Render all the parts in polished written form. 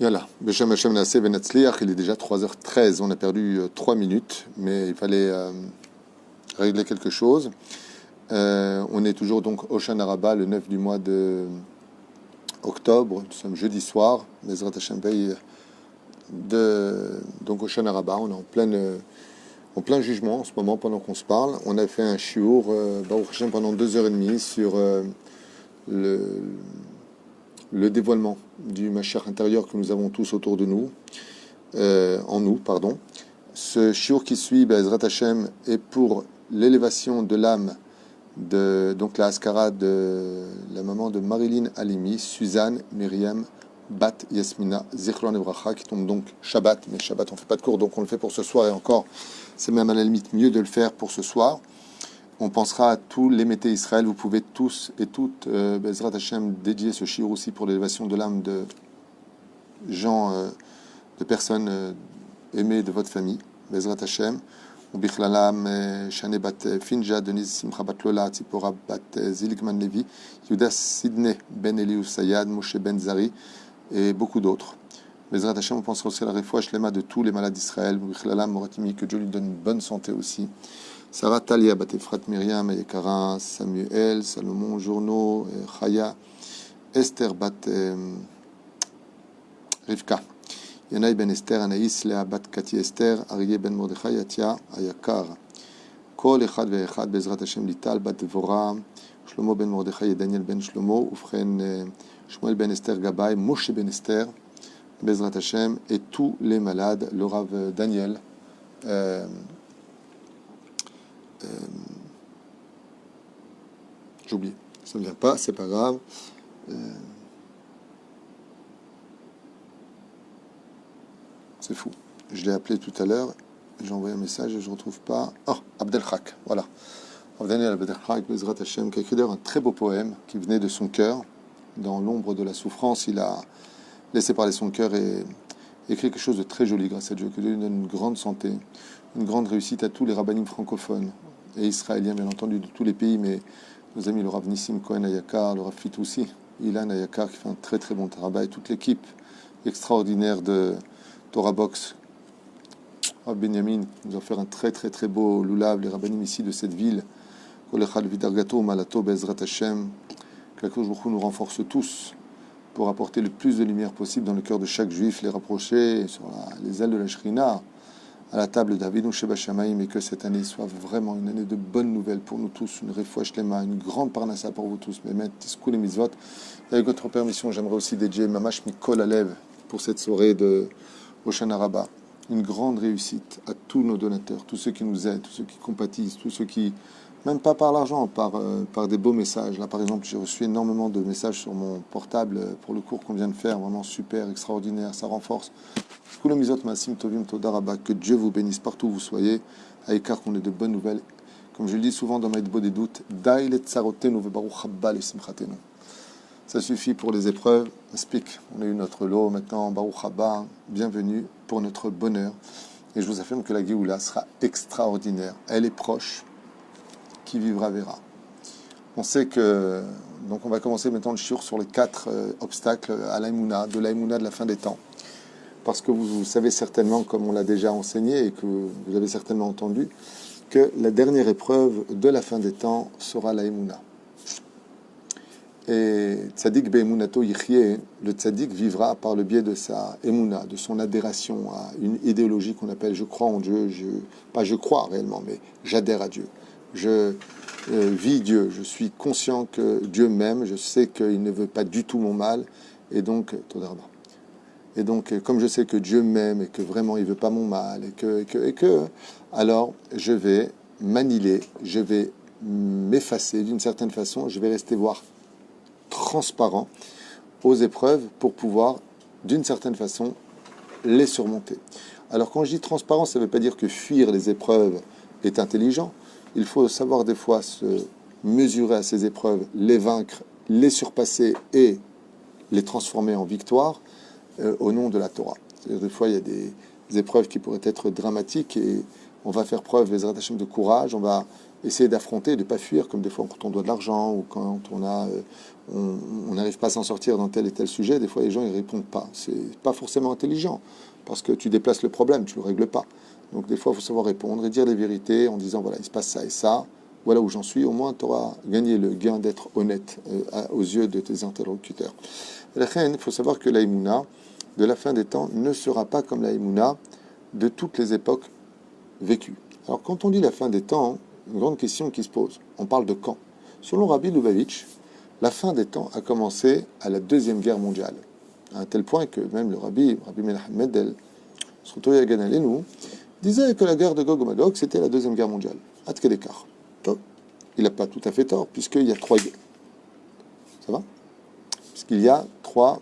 Yallah, Beshem Hashem Naaseh Venatzliach, il est déjà 3h13, on a perdu 3 minutes, mais il fallait régler quelque chose. On est toujours donc au Hoshana Rabbah, le 9 du mois de octobre, nous sommes jeudi soir, Bezrat Hashem Veille donc Hoshana Rabbah, on est en plein jugement en ce moment pendant qu'on se parle. On a fait un shiur, Baruch Hashem, pendant 2h30 sur le dévoilement du Mashiach intérieur que nous avons tous autour de nous, en nous, pardon. Ce shiur qui suit, Bezrat Hashem, est pour l'élévation de l'âme de donc la Askara de la maman de Marilyn Halimi, Suzanne Myriam Bat Yasmina Zichron Evracha, qui tombe donc Shabbat, mais Shabbat on ne fait pas de cours, donc on le fait pour ce soir, et encore, c'est même à la limite mieux de le faire pour ce soir. On pensera à tous les métés Israël, vous pouvez tous et toutes, Bezrat Hashem, dédier ce shiur aussi pour l'élévation de l'âme de gens, de personnes aimées de votre famille, Bezrat Hashem. ובכללם שני בת פינג'ה, דניס שמחה בת לולה, ציפורה בת זילגמן לוי, יהודה סידנה ben Eliou Sayad, Moshe ben Zari et beaucoup d'autres. Bezrat Hashem, on pensera aussi à la réfoua shlema de tous les malades d'Israël, ובכללם Moratimi, que Dieu lui donne une bonne santé aussi. Sarah Talia, bat Efrat Myriam, Ayekara, Samuel, Salomon, Journo, Chaya, Esther bat Rivka. ינאי בן אסתר, אנאיס, לאה בת קטי אסתר, אריה בן מרדכי, יתיה היקר. כל אחד ואחד בעזרת השם ליטל בת דבורה, שלמה בן מרדכי, דניאל בן שלמה, ובכן שמואל בן אסתר גבאי, משה בן אסתר, בעזרת השם, et tous les malades, le Rav Daniel, j'oublie, ça ne vient pas, c'est pas grave. C'est fou. Je l'ai appelé tout à l'heure, j'ai envoyé un message et je ne retrouve pas. Oh, Abdelhak, voilà. Daniel Abdelhak, Bezrat Hashem, qui a écrit d'ailleurs un très beau poème qui venait de son cœur. Dans l'ombre de la souffrance, il a laissé parler son cœur et écrit quelque chose de très joli grâce à Dieu, que Dieu lui donne une grande santé, une grande réussite à tous les rabbinim francophones et israéliens, bien entendu, de tous les pays, mais nos amis, le Rav Nissim Cohen Ayakar, le Rav Fitoussi, Ilan Ayakar, qui fait un très très bon travail, toute l'équipe extraordinaire de Torah Box, Rav Benjamin nous a offert un très très très beau loulav, les rabbinim ici de cette ville, Kolechad Vidargato, Malato, Bezrat Hashem, que la nous renforce tous pour apporter le plus de lumière possible dans le cœur de chaque juif, les rapprocher sur les ailes de la Shrina, à la table d'Avinu Sheba Shamaim, et que cette année soit vraiment une année de bonnes nouvelles pour nous tous, une refoua shlema, une grande parnassa pour vous tous, mais mettre tiskou les mitzvot. Et avec votre permission, j'aimerais aussi dédier Mamash Mikol Alev pour cette soirée de Hoshana Rabbah, une grande réussite à tous nos donateurs, tous ceux qui nous aident, tous ceux qui compatissent, tous ceux qui, même pas par l'argent, par des beaux messages. Là, par exemple, j'ai reçu énormément de messages sur mon portable pour le cours qu'on vient de faire, vraiment super, extraordinaire, ça renforce. Que Dieu vous bénisse partout où vous soyez, à écart qu'on ait de bonnes nouvelles. Comme je le dis souvent dans Maïdbo des doutes, ça suffit pour les épreuves. Speak. On a eu notre lot. Maintenant, Baruch Haba, bienvenue pour notre bonheur. Et je vous affirme que la Géoula sera extraordinaire. Elle est proche. Qui vivra verra. On sait que... Donc on va commencer maintenant le shiur sur les 4 obstacles à l'aïmouna, de l'aïmouna de la fin des temps. Parce que vous savez certainement, comme on l'a déjà enseigné et que vous avez certainement entendu, que la dernière épreuve de la fin des temps sera l'aïmouna. Et Tzadik Be'emunato Yichye, le Tzadik vivra par le biais de sa émouna, de son adhération à une idéologie qu'on appelle je crois en Dieu, pas je crois réellement, mais j'adhère à Dieu. Je vis Dieu, je suis conscient que Dieu m'aime, je sais qu'il ne veut pas du tout mon mal, et donc, comme je sais que Dieu m'aime et que vraiment il ne veut pas mon mal, et que, alors je vais m'annihiler, je vais m'effacer d'une certaine façon, je vais rester voir transparent aux épreuves pour pouvoir, d'une certaine façon, les surmonter. Alors quand je dis transparent, ça ne veut pas dire que fuir les épreuves est intelligent. Il faut savoir des fois se mesurer à ces épreuves, les vaincre, les surpasser et les transformer en victoire au nom de la Torah. C'est-à-dire des fois il y a des épreuves qui pourraient être dramatiques et on va faire preuve, les Bezrat Hashem, de courage, on va essayer d'affronter, de ne pas fuir, comme des fois quand on doit de l'argent ou quand on n'arrive pas à s'en sortir dans tel et tel sujet, des fois les gens ne répondent pas. C'est pas forcément intelligent, parce que tu déplaces le problème, tu ne le règles pas. Donc des fois, il faut savoir répondre et dire les vérités en disant, voilà, il se passe ça et ça, voilà où j'en suis, au moins tu auras gagné le gain d'être honnête aux yeux de tes interlocuteurs. La reine, il faut savoir que l'Aïmouna de la fin des temps ne sera pas comme l'Aïmouna de toutes les époques vécues. Alors quand on dit la fin des temps, une grande question qui se pose, on parle de quand? Selon Rabbi Lubavitch, la fin des temps a commencé à la Deuxième Guerre mondiale, à un tel point que même le Rabbi Menachem Mendel, disait que la guerre de Gog et Magog, c'était la Deuxième Guerre mondiale. À quel écart? Il n'a pas tout à fait tort, puisqu'il y a 3 guerres. Ça va? Puisqu'il y a 3...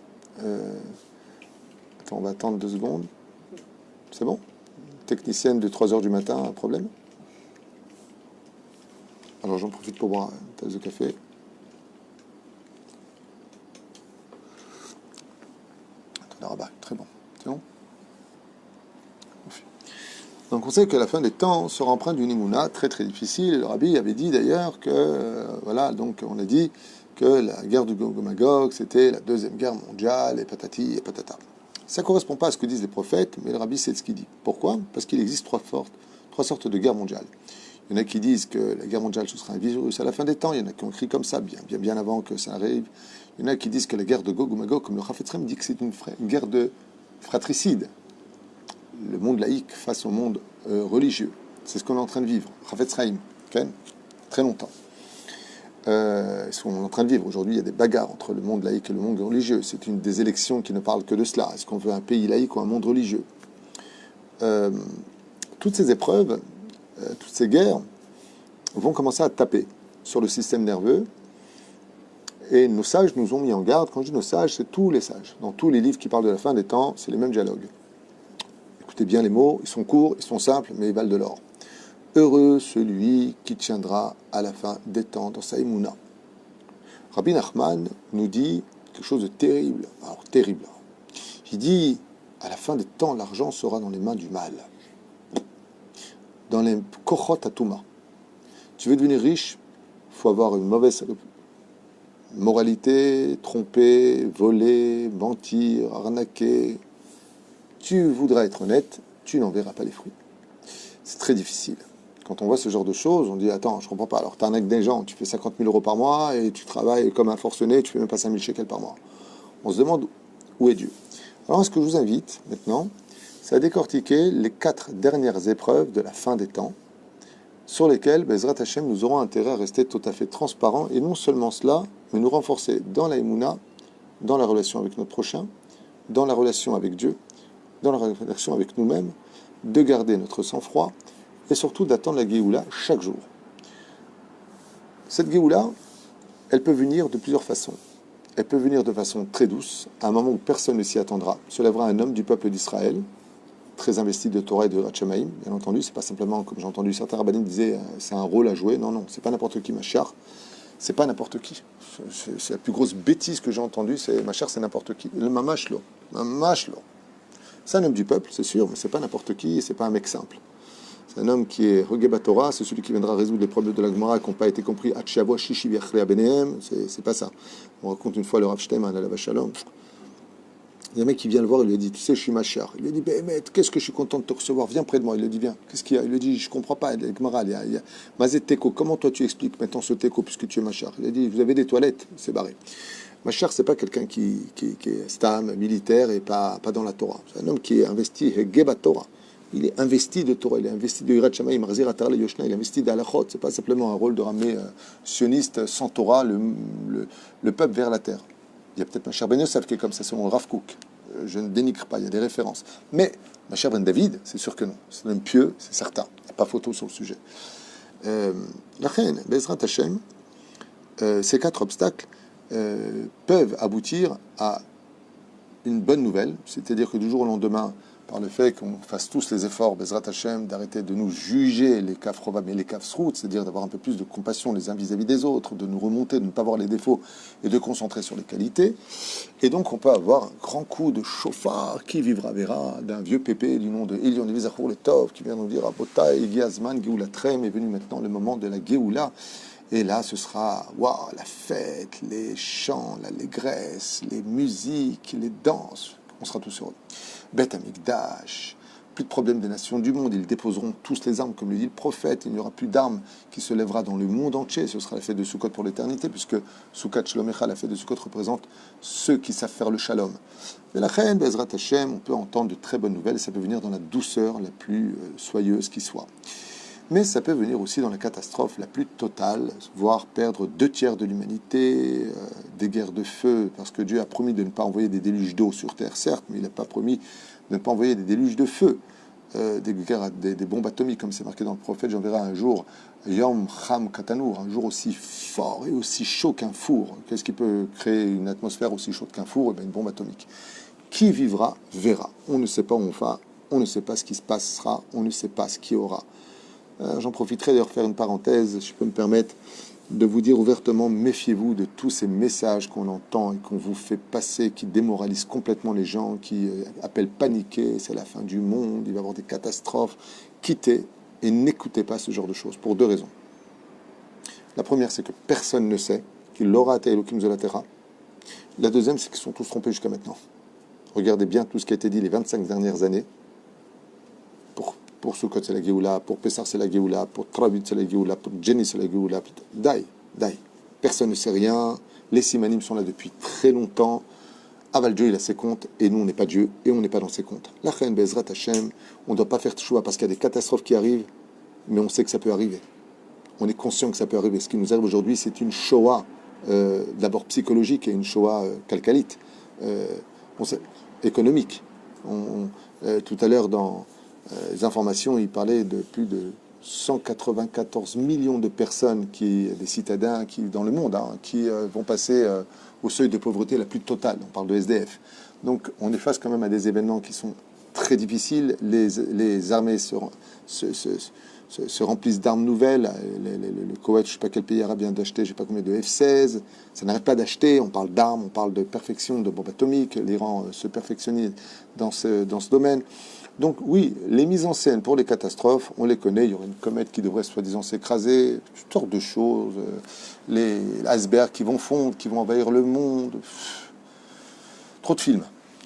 Attends, on va attendre 2 secondes. C'est bon? Technicienne de 3 heures du matin, un problème? Alors j'en profite pour boire une tasse de café. Attends, rabat, très bon. C'est bon? Donc on sait que la fin des temps sera empreinte d'une imouna très très difficile. Le Rabbi avait dit d'ailleurs que, voilà, donc on a dit que la guerre du Gog et Magog, c'était la Deuxième Guerre mondiale, et patati et patata. Ça ne correspond pas à ce que disent les prophètes, mais le Rabbi sait ce qu'il dit. Pourquoi? Parce qu'il existe 3 sortes de guerres mondiales. Il y en a qui disent que la guerre mondiale, ce sera un virus à la fin des temps. Il y en a qui ont écrit comme ça, bien avant que ça arrive. Il y en a qui disent que la guerre de Gog et Magog, comme le Chafetz Chaim dit que c'est une guerre de fratricide. Le monde laïque face au monde religieux. C'est ce qu'on est en train de vivre. Chafetz Chaim, okay? Très longtemps. Ce qu'on est en train de vivre. Aujourd'hui, il y a des bagarres entre le monde laïque et le monde religieux. C'est une des élections qui ne parle que de cela. Est-ce qu'on veut un pays laïque ou un monde religieux? Toutes ces épreuves, toutes ces guerres vont commencer à taper sur le système nerveux. Et nos sages nous ont mis en garde. Quand je dis nos sages, c'est tous les sages. Dans tous les livres qui parlent de la fin des temps, c'est les mêmes dialogues. Écoutez bien les mots, ils sont courts, ils sont simples, mais ils valent de l'or. Heureux celui qui tiendra à la fin des temps dans sa émouna. Rabbi Nachman nous dit quelque chose de terrible. Alors, terrible. Il dit, à la fin des temps, l'argent sera dans les mains du mal. Dans les kochot atuma. Tu veux devenir riche, il faut avoir une mauvaise moralité, tromper, voler, mentir, arnaquer. Tu voudras être honnête, tu n'en verras pas les fruits. C'est très difficile. Quand on voit ce genre de choses, on dit « Attends, je comprends pas. Alors, tu arnaques des gens, tu fais 50 000 euros par mois et tu travailles comme un forcené, tu fais même pas 5 000 shekels par mois. » On se demande où est Dieu. Alors, ce que je vous invite maintenant, c'est à décortiquer les 4 dernières épreuves de la fin des temps sur lesquelles, Bezrat Hashem, nous aurons intérêt à rester tout à fait transparents et non seulement cela, mais nous renforcer dans la Emouna, dans la relation avec notre prochain, dans la relation avec Dieu, dans la relation avec nous-mêmes, de garder notre sang-froid et surtout d'attendre la Géoula chaque jour. Cette Géoula, elle peut venir de plusieurs façons. Elle peut venir de façon très douce, à un moment où personne ne s'y attendra. Se lèvera un homme du peuple d'Israël, très investi de Torah et de Hachamaïm, bien entendu. C'est pas simplement, comme j'ai entendu certains rabbins disaient, c'est un rôle à jouer. Non, non, c'est pas n'importe qui, Machar. C'est pas n'importe qui. C'est la plus grosse bêtise que j'ai entendue, c'est Machar, c'est n'importe qui. Le Mamashlo. Mamashlo. C'est un homme du peuple, c'est sûr, mais c'est pas n'importe qui et c'est pas un mec simple. C'est un homme qui est Regeba Torah, c'est celui qui viendra résoudre les problèmes de la Gemara qui n'ont pas été compris. C'est pas ça. On raconte une fois le Rav Shteiman à la Vachalom. Il y a un mec qui vient le voir, il lui a dit, tu sais, je suis Machar. Il lui a dit, Béhémet, qu'est-ce que je suis content de te recevoir, viens près de moi. Il lui a dit, viens, qu'est-ce qu'il y a? Il lui a dit, je comprends pas, la Gemara, il y a Mazet Teko, comment toi tu expliques maintenant ce Teko puisque tu es Machar? Il a dit, vous avez des toilettes, c'est barré. Machar, c'est pas quelqu'un qui est stam, militaire et pas dans la Torah. C'est un homme qui est investi, Geba Torah. Il est investi de Torah, il est investi de Yirat Shamayim, Marzir Atar Yoshna, il est investi d'Alachot. C'est pas simplement un rôle de ramener sioniste sans Torah le peuple vers la terre. Il y a peut-être Machar Ben Yosef qui est comme ça, selon Rav Kook. Je ne dénigre pas, il y a des références. Mais Machar Ben David, c'est sûr que non. C'est un homme pieux, c'est certain. Il n'y a pas photo sur le sujet. La reine, Bezrat Hashem, ces 4 obstacles peuvent aboutir à une bonne nouvelle, c'est-à-dire que du jour au lendemain, par le fait qu'on fasse tous les efforts, Bezrat Hashem, d'arrêter de nous juger les kafrova, mais les kafsrout, c'est-à-dire d'avoir un peu plus de compassion les uns vis-à-vis des autres, de nous remonter, de ne pas voir les défauts et de concentrer sur les qualités. Et donc on peut avoir un grand coup de chauffard qui vivra verra d'un vieux pépé du nom de Elion Nevizachour le Tov qui vient nous dire Abota et Giazman, Géoula Trem, est venu maintenant le moment de la Géoula. Et là, ce sera waouh, la fête, les chants, l'allégresse, les musiques, les danses. On sera tous heureux. Beth Amikdash, plus de problèmes des nations du monde. Ils déposeront tous les armes, comme le dit le prophète. Il n'y aura plus d'armes qui se lèvera dans le monde entier. Ce sera la fête de Sukkot pour l'éternité, puisque Sukkot Shlomecha, la fête de Sukkot, représente ceux qui savent faire le shalom. Mais la reine, Bezrat Hashem, on peut entendre de très bonnes nouvelles. Et ça peut venir dans la douceur la plus soyeuse qui soit. Mais ça peut venir aussi dans la catastrophe la plus totale, voire perdre 2/3 de l'humanité, des guerres de feu, parce que Dieu a promis de ne pas envoyer des déluges d'eau sur terre, certes, mais il n'a pas promis de ne pas envoyer des déluges de feu, des bombes atomiques, comme c'est marqué dans le prophète. J'enverrai un jour, Yom Cham Katanour, un jour aussi fort et aussi chaud qu'un four. Qu'est-ce qui peut créer une atmosphère aussi chaude qu'un four? Eh bien, une bombe atomique. Qui vivra, verra. On ne sait pas où on va, on ne sait pas ce qui se passera, on ne sait pas ce qui aura. J'en profiterai de refaire une parenthèse, si je peux me permettre, de vous dire ouvertement, méfiez-vous de tous ces messages qu'on entend et qu'on vous fait passer, qui démoralisent complètement les gens, qui appellent paniquer, c'est la fin du monde, il va y avoir des catastrophes. Quittez et n'écoutez pas ce genre de choses, pour 2 raisons. La première, c'est que personne ne sait qu'il l'aura été Elohim Zolatera. La deuxième, c'est qu'ils sont tous trompés jusqu'à maintenant. Regardez bien tout ce qui a été dit les 25 dernières années. Pour Sukkot, c'est la Géoula, pour Pessar, c'est la Géoula, pour Travit, c'est la Géoula, pour Jenny, c'est la Géoula. Daï. Personne ne sait rien. Les Simanim sont là depuis très longtemps. Aval Dieu, il a ses comptes, et nous, on n'est pas Dieu, et on n'est pas dans ses comptes. La Chen Bezrat Hashem, on ne doit pas faire choix parce qu'il y a des catastrophes qui arrivent, mais on sait que ça peut arriver. On est conscient que ça peut arriver. Ce qui nous arrive aujourd'hui, c'est une Shoah, d'abord psychologique, et une Shoah calcalite, économique. Tout à l'heure, dans les informations, il parlait de plus de 194 millions de personnes, des citadins dans le monde, qui vont passer au seuil de pauvreté la plus totale. On parle de SDF. Donc on est face quand même à des événements qui sont très difficiles. Les armées se remplissent d'armes nouvelles. Le Koweït, je ne sais pas quel pays arabe vient d'acheter, je ne sais pas combien de F-16. Ça n'arrête pas d'acheter. On parle d'armes, on parle de perfection de bombes atomiques. L'Iran se perfectionne dans ce domaine. Donc oui, les mises en scène pour les catastrophes, on les connaît. Il y aurait une comète qui devrait soi-disant s'écraser, toutes sortes de choses. Les icebergs qui vont fondre, qui vont envahir le monde. Trop de films.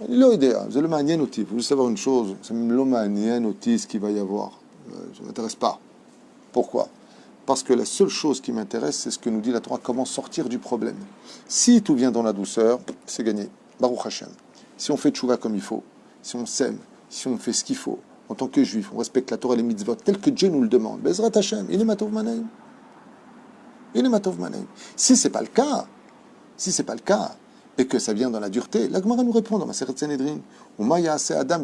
L'idée, vous allez m'anier notice. Vous voulez savoir une chose, c'est même l'omanier notice qu'il va y avoir. Ça ne m'intéresse pas. Pourquoi? Parce que la seule chose qui m'intéresse, c'est ce que nous dit la Torah, comment sortir du problème. Si tout vient dans la douceur, c'est gagné. Baruch Hashem. Si on fait tchouva comme il faut, si on s'aime, si on fait ce qu'il faut, en tant que juif, on respecte la Torah et les mitzvot, tel que Dieu nous le demande, Bezrat Hashem, il est matov manaim. Il est matov manaim. Si c'est pas le cas, et que ça vient dans la dureté, la Gemara nous répond dans Masechet Sanhedrin, Adam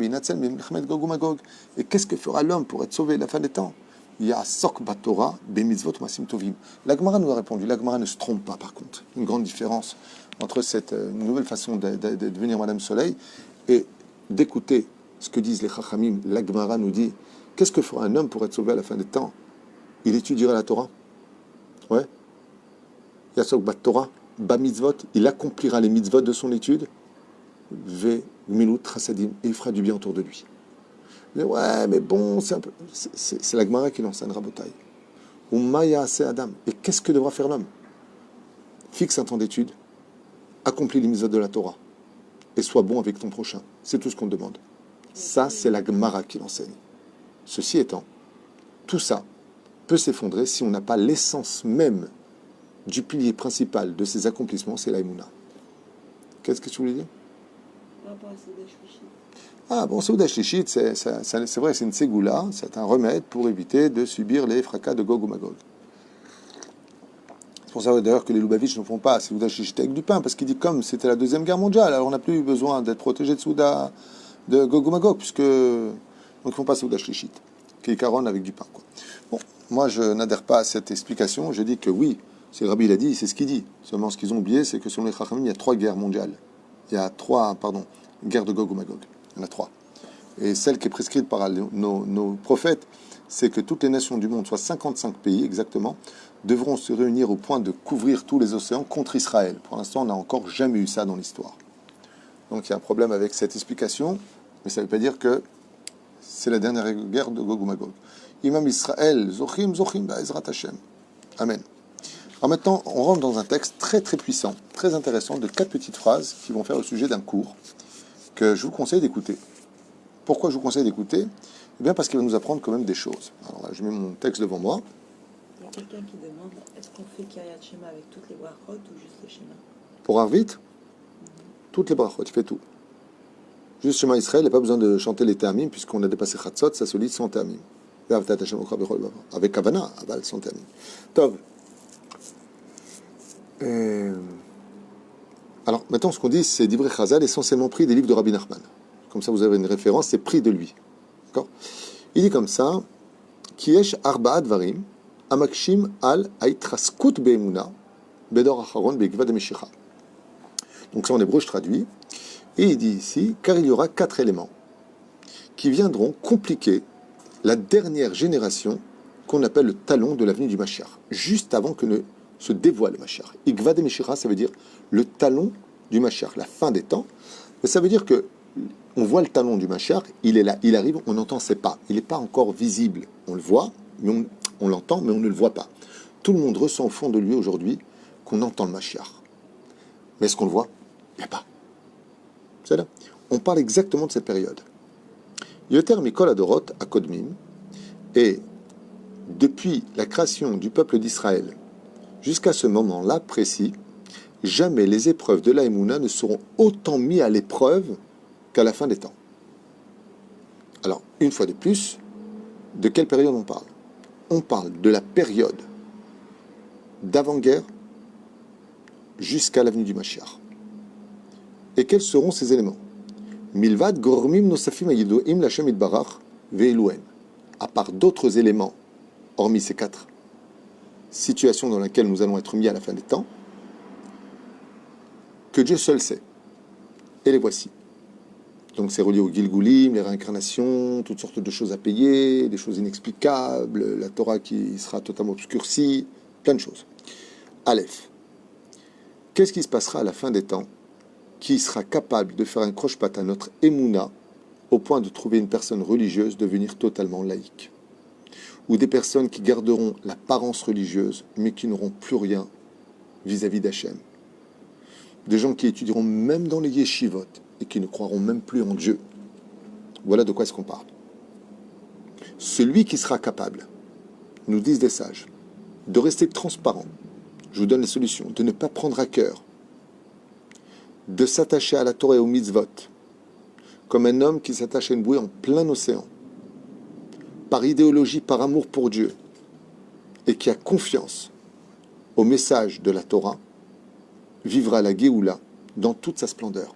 Gog Magog. Et qu'est-ce que fera l'homme pour être sauvé à la fin des temps? Ya'asok batorah bemitzvot masim tovim. La Gemara nous a répondu. La Gemara ne se trompe pas, par contre. Une grande différence entre cette nouvelle façon de devenir Madame Soleil et d'écouter ce que disent les Chachamim. La Gemara nous dit, qu'est-ce que fera un homme pour être sauvé à la fin des temps? Il étudiera la Torah. Ouais. Ya'asok batorah. Bamitzvot, il accomplira les mitzvot de son étude, ve milut chasadim, et il fera du bien autour de lui. Mais ouais, mais bon, c'est la Gemara qui lance un rabotaï. Umaya ase Adam. Et qu'est-ce que devra faire l'homme? Fixe un temps d'étude, accomplis les mitzvot de la Torah, et sois bon avec ton prochain. C'est tout ce qu'on te demande. Ça, c'est la Gemara qui l'enseigne. Ceci étant, tout ça peut s'effondrer si on n'a pas l'essence même du pilier principal de ces accomplissements, c'est l'aïmouna. Qu'est-ce que tu voulais dire? Ah bon, Seuda Shlichit, c'est vrai, c'est une ségoula, c'est un remède pour éviter de subir les fracas de Gog ou Magog. C'est pour ça d'ailleurs que les Lubavitch ne font pas Seuda Shlichit avec du pain, parce qu'il dit comme c'était la Deuxième Guerre mondiale, alors on n'a plus eu besoin d'être protégé de Gog ou Magog, puisque donc ils ne font pas Seuda Shlichit, qui est caronne avec du pain, quoi. Bon, moi je n'adhère pas à cette explication, je dis que oui, c'est Rabbi l'a dit, c'est ce qu'il dit. Seulement, ce qu'ils ont oublié, c'est que selon les Chachamim, il y a 3 guerres mondiales. Il y a 3, guerres de Gog ou Magog. Il y en a 3. et celle qui est prescrite par nos prophètes, c'est que toutes les nations du monde, soit 55 pays exactement, devront se réunir au point de couvrir tous les océans contre Israël. Pour l'instant, on n'a encore jamais eu ça dans l'histoire. Donc il y a un problème avec cette explication, mais ça ne veut pas dire que c'est la dernière guerre de Gog ou Magog. Imam Israël, Zochim, Zochim, Ezrat Hashem. Amen. Alors maintenant, on rentre dans un texte très très puissant, très intéressant, de 4 petites phrases qui vont faire le sujet d'un cours que je vous conseille d'écouter. Pourquoi je vous conseille d'écouter? Eh bien parce qu'il va nous apprendre quand même des choses. Alors là, je mets mon texte devant moi. Il y a quelqu'un qui demande, est-ce qu'on fait Kiryat Shema avec toutes les brachot ou juste le Shema? Pour Arvit, toutes les brachot, il fait tout. Juste Shema Israël, il n'y a pas besoin de chanter les Te'amim, puisqu'on a dépassé Chatzot, ça se lit sans Te'amim. Avec Havana, Aval, sans Te'amim. Tov. Alors, maintenant, ce qu'on dit, c'est d'Ivrei Chazal, essentiellement pris des livres de Rabbi Nachman. Comme ça, vous avez une référence, c'est pris de lui. D'accord? Il dit comme ça, Kiesh Arba'a Dvarim, Amakshim al Aitraskut Be'emuna, Bedor Acharon Be'ikvad Meshicha. Donc, ça en hébreu, je traduis. Et il dit ici, car il y aura 4 éléments qui viendront compliquer la dernière génération qu'on appelle le talon de l'avenue du Mashiach, juste avant que ne se dévoile le Mashiach. Ikvad Meshicha, ça veut dire le talon du Mashiach, la fin des temps. Mais ça veut dire que on voit le talon du Mashiach, il est là, il arrive, on n'entend ses pas. Il n'est pas encore visible. On le voit, mais on l'entend, mais on ne le voit pas. Tout le monde ressent au fond de lui aujourd'hui qu'on entend le Mashiach. Mais est-ce qu'on le voit? Il n'y a pas. C'est là. On parle exactement de cette période. Yoter Mikol Adorot à Kodmim, et depuis la création du peuple d'Israël jusqu'à ce moment-là précis, jamais les épreuves de la Emouna ne seront autant mis à l'épreuve qu'à la fin des temps. Alors, une fois de plus, de quelle période on parle? On parle de la période d'avant-guerre jusqu'à l'avenue du Mashiach. Et quels seront ces éléments? Milvad gormim nosafim ayidoim lachem itbarach ve'elouen. À part d'autres éléments, hormis ces 4 situations dans lesquelles nous allons être mis à la fin des temps, que Dieu seul sait. Et les voici. Donc c'est relié au Gilgulim, les réincarnations, toutes sortes de choses à payer, des choses inexplicables, la Torah qui sera totalement obscurcie, plein de choses. Aleph. Qu'est-ce qui se passera à la fin des temps qui sera capable de faire un croche-patte à notre émouna au point de trouver une personne religieuse devenir totalement laïque? Ou des personnes qui garderont l'apparence religieuse mais qui n'auront plus rien vis-à-vis d'Hachem? Des gens qui étudieront même dans les yeshivot et qui ne croiront même plus en Dieu. Voilà de quoi est-ce qu'on parle. Celui qui sera capable, nous disent des sages, de rester transparent, je vous donne les solutions, de ne pas prendre à cœur, de s'attacher à la Torah et au mitzvot, comme un homme qui s'attache à une bouée en plein océan, par idéologie, par amour pour Dieu, et qui a confiance au message de la Torah, vivra la Géoula dans toute sa splendeur.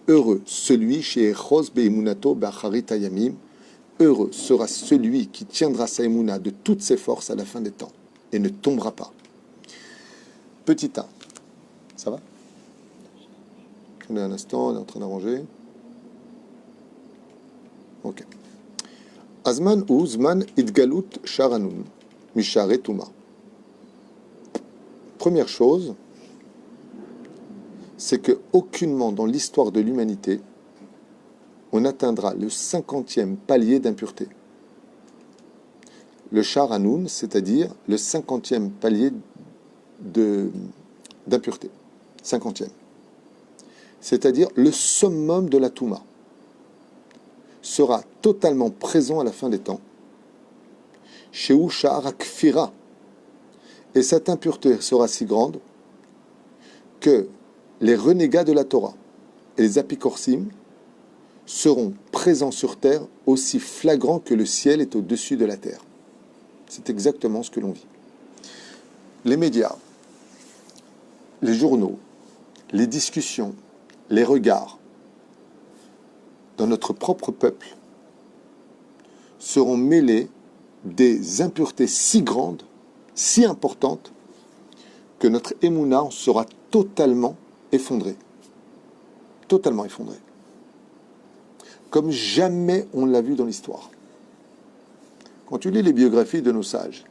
Heureux celui chez Echos Be'emunato Ba'acharit Hayamim, heureux sera celui qui tiendra sa émouna de toutes ses forces à la fin des temps et ne tombera pas. Petit 1, ça va? On est un instant, on est en train d'arranger. Ok. Azman ou Zman Idgalut Sharanun Mishare Tuma. Première chose, c'est que aucunement dans l'histoire de l'humanité, on atteindra le 50e palier d'impureté. Le Sharanun, c'est-à-dire le 50e palier d'impureté. 50e. C'est-à-dire le summum de la Touma, sera totalement présent à la fin des temps. Sheu Sha'ar Kfira. Et cette impureté sera si grande que les renégats de la Torah et les apikorsim seront présents sur terre aussi flagrants que le ciel est au-dessus de la terre. C'est exactement ce que l'on vit. Les médias, les journaux, les discussions, les regards dans notre propre peuple seront mêlés des impuretés si grandes, si importantes, que notre émouna en sera totalement effondrée. Totalement effondrée. comme jamais on l'a vu dans l'histoire. Quand tu lis les biographies de nos sages,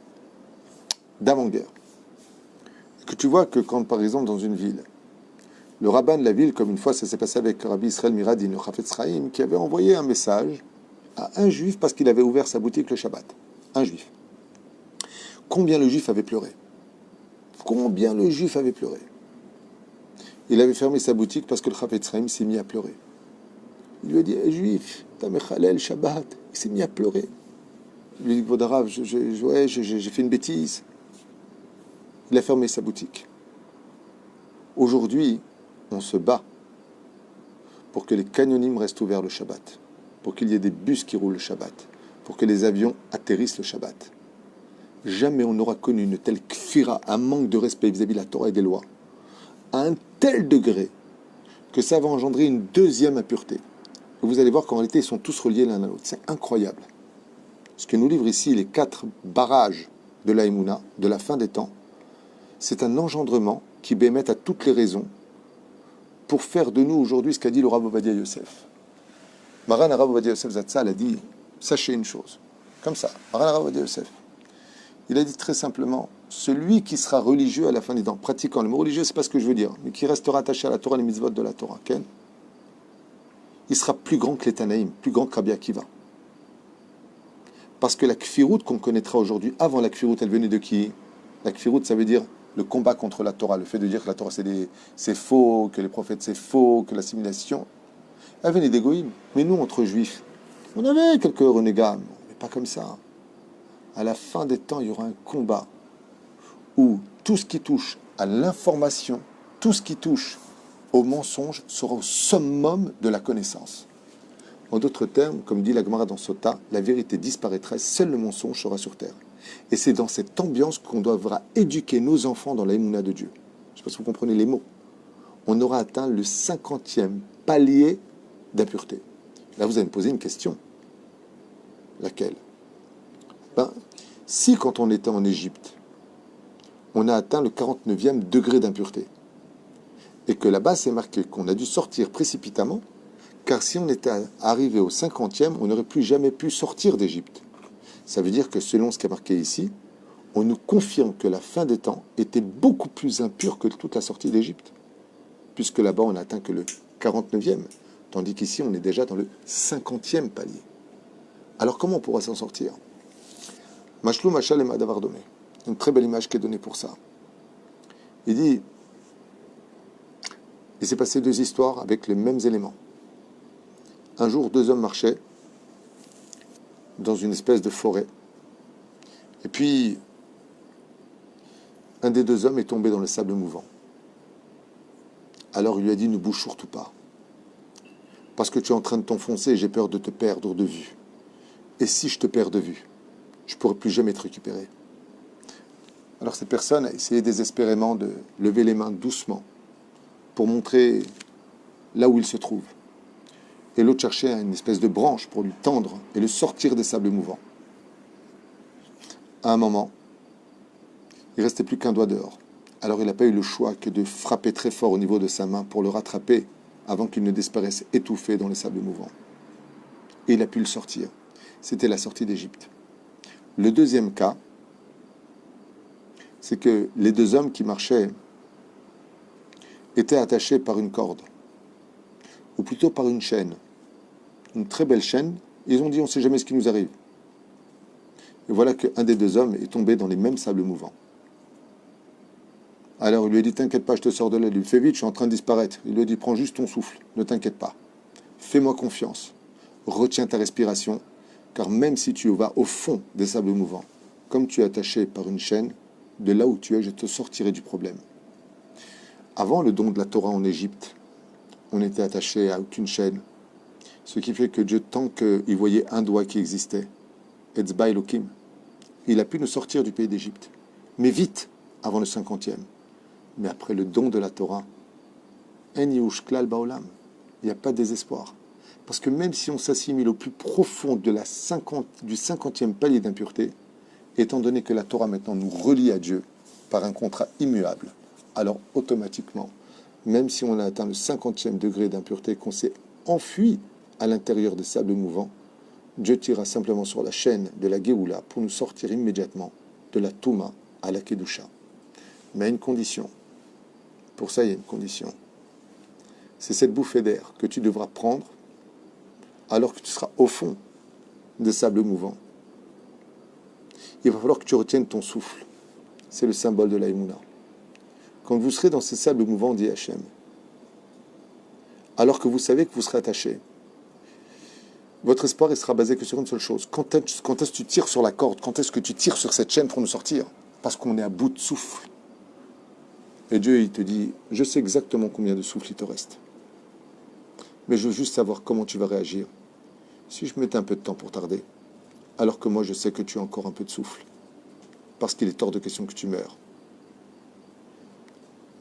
d'avant-guerre, que tu vois que quand, par exemple, dans une ville, le rabbin de la ville, comme une fois ça s'est passé avec Rabbi Israël Miradin, le Chafetz Chaim, qui avait envoyé un message à un juif parce qu'il avait ouvert sa boutique le Shabbat. Un juif. Combien le juif avait pleuré. Combien le juif avait pleuré. Il avait fermé sa boutique parce que le Chafetz Chaim s'est mis à pleurer. Il lui a dit, juif, t'as mechalel Shabbat. Il s'est mis à pleurer. Il lui a dit, Vodarav, j'ai fait une bêtise. Il a fermé sa boutique. Aujourd'hui, on se bat pour que les canyonimes restent ouverts le Shabbat, pour qu'il y ait des bus qui roulent le Shabbat, pour que les avions atterrissent le Shabbat. Jamais on n'aura connu une telle kfira, un manque de respect vis-à-vis de la Torah et des lois, à un tel degré que ça va engendrer une deuxième impureté. Et vous allez voir qu'en réalité, ils sont tous reliés l'un à l'autre. C'est incroyable. Ce que nous livre ici les 4 barrages de la Emouna, de la fin des temps, c'est un engendrement qui bémet à toutes les raisons pour faire de nous aujourd'hui ce qu'a dit le Rav Ovadia Yosef. Maran Rav Ovadia Yosef Zatzal a dit, sachez une chose, comme ça, Maran Rav Ovadia Yosef, il a dit très simplement, celui qui sera religieux à la fin des temps, pratiquant, le mot religieux c'est pas ce que je veux dire, mais qui restera attaché à la Torah, les mitzvot de la Torah, Ken, il sera plus grand que les Tanaïm, plus grand que Rabbi Akiva. Parce que la kfirout qu'on connaîtra aujourd'hui, avant la kfirout, elle venait de qui? La kfirout, ça veut dire le combat contre la Torah, le fait de dire que la Torah c'est faux, que les prophètes c'est faux, que l'assimilation, elle venait des goïms. Mais nous, entre juifs, on avait quelques renégats, mais pas comme ça. À la fin des temps, il y aura un combat où tout ce qui touche à l'information, tout ce qui touche au mensonge sera au summum de la connaissance. En d'autres termes, comme dit la Gemara dans Sota, la vérité disparaîtra, seul le mensonge sera sur terre. Et c'est dans cette ambiance qu'on devra éduquer nos enfants dans la Emouna de Dieu. Je ne sais pas si vous comprenez les mots. On aura atteint le 50e palier d'impureté. Là, vous allez me poser une question. Laquelle? Si quand on était en Égypte, on a atteint le 49e degré d'impureté, et que là-bas, c'est marqué qu'on a dû sortir précipitamment, car si on était arrivé au 50e, on n'aurait plus jamais pu sortir d'Égypte. Ça veut dire que selon ce qui est marqué ici, on nous confirme que la fin des temps était beaucoup plus impure que toute la sortie d'Égypte. Puisque là-bas, on n'atteint que le 49e, tandis qu'ici, on est déjà dans le 50e palier. Alors comment on pourra s'en sortir? Mashlou Machal et Madavar Domé. Une très belle image qui est donnée pour ça. Il dit, il s'est passé 2 histoires avec les mêmes éléments. Un jour, 2 hommes marchaient dans une espèce de forêt. Et puis, un des 2 hommes est tombé dans le sable mouvant. Alors il lui a dit, ne bouge surtout pas. Parce que tu es en train de t'enfoncer et j'ai peur de te perdre de vue. Et si je te perds de vue, je ne pourrai plus jamais te récupérer. Alors cette personne a essayé désespérément de lever les mains doucement pour montrer là où il se trouve. Et l'autre cherchait une espèce de branche pour lui tendre et le sortir des sables mouvants. À un moment, il ne restait plus qu'un doigt dehors. Alors il n'a pas eu le choix que de frapper très fort au niveau de sa main pour le rattraper avant qu'il ne disparaisse étouffé dans les sables mouvants. Et il a pu le sortir. C'était la sortie d'Égypte. Le deuxième cas, c'est que les 2 hommes qui marchaient étaient attachés par une corde, ou plutôt par une chaîne, une très belle chaîne. Ils ont dit, on ne sait jamais ce qui nous arrive. Et voilà qu'un des 2 hommes est tombé dans les mêmes sables mouvants. Alors il lui a dit, t'inquiète pas, je te sors de là. Il lui fait vite, je suis en train de disparaître. Il lui a dit, prends juste ton souffle, ne t'inquiète pas. Fais-moi confiance, retiens ta respiration, car même si tu vas au fond des sables mouvants, comme tu es attaché par une chaîne, de là où tu es, je te sortirai du problème. Avant le don de la Torah en Égypte, on n'était attaché à aucune chaîne, ce qui fait que Dieu, tant qu'il voyait un doigt qui existait, Etzba Elohim, il a pu nous sortir du pays d'Égypte, mais vite, avant le 50e. Mais après le don de la Torah, En Yehush Klal Baolam, il n'y a pas de désespoir. Parce que même si on s'assimile au plus profond du 50e palier d'impureté, étant donné que la Torah maintenant nous relie à Dieu par un contrat immuable, alors automatiquement, même si on a atteint le 50e degré d'impureté, qu'on s'est enfui à l'intérieur des sables mouvants, Dieu tirera simplement sur la chaîne de la Géoula pour nous sortir immédiatement de la Touma à la Kedusha. Mais à une condition. Pour ça, il y a une condition. C'est cette bouffée d'air que tu devras prendre alors que tu seras au fond des sables mouvants. Il va falloir que tu retiennes ton souffle. C'est le symbole de l'Aïmouna. Quand vous serez dans ces sables mouvants, dit Hachem, alors que vous savez que vous serez attaché, votre espoir il sera basé que sur une seule chose. Quand est-ce que tu tires sur la corde? Quand est-ce que tu tires sur cette chaîne pour nous sortir? Parce qu'on est à bout de souffle. Et Dieu, il te dit, je sais exactement combien de souffle il te reste. Mais je veux juste savoir comment tu vas réagir. Si je mettais un peu de temps pour tarder, alors que moi je sais que tu as encore un peu de souffle. Parce qu'il est hors de question que tu meurs.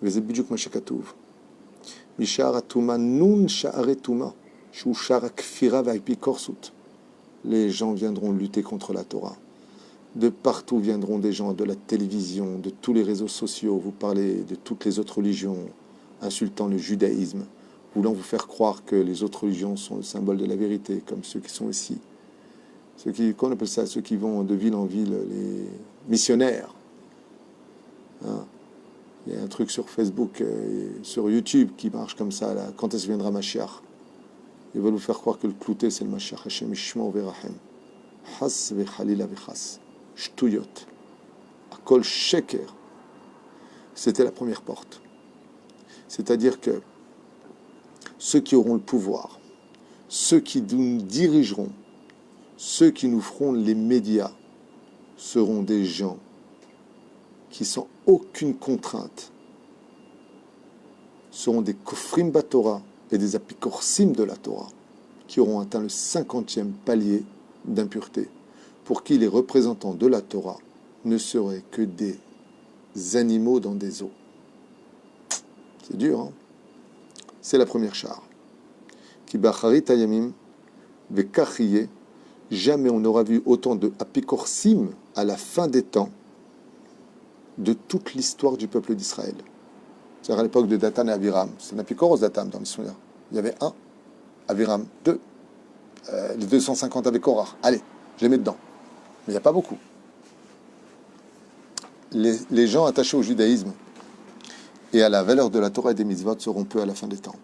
Les gens viendront lutter contre la Torah. De partout viendront des gens de la télévision, de tous les réseaux sociaux, vous parlez de toutes les autres religions, insultant le judaïsme, voulant vous faire croire que les autres religions sont le symbole de la vérité, comme ceux qui sont ici. Qu'on appelle ça, ceux qui vont de ville en ville, les missionnaires. Hein? Il y a un truc sur Facebook, sur YouTube qui marche comme ça, là. Quand est-ce que viendra Mashiach? Ils veulent vous faire croire que le clouté, c'est le Mashiach. Hashem Ishma Verachem. Has vechalila vechas. Shtuyot. Akol sheker. C'était la première porte. C'est-à-dire que ceux qui auront le pouvoir, ceux qui nous dirigeront, ceux qui nous feront les médias, seront des gens qui sans aucune contrainte seront des kofrim batora et des apikorsim de la Torah qui auront atteint le 50e palier d'impureté, pour qui les représentants de la Torah ne seraient que des animaux dans des eaux. C'est dur, hein? C'est la première char. Ki bacharit ayamim vekachiye, jamais on n'aura vu autant de apikorsim à la fin des temps de toute l'histoire du peuple d'Israël. C'est-à-dire à l'époque de Datan et Abiram. C'est un apikoros Datan dans l'histoire. Il y avait un, Abiram, deux. Les 250 avec Korah. Allez, je les mets dedans. Mais il n'y a pas beaucoup. Les gens attachés au judaïsme et à la valeur de la Torah et des mitzvot seront peu à la fin des temps.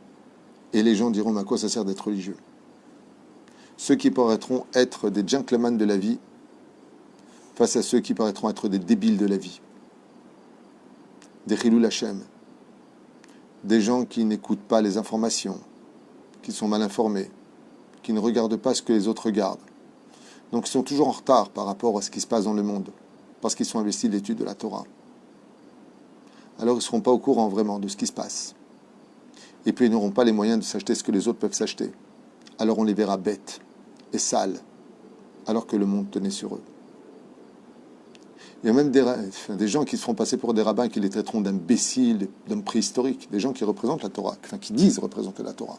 Et les gens diront, mais à quoi ça sert d'être religieux? Ceux qui paraîtront être des gentlemen de la vie face à ceux qui paraîtront être des débiles de la vie. Des Chilul Hashem. Des gens qui n'écoutent pas les informations, qui sont mal informés, qui ne regardent pas ce que les autres regardent. Donc ils sont toujours en retard par rapport à ce qui se passe dans le monde, parce qu'ils sont investis de l'étude de la Torah. Alors ils ne seront pas au courant vraiment de ce qui se passe. Et puis ils n'auront pas les moyens de s'acheter ce que les autres peuvent s'acheter. Alors on les verra bêtes et sales, alors que le monde tenait sur eux. Il y a même des gens qui se feront passer pour des rabbins qui les traiteront d'imbéciles, d'hommes préhistoriques, des gens qui représentent la Torah, enfin qui disent représenter la Torah.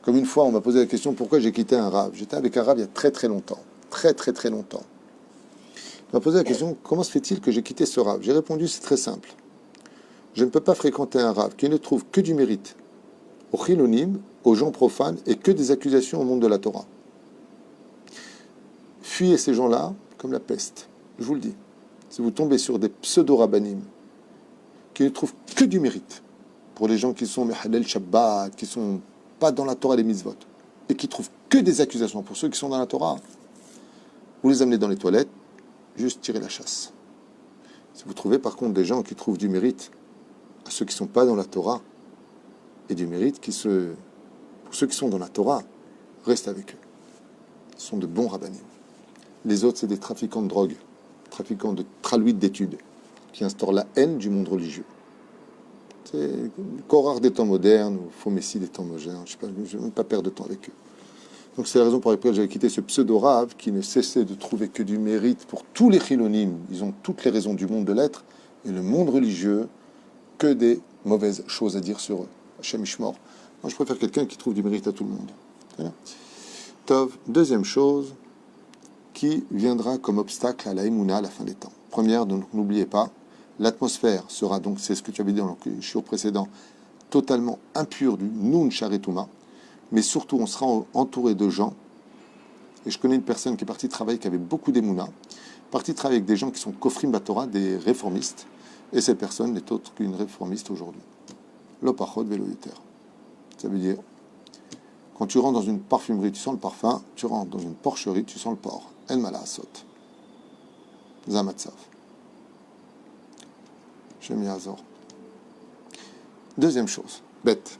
Comme une fois, on m'a posé la question pourquoi j'ai quitté un rave. J'étais avec un rave il y a très très longtemps. Très très très longtemps. Il m'a posé la question comment se fait-il que j'ai quitté ce rave? J'ai répondu c'est très simple. Je ne peux pas fréquenter un rave qui ne trouve que du mérite aux chilonim, aux gens profanes et que des accusations au monde de la Torah. Fuyez ces gens-là comme la peste. Je vous le dis. Si vous tombez sur des pseudo-rabbanim qui ne trouvent que du mérite pour les gens qui sont Mehalel Shabbat, qui sont pas dans la Torah et les mitzvot, et qui trouvent que des accusations pour ceux qui sont dans la Torah, vous les amenez dans les toilettes, juste tirez la chasse. Si vous trouvez par contre des gens qui trouvent du mérite à ceux qui ne sont pas dans la Torah, et du mérite pour ceux qui sont dans la Torah, restez avec eux. Ce sont de bons rabbanim. Les autres, c'est des trafiquants de drogue, trafiquants de traluites d'études, qui instaurent la haine du monde religieux. C'est le Korah des temps modernes, ou Fomessi des temps modernes, je ne vais même pas perdre de temps avec eux. Donc c'est la raison pour laquelle j'avais quitté ce pseudo-rave qui ne cessait de trouver que du mérite pour tous les chilonim. Ils ont toutes les raisons du monde de l'être, et le monde religieux, que des mauvaises choses à dire sur eux. Hachem Ishmor. Moi je préfère quelqu'un qui trouve du mérite à tout le monde. Voilà. Tov, deuxième chose, qui viendra comme obstacle à la Emouna à la fin des temps. Première, donc n'oubliez pas, l'atmosphère sera donc, c'est ce que tu avais dit dans le shiur précédent, totalement impure du Nun Sharetuma. mais surtout on sera entouré de gens, et je connais une personne qui est partie travailler, qui avait beaucoup d'émouna, partie travailler avec des gens qui sont kofrim batora, des réformistes, et cette personne n'est autre qu'une réformiste aujourd'hui. L'opachot veloyeter. Ça veut dire, quand tu rentres dans une parfumerie, tu sens le parfum, tu rentres dans une porcherie, tu sens le porc. En malasot. Zamatsav. Shem Yazor. Deuxième chose, bête.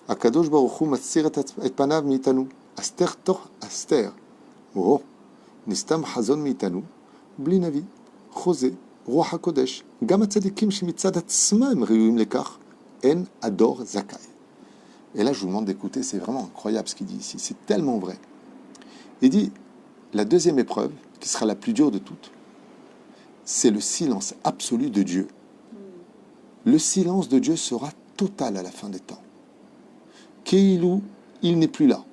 Akadosh Baruch Hu matzir et panav mitanu. Aster toch aster. Oh, nistam hazon mitanu. Bli navi. Chosé. Ruach HaKodesh. Gam hatzadikim shemitzad atzmam re'uim lekach. En ador zakai. Et là, je vous demande d'écouter, c'est vraiment incroyable ce qu'il dit ici. C'est tellement vrai. Il dit, la deuxième épreuve, qui sera la plus dure de toutes, c'est le silence absolu de Dieu. Le silence de Dieu sera total à la fin des temps. Keilou, il n'est plus là.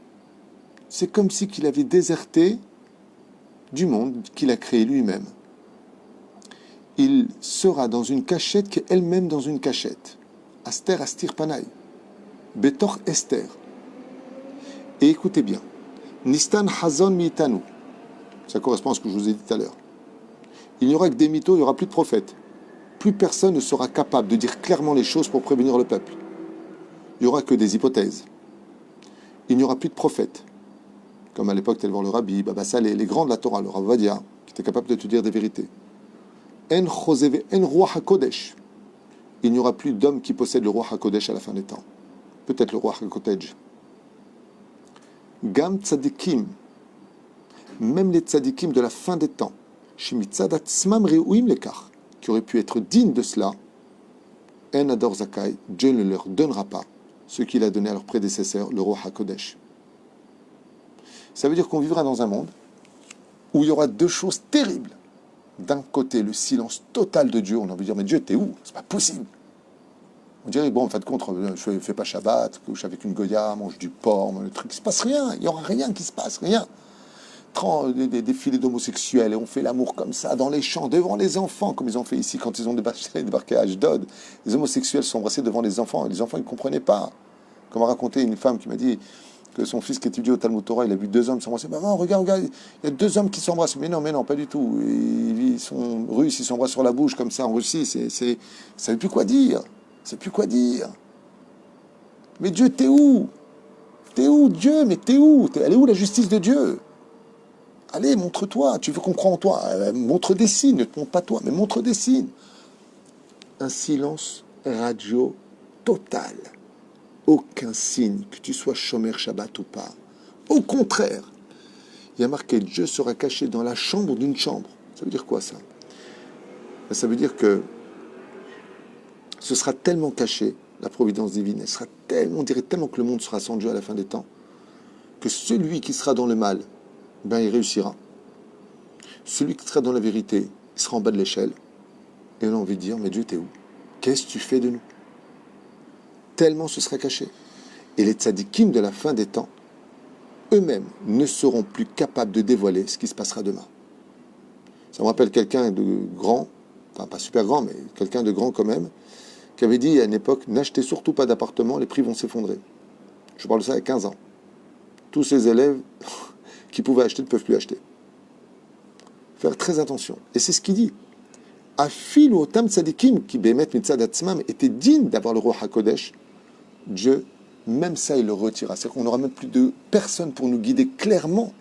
C'est comme si qu'il avait déserté du monde qu'il a créé lui-même. Il sera dans une cachette qui est elle-même dans une cachette. Aster astir panay. Betor Esther. Et écoutez bien. Nistan hazon mitanu. Ça correspond à ce que je vous ai dit tout à l'heure. Il n'y aura que des mythos, il n'y aura plus de prophètes. Plus personne ne sera capable de dire clairement les choses pour prévenir le peuple. Il n'y aura que des hypothèses. Il n'y aura plus de prophètes. Comme à l'époque, tel voir le Rabbi, Baba Saleh, les grands de la Torah, le Rav Vadia, qui étaient capables de te dire des vérités. En choseve, en ruach hakodesh. Il n'y aura plus d'hommes qui possèdent le ruach hakodesh à la fin des temps. Peut-être le ruach hakodesh. Gam tzadikim. Même les tzadikim de la fin des temps. Shemitzad atzmam re'uim lekach. Qui auraient pu être dignes de cela, En ador zakai, Dieu ne leur donnera pas ce qu'il a donné à leurs prédécesseurs, le roi HaKodesh. Ça veut dire qu'on vivra dans un monde où il y aura deux choses terribles. D'un côté, le silence total de Dieu. On a envie de dire, mais Dieu, t'es où? C'est pas possible. On dirait, bon, en fin de compte, je ne fais pas Shabbat, couche avec une Goya, mange du porc, le truc, il ne se passe rien. Il n'y aura rien qui se passe, rien. Des défilés d'homosexuels et on fait l'amour comme ça dans les champs devant les enfants comme ils ont fait ici quand ils ont débarqué à Ashdod. Les homosexuels sont embrassés devant les enfants et les enfants ils ne comprenaient pas. Comme a raconté une femme qui m'a dit que son fils qui étudiait au Talmud Torah, il a vu deux hommes s'embrasser. Maman, regarde, il y a deux hommes qui s'embrassent. Mais non, pas du tout. Ils sont russes, ils s'embrassent sur la bouche comme ça en Russie. Ça ne sait plus quoi dire. Mais Dieu, t'es où? T'es où Dieu? Mais t'es où? Elle est où la justice de Dieu? Allez, montre-toi, tu veux qu'on croie en toi. Montre des signes, ne te montre pas toi, mais montre des signes. Un silence radio total. Aucun signe, que tu sois Shomer Shabbat ou pas. Au contraire, il y a marqué Dieu sera caché dans la chambre d'une chambre. Ça veut dire quoi ça? Ça veut dire que ce sera tellement caché, la providence divine, elle sera tellement, on dirait tellement que le monde sera sans Dieu à la fin des temps, que celui qui sera dans le mal, ben il réussira. Celui qui sera dans la vérité, il sera en bas de l'échelle. Et on a envie de dire, mais Dieu, t'es où? Qu'est-ce que tu fais de nous? Tellement ce sera caché. Et les tzadikim de la fin des temps, eux-mêmes, ne seront plus capables de dévoiler ce qui se passera demain. Ça me rappelle quelqu'un de grand, enfin pas super grand, mais quelqu'un de grand quand même, qui avait dit à une époque, n'achetez surtout pas d'appartement, les prix vont s'effondrer. Je parle de ça il y a 15 ans. Tous ces élèves qui pouvaient acheter ne peuvent plus acheter. Faire très attention. Et c'est ce qu'il dit. Afil ou otam tzadikim qui bemet mitzad atzmam était digne d'avoir le roi HaKodesh. Dieu, même ça, il le retira. C'est-à-dire qu'on n'aura même plus de personne pour nous guider clairement.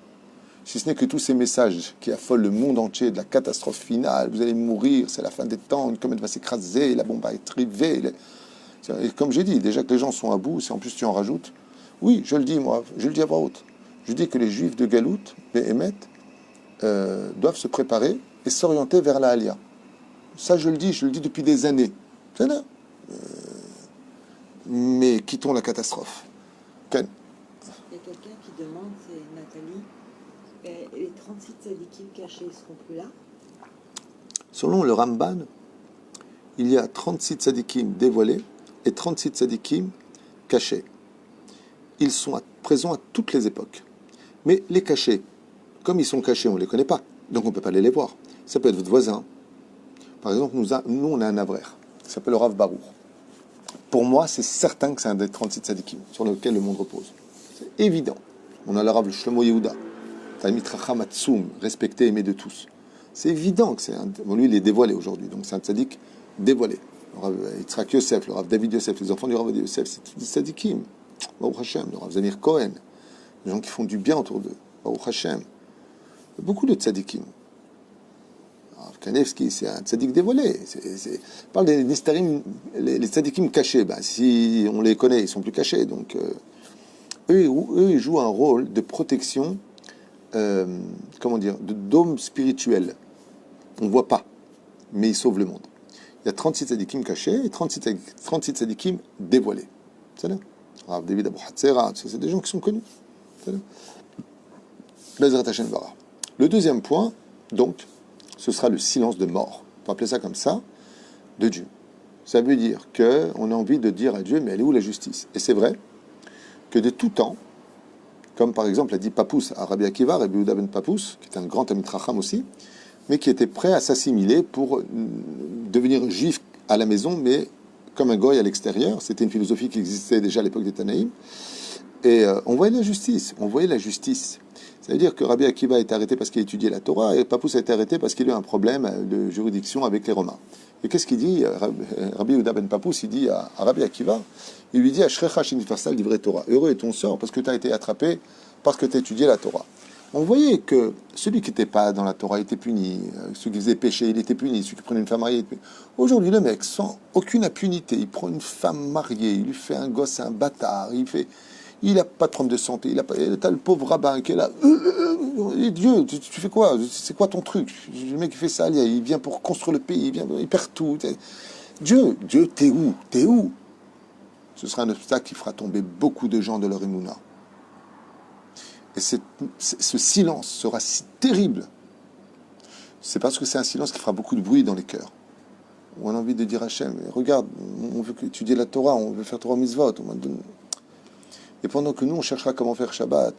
Si ce n'est que tous ces messages qui affolent le monde entier de la catastrophe finale, vous allez mourir, c'est la fin des temps, une comète va s'écraser, la bombe va être rivée. Et comme j'ai dit, déjà que les gens sont à bout, si en plus tu en rajoutes, oui, je le dis moi, je le dis à voix haute. Je dis que les juifs de Galout, les Hémet, doivent se préparer et s'orienter vers la Aliyah. Ça, je le dis depuis des années. C'est là. Mais quittons la catastrophe. Ken. Il y a quelqu'un qui demande, c'est Nathalie, les 36 tzadikim cachés ne seront plus là? Selon le Ramban, il y a 36 tzadikim dévoilés et 36 tzadikim cachés. Ils sont présents à toutes les époques. Mais les cachés, comme ils sont cachés, on ne les connaît pas. Donc on ne peut pas aller les voir. Ça peut être votre voisin. Par exemple, nous on a un avraire qui s'appelle le Rav Baruch. Pour moi, c'est certain que c'est un des 36 tzadikim sur lequel le monde repose. C'est évident. On a l'arabe, le Shlomo Yehuda. Talmid Chacham Atzum, respecté, aimé de tous. C'est évident que c'est un... Bon, lui, il est dévoilé aujourd'hui, donc c'est un tzaddik dévoilé. Le Rav Yitzhak Yosef, le Rav David Yosef, les enfants du Rav Yosef, c'est tous des tzaddikim. Baruch Hashem, le Rav Zamir Cohen, les gens qui font du bien autour d'eux. Baruch Hashem. Beaucoup de tzaddikim. Kanevski, c'est un tzaddik dévoilé. On parle des nistarim, les tzaddikim cachés. Ben, si on les connaît, ils sont plus cachés. Donc, eux, ils jouent un rôle de protection, comment dire, de dôme spirituel. On ne voit pas, mais ils sauvent le monde. Il y a 36 tzaddikim cachés et 36 tzaddikim dévoilés. C'est là. Rav David Abu Hatzera, c'est des gens qui sont connus. C'est là. Bezrat Hashem Bara. Le deuxième point, donc, ce sera le silence de mort. On peut appeler ça comme ça, de Dieu. Ça veut dire qu'on a envie de dire à Dieu, mais elle est où la justice? Et c'est vrai que de tout temps, comme par exemple a dit Papous à Rabbi Akiva, Rabbi Yehuda ben Papous, qui est un grand Talmid Chacham aussi, mais qui était prêt à s'assimiler pour devenir juif à la maison, mais comme un goy à l'extérieur. C'était une philosophie qui existait déjà à l'époque des Tanaïm. Et on voyait la justice. Ça veut dire que Rabbi Akiva a été arrêté parce qu'il étudiait la Torah et Papous a été arrêté parce qu'il a eu un problème de juridiction avec les Romains. Et qu'est-ce qu'il dit? Rabbi Yehuda ben Papous, il dit à Rabbi Akiva, il lui dit Ashrecha shinifasal divrei Torah. Heureux est ton sort parce que tu as été attrapé parce que tu as étudié la Torah. On voyait que celui qui n'était pas dans la Torah était puni, celui qui faisait péché, il était puni, celui qui prenait une femme mariée était puni. Aujourd'hui, le mec, sans aucune impunité, il prend une femme mariée, il lui fait un gosse, un bâtard, il n'a pas de problème de santé, t'as le pauvre rabbin qui est là. Dieu, tu fais quoi? C'est quoi ton truc? Le mec qui fait ça, il vient pour construire le pays, il perd tout. Dieu, t'es où? T'es où? Ce sera un obstacle qui fera tomber beaucoup de gens de leur émouna. Et ce silence sera si terrible. C'est parce que c'est un silence qui fera beaucoup de bruit dans les cœurs. On a envie de dire à Hachem, regarde, on veut étudier la Torah, on veut faire Torah Mitzvot. Et pendant que nous, on cherchera comment faire Shabbat,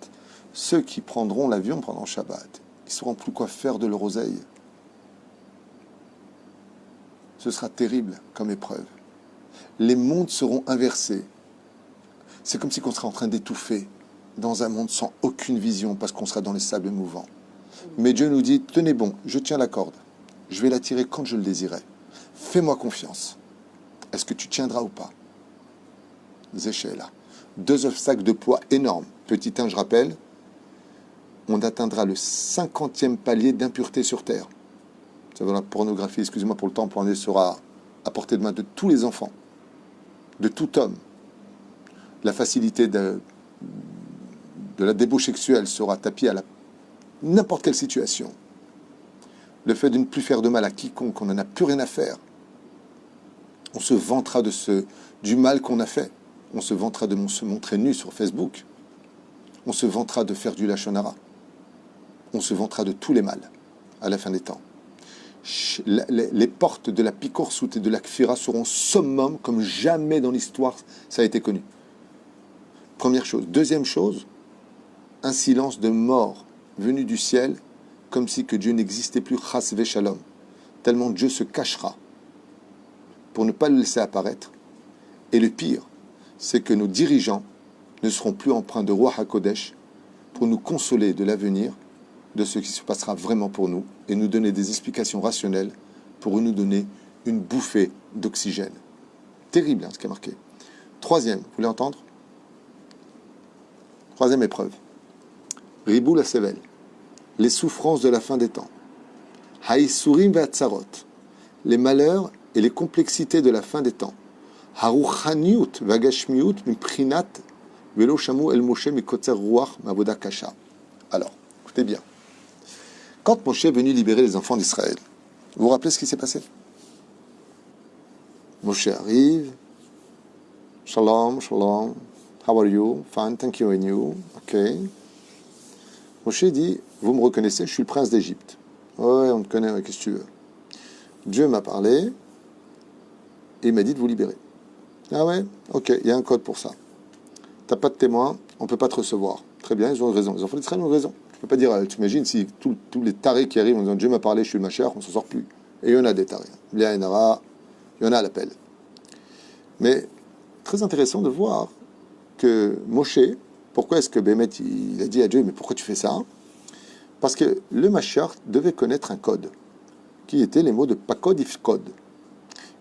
ceux qui prendront l'avion pendant Shabbat, ils ne sauront plus quoi faire de leur oseille. Ce sera terrible comme épreuve. Les mondes seront inversés. C'est comme si on serait en train d'étouffer dans un monde sans aucune vision parce qu'on sera dans les sables mouvants. Mais Dieu nous dit, tenez bon, je tiens la corde. Je vais la tirer quand je le désirais. Fais-moi confiance. Est-ce que tu tiendras ou pas? Zéchéla. 2 obstacles de poids énormes. Petit 1, je rappelle, on atteindra le 50e palier d'impureté sur Terre. Ça veut dire la pornographie, excusez-moi pour le temps, pour sera à portée de main de tous les enfants, de tout homme. La facilité de la débauche sexuelle sera tapie à n'importe quelle situation. Le fait de ne plus faire de mal à quiconque, on n'en a plus rien à faire. On se vantera du mal qu'on a fait. On se vantera de se montrer nu sur Facebook. On se vantera de faire du lachonara. On se vantera de tous les mâles à la fin des temps. Les portes de la picorsoute et de la kfira seront summum comme jamais dans l'histoire ça a été connu. Première chose. Deuxième chose, un silence de mort venu du ciel, comme si que Dieu n'existait plus, chas veshalom. Tellement Dieu se cachera pour ne pas le laisser apparaître. Et le pire, c'est que nos dirigeants ne seront plus empreints de Roi HaKodesh pour nous consoler de l'avenir, de ce qui se passera vraiment pour nous, et nous donner des explications rationnelles pour nous donner une bouffée d'oxygène. Terrible, hein, ce qui est marqué. Troisième, vous voulez entendre? Troisième épreuve. Ribou la Sevel. Les souffrances de la fin des temps. Haïsourim ve'atzarot. Les malheurs et les complexités de la fin des temps. Haruchaniut vagashmiut miprinat velo shamu el Moshe mikotzer ruach mavoda kasha. Alors, écoutez bien. Quand Moshe est venu libérer les enfants d'Israël, vous vous rappelez ce qui s'est passé? Moshe arrive. Shalom, shalom. How are you? Fine, thank you and you. Ok. Moshe dit, vous me reconnaissez, je suis le prince d'Égypte. Ouais, on te connaît, ouais, qu'est-ce que tu veux? Dieu m'a parlé et il m'a dit de vous libérer. Ah ouais? Ok, il y a un code pour ça. T'as pas de témoin, on peut pas te recevoir. Très bien, ils ont raison. Les enfants d'Israël ont raison. Je peux pas dire, tu imagines si tous les tarés qui arrivent en disant Dieu m'a parlé, je suis le machère, on s'en sort plus. Et il y en a des tarés. Il y en a à l'appel. Mais très intéressant de voir que Moshe, Pourquoi est-ce que Bémet, il a dit à Dieu, mais pourquoi tu fais ça? Parce que le Mashiach devait connaître un code, qui était les mots de Pakod Ifkod.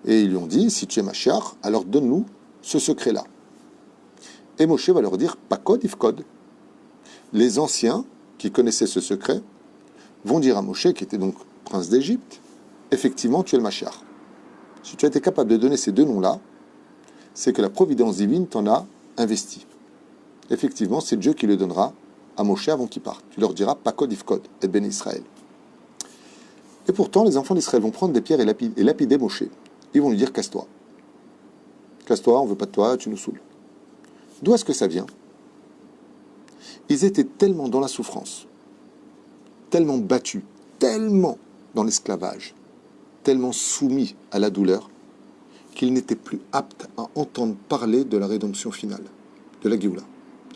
Et ils lui ont dit, si tu es Mashiach, alors donne-nous ce secret-là. Et Moshe va leur dire, Pakod Ifkod. Les anciens, qui connaissaient ce secret, vont dire à Moshe, qui était donc prince d'Égypte, effectivement, tu es le Mashiach. Si tu as été capable de donner ces deux noms-là, c'est que la providence divine t'en a investi. Effectivement, c'est Dieu qui le donnera à Moshe avant qu'il parte. Tu leur diras Pakod Ifkod, et Ben Israël. Et pourtant, les enfants d'Israël vont prendre des pierres et lapider Moshe. Ils vont lui dire casse-toi. Casse-toi, on ne veut pas de toi, tu nous saoules. D'où est-ce que ça vient? Ils étaient tellement dans la souffrance, tellement battus, tellement dans l'esclavage, tellement soumis à la douleur, qu'ils n'étaient plus aptes à entendre parler de la rédemption finale, de la Géoula.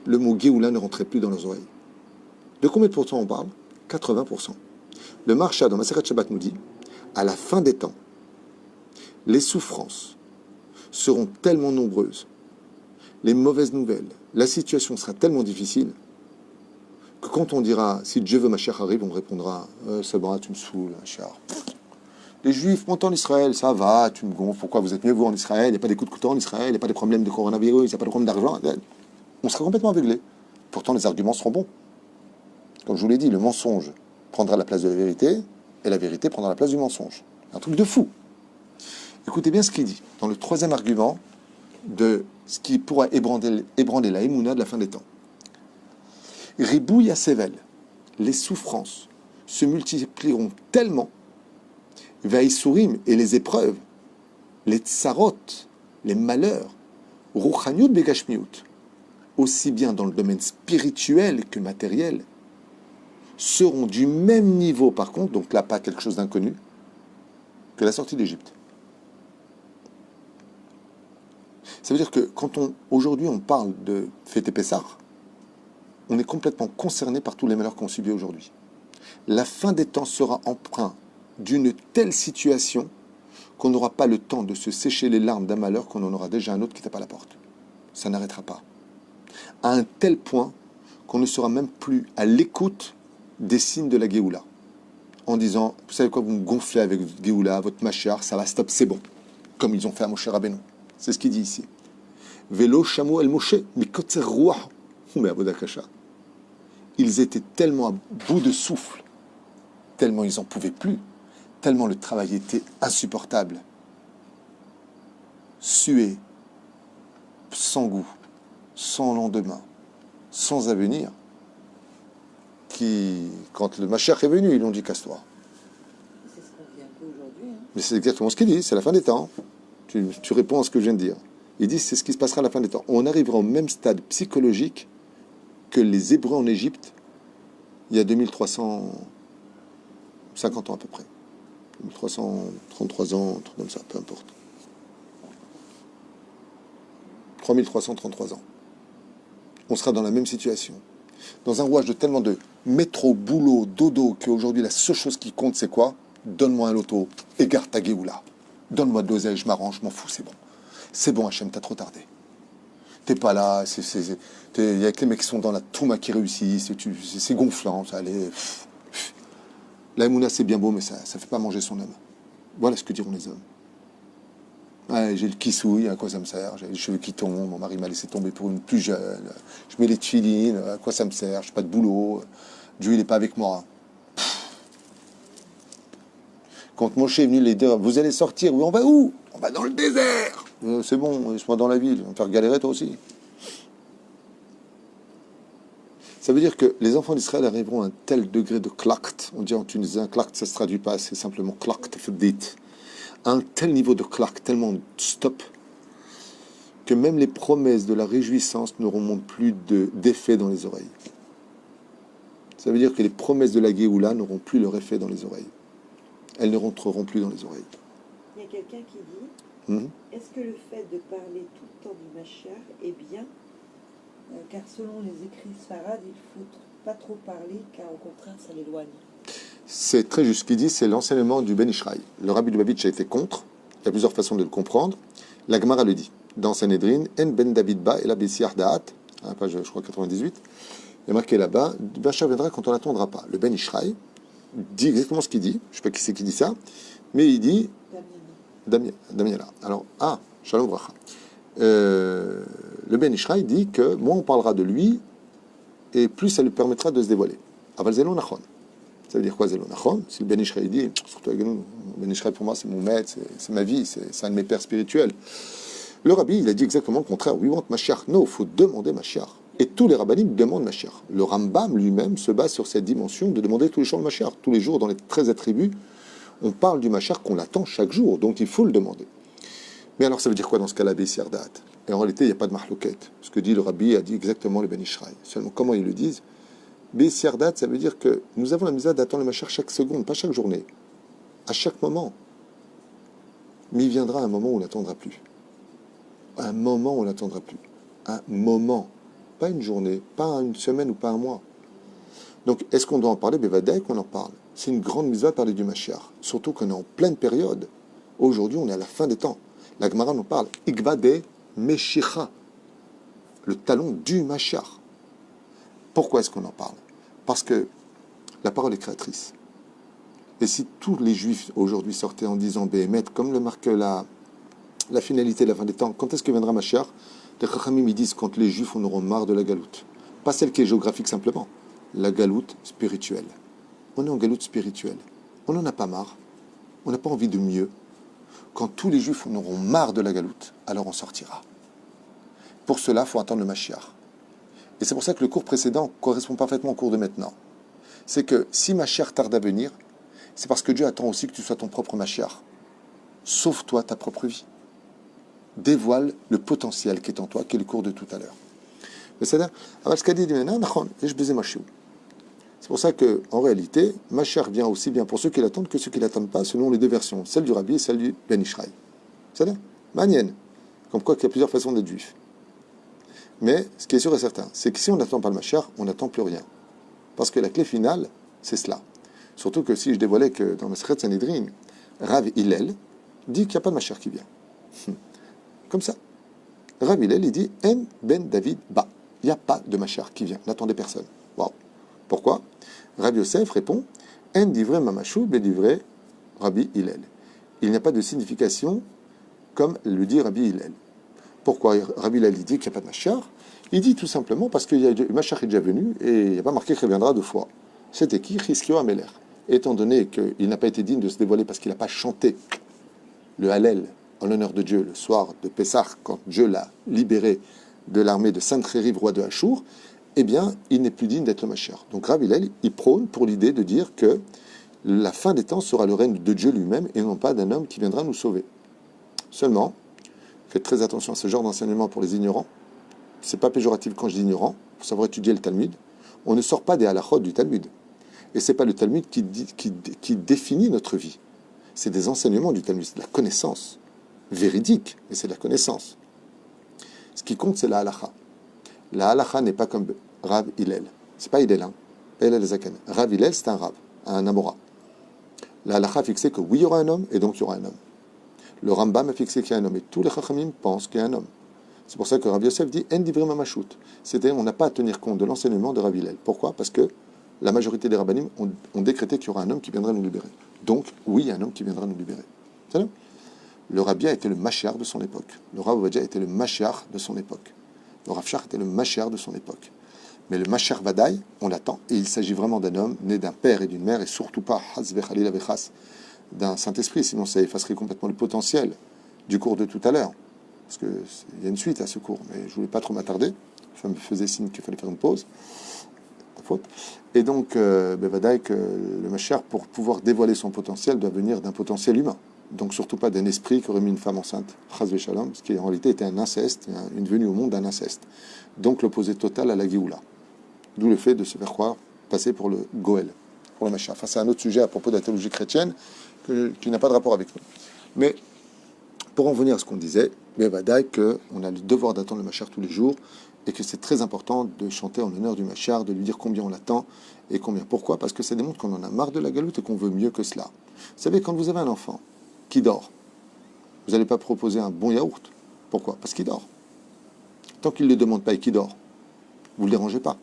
Le mot Géoula ne rentrait plus dans leurs oreilles. De combien de pourcents on parle? 80%. Le Maharsha dans Masechet Shabbat nous dit, à la fin des temps, les souffrances seront tellement nombreuses, les mauvaises nouvelles, la situation sera tellement difficile, que quand on dira, si Dieu veut Mashiach arrive, on répondra, ça va, tu me saoules, Mashiach. Les Juifs montent en Israël, ça va, tu me gonfles, pourquoi vous êtes mieux vous en Israël, il n'y a pas des coups de couteau en Israël, il n'y a pas de problème de coronavirus, il n'y a pas de problème d'argent. On sera complètement aveuglé. Pourtant, les arguments seront bons. Comme je vous l'ai dit, le mensonge prendra la place de la vérité, et la vérité prendra la place du mensonge. Un truc de fou. Écoutez bien ce qu'il dit, dans le troisième argument de ce qui pourra ébranler la émouna de la fin des temps. Ribou Yasevel, les souffrances se multiplieront tellement, Vaïsourim et les épreuves, les tsarot, les malheurs, Rouchaniut Begashmiut, aussi bien dans le domaine spirituel que matériel, seront du même niveau par contre, donc là pas quelque chose d'inconnu, que la sortie d'Égypte. Ça veut dire que quand aujourd'hui on parle de fêter Pessah, on est complètement concerné par tous les malheurs qu'on subit aujourd'hui. La fin des temps sera empreinte d'une telle situation qu'on n'aura pas le temps de se sécher les larmes d'un malheur qu'on en aura déjà un autre qui tape à la porte. Ça n'arrêtera pas. À un tel point qu'on ne sera même plus à l'écoute des signes de la Géoula. En disant, vous savez quoi, vous me gonflez avec votre Géoula, votre Mashiach, ça va, stop, c'est bon. Comme ils ont fait à Moshe Rabbeinu. C'est ce qu'il dit ici. Vélo Shamo El Moshe, Mikotzer Ruach, Abodakasha. Ils étaient tellement à bout de souffle, tellement ils n'en pouvaient plus, tellement le travail était insupportable. Suer, sans goût, sans lendemain, sans avenir, qui, quand le Mashiach est venu, ils l'ont dit casse-toi. C'est ce qu'on dit un peu aujourd'hui. Hein. Mais c'est exactement ce qu'il dit, c'est la fin des temps. Tu réponds à ce que je viens de dire. Il dit c'est ce qui se passera à la fin des temps. On arrivera au même stade psychologique que les Hébreux en Égypte il y a 2350 ans à peu près. 2333 ans, un truc comme ça, peu importe. 3333 ans. On sera dans la même situation. Dans un rouage de tellement de métro, boulot, dodo, qu'aujourd'hui la seule chose qui compte c'est quoi? Donne-moi un loto, égare ta Géoula. Donne-moi de l'oseille, je m'arrange, je m'en fous, c'est bon. C'est bon Hachem, t'as trop tardé. T'es pas là, il y a que les mecs qui sont dans la Touma qui réussissent, c'est gonflant, ça allait. La Emouna c'est bien beau, mais ça fait pas manger son âme. Voilà ce que diront les hommes. Ouais, j'ai le kissouille, à quoi ça me sert? J'ai les cheveux qui tombent, mon mari m'a laissé tomber pour une plus jeune. Je mets les tefilines, à quoi ça me sert? J'ai pas de boulot. Dieu, il n'est pas avec moi. Quand Moshe est venu les dire, vous allez sortir, oui, on va où? On va dans le désert. C'est bon, laisse-moi dans la ville, on va me faire galérer toi aussi. Ça veut dire que les enfants d'Israël arriveront à un tel degré de klakt. On dit en tunisien, klakt, ça ne se traduit pas, c'est simplement klakt, fedit. À un tel niveau de klak, tellement stop, que même les promesses de la réjouissance n'auront plus d'effet dans les oreilles. Ça veut dire que les promesses de la Géoula n'auront plus leur effet dans les oreilles. Elles ne rentreront plus dans les oreilles. Il y a quelqu'un qui dit, est-ce que le fait de parler tout le temps du Mashiach est bien? Car selon les écrits sfarades, il ne faut pas trop parler, car au contraire, ça l'éloigne. C'est très juste ce qu'il dit, c'est l'enseignement du Ben Ishraï. Le rabbi Lubavitch a été contre. Il y a plusieurs façons de le comprendre. La Gemara le dit. Dans Sanhedrin, En ben David ba et la Bessiar Da'at, à la page, je crois, 98, il y a marqué là-bas, Mashiach viendra quand on n'attendra pas. Le Ben Ishraï dit exactement ce qu'il dit, je ne sais pas qui c'est qui dit ça, mais il dit, Damiela. Alors, Shalom Bracha. Le Ben Ishraï dit que moins on parlera de lui, et plus ça lui permettra de se dévoiler. Aval Zelon Nachon. Ça veut dire quoi Zelon Nachon? Si le Ben Ishraï dit, surtout avec nous, Ben Ishraï pour moi c'est mon maître, c'est ma vie, c'est un de mes pères spirituels. Le rabbi, il a dit exactement le contraire. We want Mashiach. Non, il faut demander Mashiach. Et tous les rabbinim demandent Mashiach. Le Rambam lui-même se base sur cette dimension de demander tous les jours le Mashiach. Tous les jours, dans les 13 attributs, on parle du Mashiach qu'on attend chaque jour. Donc il faut le demander. Mais alors ça veut dire quoi dans ce cas-là, Bessiardat? Et en réalité, il n'y a pas de mahlouket. Ce que dit le rabbi a dit exactement le Ben Ishraï. Seulement, comment ils le disent? Bessiardat, ça veut dire que nous avons la misère d'attendre le Mashiach chaque seconde, pas chaque journée. À chaque moment. Mais il viendra un moment où on n'attendra plus. Un moment où on n'attendra plus. Un moment. Pas une journée, pas une semaine ou pas un mois. Donc, est-ce qu'on doit en parler? Bevadai qu'on en parle. C'est une grande misère de parler du Mashiach. Surtout qu'on est en pleine période. Aujourd'hui, on est à la fin des temps. La Gemara nous parle. Igvade Meshicha. Le talon du Mashiach. Pourquoi est-ce qu'on en parle? Parce que la parole est créatrice. Et si tous les Juifs aujourd'hui sortaient en disant Béhémet, comme le marque la finalité de la fin des temps, quand est-ce que viendra Mashiach? Les Chachamim ils disent quand les Juifs en auront marre de la galoute. Pas celle qui est géographique simplement. La galoute spirituelle. On est en galoute spirituelle. On n'en a pas marre. On n'a pas envie de mieux. Quand tous les Juifs en auront marre de la galoute, alors on sortira. Pour cela, il faut attendre le Mashiach. Et c'est pour ça que le cours précédent correspond parfaitement au cours de maintenant. C'est que si Mashiach tarde à venir, c'est parce que Dieu attend aussi que tu sois ton propre Mashiach. Sauve-toi ta propre vie. Dévoile le potentiel qui est en toi, qui est le cours de tout à l'heure. C'est pour ça qu'en réalité, Mashiach vient aussi bien pour ceux qui l'attendent que ceux qui ne l'attendent pas, selon les deux versions, celle du Rabbi et celle du Ben Ishraï. C'est-à-dire, manienne, comme quoi qu'il y a plusieurs façons d'être juif. Mais ce qui est sûr et certain, c'est que si on n'attend pas le Mashiach, on n'attend plus rien. Parce que la clé finale, c'est cela. Surtout que si je dévoilais que dans le Masechet Sanhedrin, Rav Hillel dit qu'il n'y a pas de Mashiach qui vient. Comme ça. Rav Hillel, il dit En ben David ba. Il n'y a pas de Mashiach qui vient. N'attendez personne. Wow. Pourquoi? Rabbi Yosef répond En divrei mamashou be divrei Rabbi Hillel. Il n'y a pas de signification comme le dit Rabbi Hillel. Pourquoi Rabbi Hillel dit qu'il n'y a pas de Mashiach? Il dit tout simplement parce que le Mashiach est déjà venu et il n'y a pas marqué qu'il reviendra deux fois. C'était qui? Chizkiyahu Amelech. Étant donné qu'il n'a pas été digne de se dévoiler parce qu'il n'a pas chanté le Hallel en l'honneur de Dieu le soir de Pessah, quand Dieu l'a libéré de l'armée de Sancheriv, roi de Hachour, eh bien, il n'est plus digne d'être le Mashiach. Donc Rav Hillel, il prône pour l'idée de dire que la fin des temps sera le règne de Dieu lui-même et non pas d'un homme qui viendra nous sauver. Seulement, faites très attention à ce genre d'enseignement pour les ignorants. C'est pas péjoratif quand je dis ignorant, il faut savoir étudier le Talmud. On ne sort pas des halachot du Talmud. Et c'est pas le Talmud qui définit notre vie. C'est des enseignements du Talmud, c'est de la connaissance véridique, mais c'est de la connaissance. Ce qui compte, c'est la halacha. La halacha n'est pas comme Rav Hillel. C'est pas Hillel, hein. Pas Hillel Zaken. Rav Hillel, c'est un Rav, un Amora. La halacha a fixé que oui, il y aura un homme, et donc il y aura un homme. Le Rambam a fixé qu'il y a un homme, et tous les Chachamim pensent qu'il y a un homme. C'est pour ça que Rav Yosef dit En divrei mamashut. C'est-à-dire, on n'a pas à tenir compte de l'enseignement de Rav Hillel. Pourquoi? Parce que la majorité des rabbinim ont décrété qu'il y aura un homme qui viendra nous libérer. Donc, oui, il y a un homme qui viendra nous libérer. C'est ça? Le Rabbi a été le Mashiach de son époque. Le Rav Ovadia était le Mashiach de son époque. Le Rav Shach était le Mashiach de son époque. Mais le Mashiach Vadaï, on l'attend. Et il s'agit vraiment d'un homme né d'un père et d'une mère, et surtout pas d'un Saint-Esprit, sinon ça effacerait complètement le potentiel du cours de tout à l'heure. Parce qu'il y a une suite à ce cours, mais je ne voulais pas trop m'attarder. Je me faisais signe qu'il fallait faire une pause. Ta faute. Et donc, Vadaï, que le Mashiach, pour pouvoir dévoiler son potentiel, doit venir d'un potentiel humain. Donc surtout pas d'un esprit qui aurait mis une femme enceinte, Chas v'Shalom, ce qui en réalité était un inceste, une venue au monde d'un inceste. Donc l'opposé total à la Géoula. D'où le fait de se faire croire, passer pour le Goël, pour le Mashiach. Enfin, c'est un autre sujet à propos de la théologie chrétienne qui n'a pas de rapport avec nous. Mais pour en venir à ce qu'on disait, Bevadaï, qu'on a le devoir d'attendre le Mashiach tous les jours et que c'est très important de chanter en l'honneur du Mashiach, de lui dire combien on l'attend et combien. Pourquoi? Parce que ça démontre qu'on en a marre de la galoute et qu'on veut mieux que cela. Vous savez, quand vous avez un enfant qui dort, vous n'allez pas proposer un bon yaourt. Pourquoi? Parce qu'il dort. Tant qu'il ne le demande pas et qu'il dort, Vous ne le dérangez pas.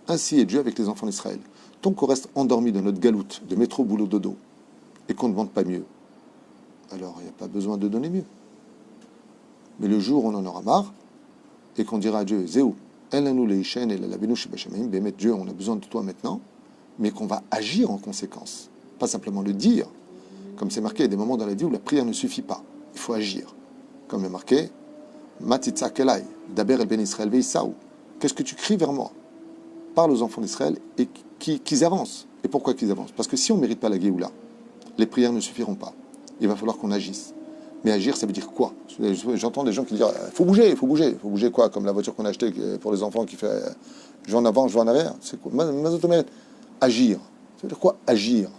Ainsi est Dieu avec les enfants d'Israël. Tant qu'on reste endormi dans notre galoute de métro, boulot, dodo, et qu'on ne demande pas mieux, alors il n'y a pas besoin de donner mieux. Mais le jour où on en aura marre, et qu'on dira à Dieu, Zéou, Dieu, on a besoin de toi maintenant, mais qu'on va agir en conséquence. Pas simplement le dire. Comme c'est marqué, il y a des moments dans la vie où la prière ne suffit pas. Il faut agir. Comme est marqué, Matitza Kelai, Daber el Ben Israël Veisaou. Qu'est-ce que tu cries vers moi? Parle aux enfants d'Israël et qu'ils avancent. Et pourquoi qu'ils avancent? Parce que si on ne mérite pas la Géoula, les prières ne suffiront pas. Il va falloir qu'on agisse. Mais agir, ça veut dire quoi? J'entends des gens qui disent « faut bouger, il faut bouger ». Il faut bouger quoi? Comme la voiture qu'on a achetée pour les enfants qui fait « je vais en avant, je vais en arrière ». C'est quoi? Agir. Ça veut dire quoi? Agir.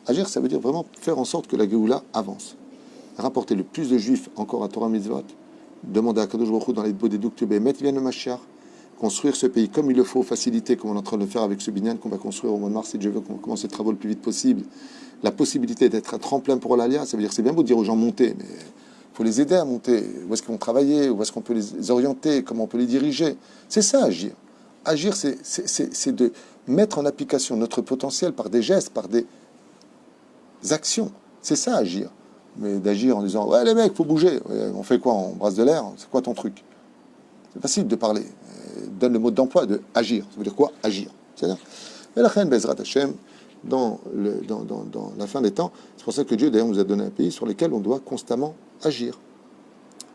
Agir, ça veut dire vraiment faire en sorte que la Géoula avance. Rapporter le plus de juifs encore à Torah Mitzvot, demander à Kadosh Baruch Hu dans les Bodédouk Tubé, vienne le Mashiach, construire ce pays comme il le faut, faciliter comme on est en train de le faire avec ce binyan qu'on va construire au mois de mars, si Dieu veut qu'on commence les travaux le plus vite possible. La possibilité d'être un tremplin pour l'Alia, ça veut dire c'est bien beau de dire aux gens monter, mais il faut les aider à monter. Où est-ce qu'ils vont travailler? Où est-ce qu'on peut les orienter? Comment on peut les diriger? C'est ça, agir. Agir, c'est de mettre en application notre potentiel par des gestes, par des actions. C'est ça, agir. Mais d'agir en disant « Ouais, les mecs, faut bouger. Ouais, on fait quoi? On brasse de l'air? C'est quoi ton truc ?» C'est facile de parler. Donne le mot d'emploi de agir. Ça veut dire quoi? Agir. C'est-à-dire, et la reine Bezrat Hashem, dans la fin des temps, c'est pour ça que Dieu, d'ailleurs, nous a donné un pays sur lequel on doit constamment agir.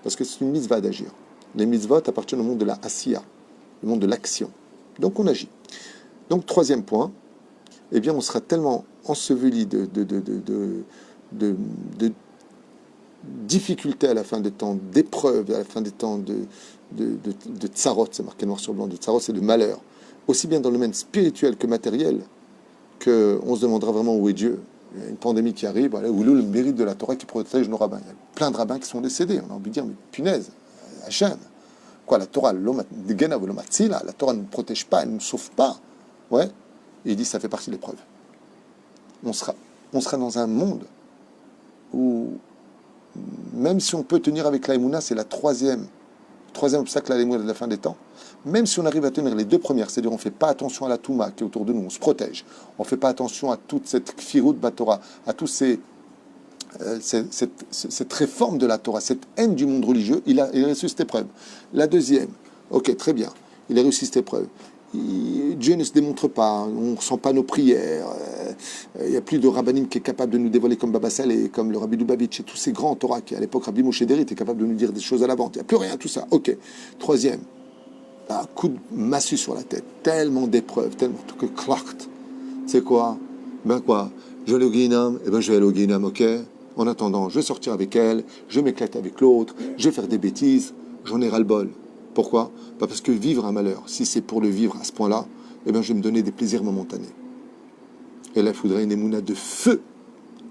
Parce que c'est une mitzvah d'agir. Les mitzvot appartiennent au monde de la asiya, le monde de l'action. Donc, on agit. Donc, troisième point, eh bien, on sera tellement enseveli de difficultés à la fin des temps, d'épreuves à la fin des temps, de tsarot, c'est marqué noir sur blanc, de tsarot, c'est de malheur, aussi bien dans le domaine spirituel que matériel, qu'on se demandera vraiment où est Dieu. Il y a une pandémie qui arrive, voilà, où est le mérite de la Torah qui protège nos rabbins. Il y a plein de rabbins qui sont décédés. On a envie de dire, mais punaise, Hachem, quoi, la Torah, la Torah ne nous protège pas, elle ne nous sauve pas. Ouais. Et il dit, ça fait partie de l'épreuve. On sera dans un monde où, même si on peut tenir avec la Emouna, c'est la troisième obstacle à l'émouna de la fin des temps, même si on arrive à tenir les deux premières, c'est-à-dire on ne fait pas attention à la Touma qui est autour de nous, on se protège, on ne fait pas attention à toute cette kfirut Batora, à toute cette réforme de la Torah, cette haine du monde religieux, il a réussi cette épreuve. La deuxième, ok, très bien, il a réussi cette épreuve. Dieu ne se démontre pas, on ne ressent pas nos prières, il n'y a plus de rabbinim qui est capable de nous dévoiler comme Baba Saleh, comme le Rabbi Lubavitch et tous ces grands Torah qui à l'époque Rabbi Moshe Deri était capable de nous dire des choses à la vente, il n'y a plus rien, tout ça, ok. Troisième, un coup de massue sur la tête, tellement d'épreuves, tellement que clact, c'est quoi? Ben quoi, je vais aller au Guinam, eh ben je vais aller au Guinam, ok. En attendant, je vais sortir avec elle, je m'éclate avec l'autre, je vais faire des bêtises, j'en ai ras-le-bol. Pourquoi? Pas parce que vivre un malheur, si c'est pour le vivre à ce point-là, eh bien, je vais me donner des plaisirs momentanés. Et là, il faudrait une émouna de feu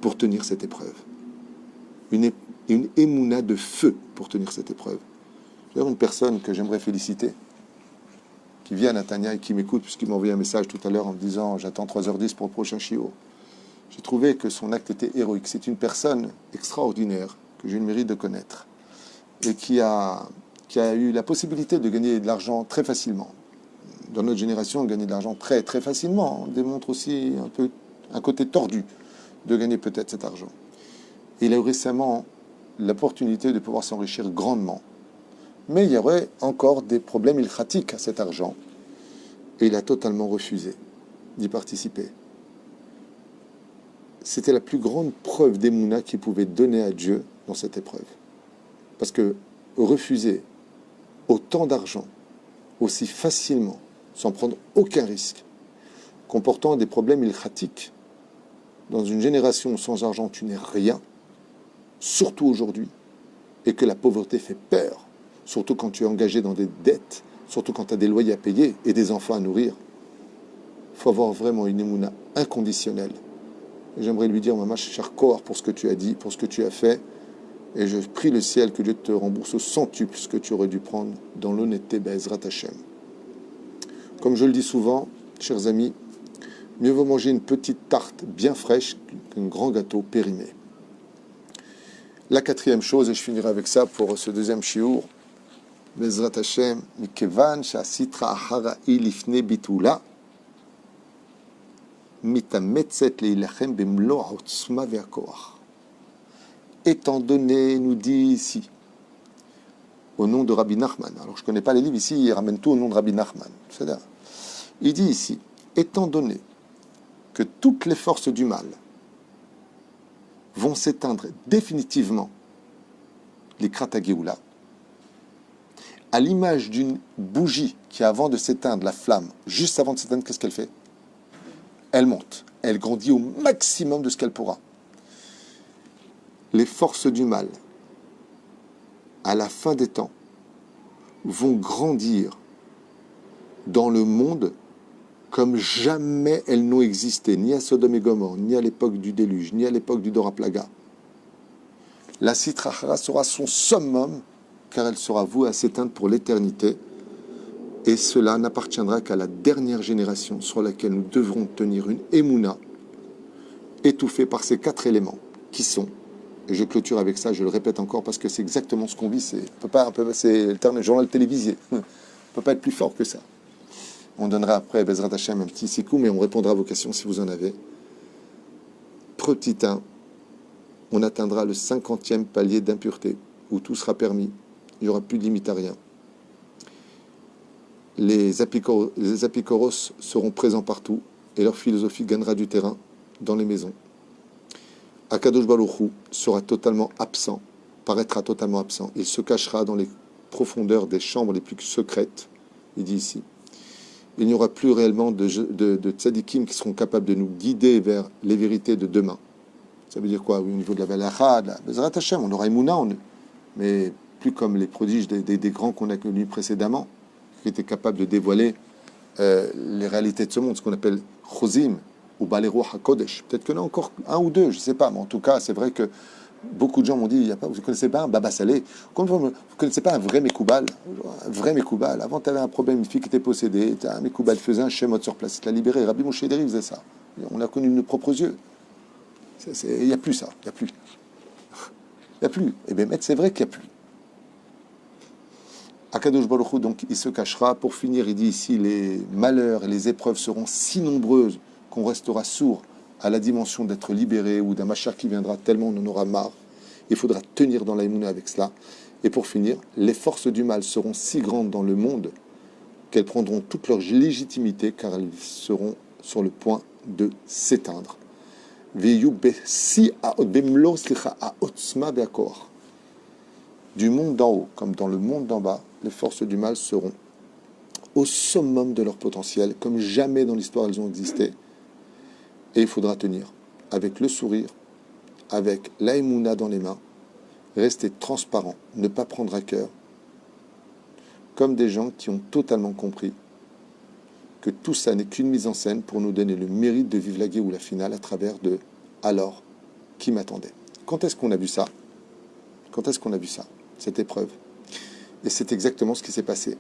pour tenir cette épreuve. Une émouna de feu pour tenir cette épreuve. J'ai une personne que j'aimerais féliciter, qui vient à Natania et qui m'écoute, puisqu'il m'a envoyé un message tout à l'heure en me disant « J'attends 3h10 pour le prochain chiot ». J'ai trouvé que son acte était héroïque. C'est une personne extraordinaire que j'ai eu le mérite de connaître et qui a eu la possibilité de gagner de l'argent très facilement. Dans notre génération, gagner de l'argent très très facilement démontre aussi un peu un côté tordu de gagner peut-être cet argent. Et il a eu récemment l'opportunité de pouvoir s'enrichir grandement. Mais il y aurait encore des problèmes ilchatiques à cet argent. Et il a totalement refusé d'y participer. C'était la plus grande preuve d'émouna qu'il pouvait donner à Dieu dans cette épreuve. Parce que refuser autant d'argent, aussi facilement, sans prendre aucun risque, comportant des problèmes ilchatiques, dans une génération où sans argent tu n'es rien, surtout aujourd'hui, et que la pauvreté fait peur, surtout quand tu es engagé dans des dettes, surtout quand tu as des loyers à payer et des enfants à nourrir, il faut avoir vraiment une émouna inconditionnelle. Et j'aimerais lui dire, Maman, cher corps, pour ce que tu as dit, pour ce que tu as fait, et je prie le ciel que Dieu te rembourse au centuple ce que tu aurais dû prendre dans l'honnêteté Be'ezrat Hashem. Comme je le dis souvent, chers amis, mieux vaut manger une petite tarte bien fraîche qu'un grand gâteau périmé. La quatrième chose, et je finirai avec ça pour ce deuxième chiour, בעזרת השם, מכיוון שהסטרא אחרא היא לפני ביטולה, מתאמצת להילחם במלוא העוצמה והכוח. Étant donné, nous dit ici, au nom de Rabbi Nachman. Alors je ne connais pas les livres ici, il ramène tout au nom de Rabbi Nachman. C'est-à-dire, il dit ici, étant donné que toutes les forces du mal vont s'éteindre définitivement, les Krata-Géoula, à l'image d'une bougie qui, avant de s'éteindre, la flamme, juste avant de s'éteindre, qu'est-ce qu'elle fait? Elle monte, elle grandit au maximum de ce qu'elle pourra. Les forces du mal, à la fin des temps, vont grandir dans le monde comme jamais elles n'ont existé, ni à Sodome et Gomorrhe, ni à l'époque du déluge, ni à l'époque du Dora Plaga. La Sitra Achra sera son summum, car elle sera vouée à s'éteindre pour l'éternité, et cela n'appartiendra qu'à la dernière génération sur laquelle nous devrons tenir une émouna, étouffée par ces 4 éléments, qui sont, et je clôture avec ça, je le répète encore, parce que c'est exactement ce qu'on vit, c'est le journal télévisé, on ne peut pas être plus fort que ça. On donnera après, Bezrat Hashem, un petit sikou, mais on répondra à vos questions si vous en avez. Petit 1, on atteindra le 50e palier d'impureté, où tout sera permis. Il n'y aura plus de limite à rien. Les apikoros seront présents partout, et leur philosophie gagnera du terrain dans les maisons. Akadosh Baruch Hu sera totalement absent, paraîtra totalement absent. Il se cachera dans les profondeurs des chambres les plus secrètes, il dit ici. Il n'y aura plus réellement de tzadikim qui seront capables de nous guider vers les vérités de demain. Ça veut dire quoi? Oui, au niveau de la Valacha, de la Bezrat Hashem, on aura Emouna, mais plus comme les prodiges des grands qu'on a connus précédemment, qui étaient capables de dévoiler les réalités de ce monde, ce qu'on appelle Chozim ou Balero HaKodesh. Peut-être qu'il y en a encore un ou deux, je ne sais pas, mais en tout cas, c'est vrai que beaucoup de gens m'ont dit, vous ne connaissez pas un Baba Salé, vous ne connaissez pas un vrai Mekoubal. Un vrai Mekoubal. Avant, tu avais un problème, une fille qui était possédée, un Mekoubal faisait un Shemot sur place, il l'a libéré. Rabbi Moshe Deri faisait ça. On l'a connu de nos propres yeux. Il n'y a plus ça, il n'y a plus. Il n'y a plus. Et bien, c'est vrai qu'il n'y a plus. Akadosh Baruch Hu, donc, il se cachera. Pour finir, il dit ici, les malheurs et les épreuves seront si nombreuses qu'on restera sourd à la dimension d'être libéré ou d'un machar qui viendra tellement on en aura marre. Il faudra tenir dans la Emouna avec cela. Et pour finir, les forces du mal seront si grandes dans le monde qu'elles prendront toute leur légitimité car elles seront sur le point de s'éteindre. Du monde d'en haut comme dans le monde d'en bas, les forces du mal seront au summum de leur potentiel, comme jamais dans l'histoire elles ont existé. Et il faudra tenir avec le sourire, avec l'aïmouna dans les mains, rester transparent, ne pas prendre à cœur, comme des gens qui ont totalement compris que tout ça n'est qu'une mise en scène pour nous donner le mérite de vivre la Géoula finale à travers de « alors, qui m'attendait ?» Quand est-ce qu'on a vu ça? Quand est-ce qu'on a vu ça, cette épreuve? Et c'est exactement ce qui s'est passé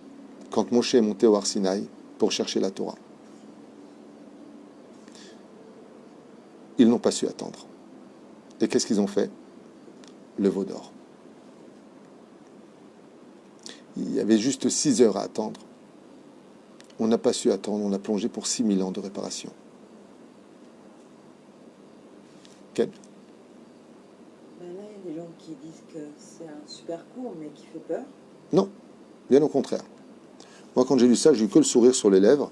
quand Moshe est monté au Har Sinaï pour chercher la Torah. Ils n'ont pas su attendre. Et qu'est-ce qu'ils ont fait? Le veau d'or. Il y avait juste 6 heures à attendre. On n'a pas su attendre, on a plongé pour 6000 ans de réparation. Quel? Ben là, il y a des gens qui disent que c'est un super cours, mais qui fait peur. Non, bien au contraire. Moi, quand j'ai lu ça, j'ai eu que le sourire sur les lèvres,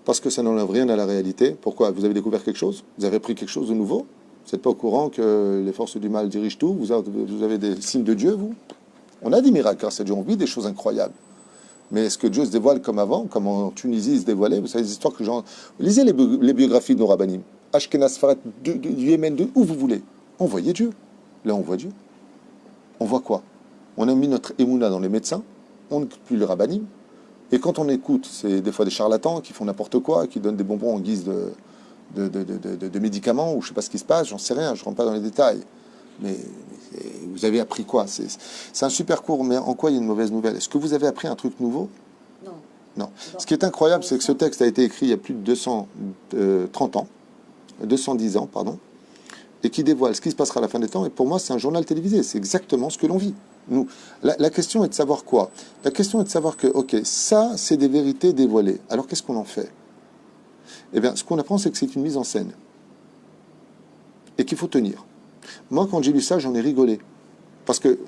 parce que ça n'enlève rien à la réalité. Pourquoi? Vous avez découvert quelque chose? Vous avez appris quelque chose de nouveau? Vous n'êtes pas au courant que les forces du mal dirigent tout? Vous avez des signes de Dieu, vous? On a des miracles, c'est Dieu, on vit des choses incroyables. Mais est-ce que Dieu se dévoile comme avant, comme en Tunisie il se dévoilait? Vous savez, les histoires que gens... Lisez les biographies de nos rabbinim. Ashkenaz, Sfarat, du Yémen, de où vous voulez. On voyait Dieu. Là, on voit Dieu. On voit quoi? On a mis notre émouna dans les médecins, on n'écoute plus les rabbinim. Et quand on écoute, c'est des fois des charlatans qui font n'importe quoi, qui donnent des bonbons en guise de médicaments, ou je ne sais pas ce qui se passe, j'en sais rien, je ne rentre pas dans les détails. Mais vous avez appris quoi? C'est un super cours, mais en quoi il y a une mauvaise nouvelle? Est-ce que vous avez appris un truc nouveau? Non. Non. Ce qui est incroyable, c'est que ce texte a été écrit il y a plus de 210 ans, pardon. et qui dévoile ce qui se passera à la fin des temps. Et pour moi, c'est un journal télévisé. C'est exactement ce que l'on vit. Nous, la question est de savoir quoi? La question est de savoir que, ok, ça, c'est des vérités dévoilées. Alors, qu'est-ce qu'on en fait? Eh bien, ce qu'on apprend, c'est que c'est une mise en scène. Et qu'il faut tenir. Moi, quand j'ai lu ça, j'en ai rigolé. Parce que,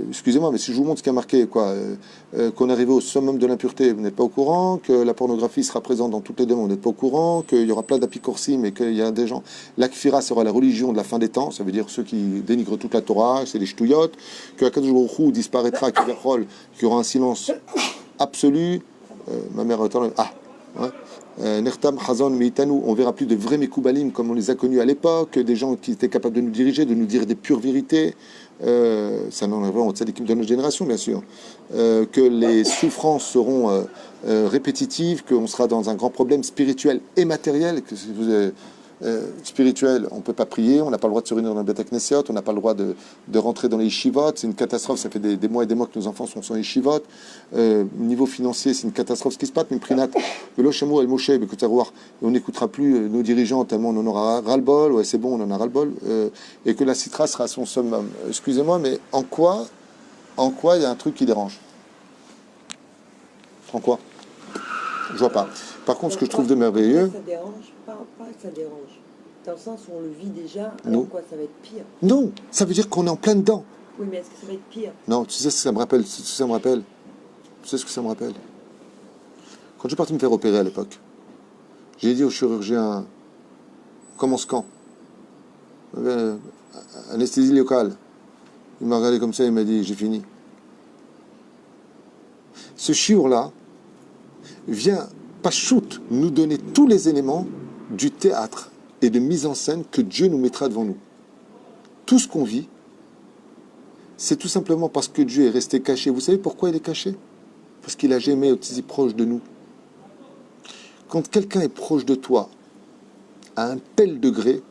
excusez-moi, mais si je vous montre ce qui a marqué, qu'on est arrivé au summum de l'impureté, vous n'êtes pas au courant, que la pornographie sera présente dans toutes les démons, vous n'êtes pas au courant, qu'il y aura plein d'apicorsim, mais qu'il y a des gens... L'akfira sera la religion de la fin des temps, ça veut dire ceux qui dénigrent toute la Torah, c'est les ch'touillottes, que Akadosh Baruch Hu disparaîtra, qu'il y aura un silence absolu. Ma mère... Ah, ouais. Nertam, Hazan, Meitanu, on verra plus de vrais Mekoubalim comme on les a connus à l'époque, des gens qui étaient capables de nous diriger, de nous dire des pures vérités. Ça n'en est vraiment l'équipe de notre génération, bien sûr. Que les souffrances seront répétitives, qu'on sera dans un grand problème spirituel et matériel, que si vous spirituel, on ne peut pas prier, on n'a pas le droit de se réunir dans le Beth Knesset, on n'a pas le droit de rentrer dans les yeshivot, c'est une catastrophe, ça fait des mois et des mois que nos enfants sont sans yeshivot. Niveau financier, c'est une catastrophe ce qui se passe, mais Prinat, El Moshe, on n'écoutera plus nos dirigeants tellement on en aura ras-le-bol, ouais c'est bon, on en a ras-le-bol, et que la citra sera à son summum. Excusez-moi, mais en quoi il y a un truc qui dérange? En quoi? Je vois pas. Par contre, ce que je trouve de merveilleux... Ça dérange, pas que ça dérange. Dans le sens où on le vit déjà, non. alors quoi, ça va être pire? Non, ça veut dire qu'on est en plein dedans. Oui, mais est-ce que ça va être pire? Non, tu sais ce que ça me rappelle? Tu sais ce que ça me rappelle? Tu sais ce que ça me rappelle? Quand je suis parti me faire opérer à l'époque, j'ai dit au chirurgien, on commence quand? Anesthésie locale. Il m'a regardé comme ça, il m'a dit, j'ai fini. Ce chiour-là vient, pas shoot, nous donner tous les éléments du théâtre et de mise en scène que Dieu nous mettra devant nous. Tout ce qu'on vit, c'est tout simplement parce que Dieu est resté caché. Vous savez pourquoi il est caché? Parce qu'il a jamais été si proche de nous. Quand quelqu'un est proche de toi, à un tel degré,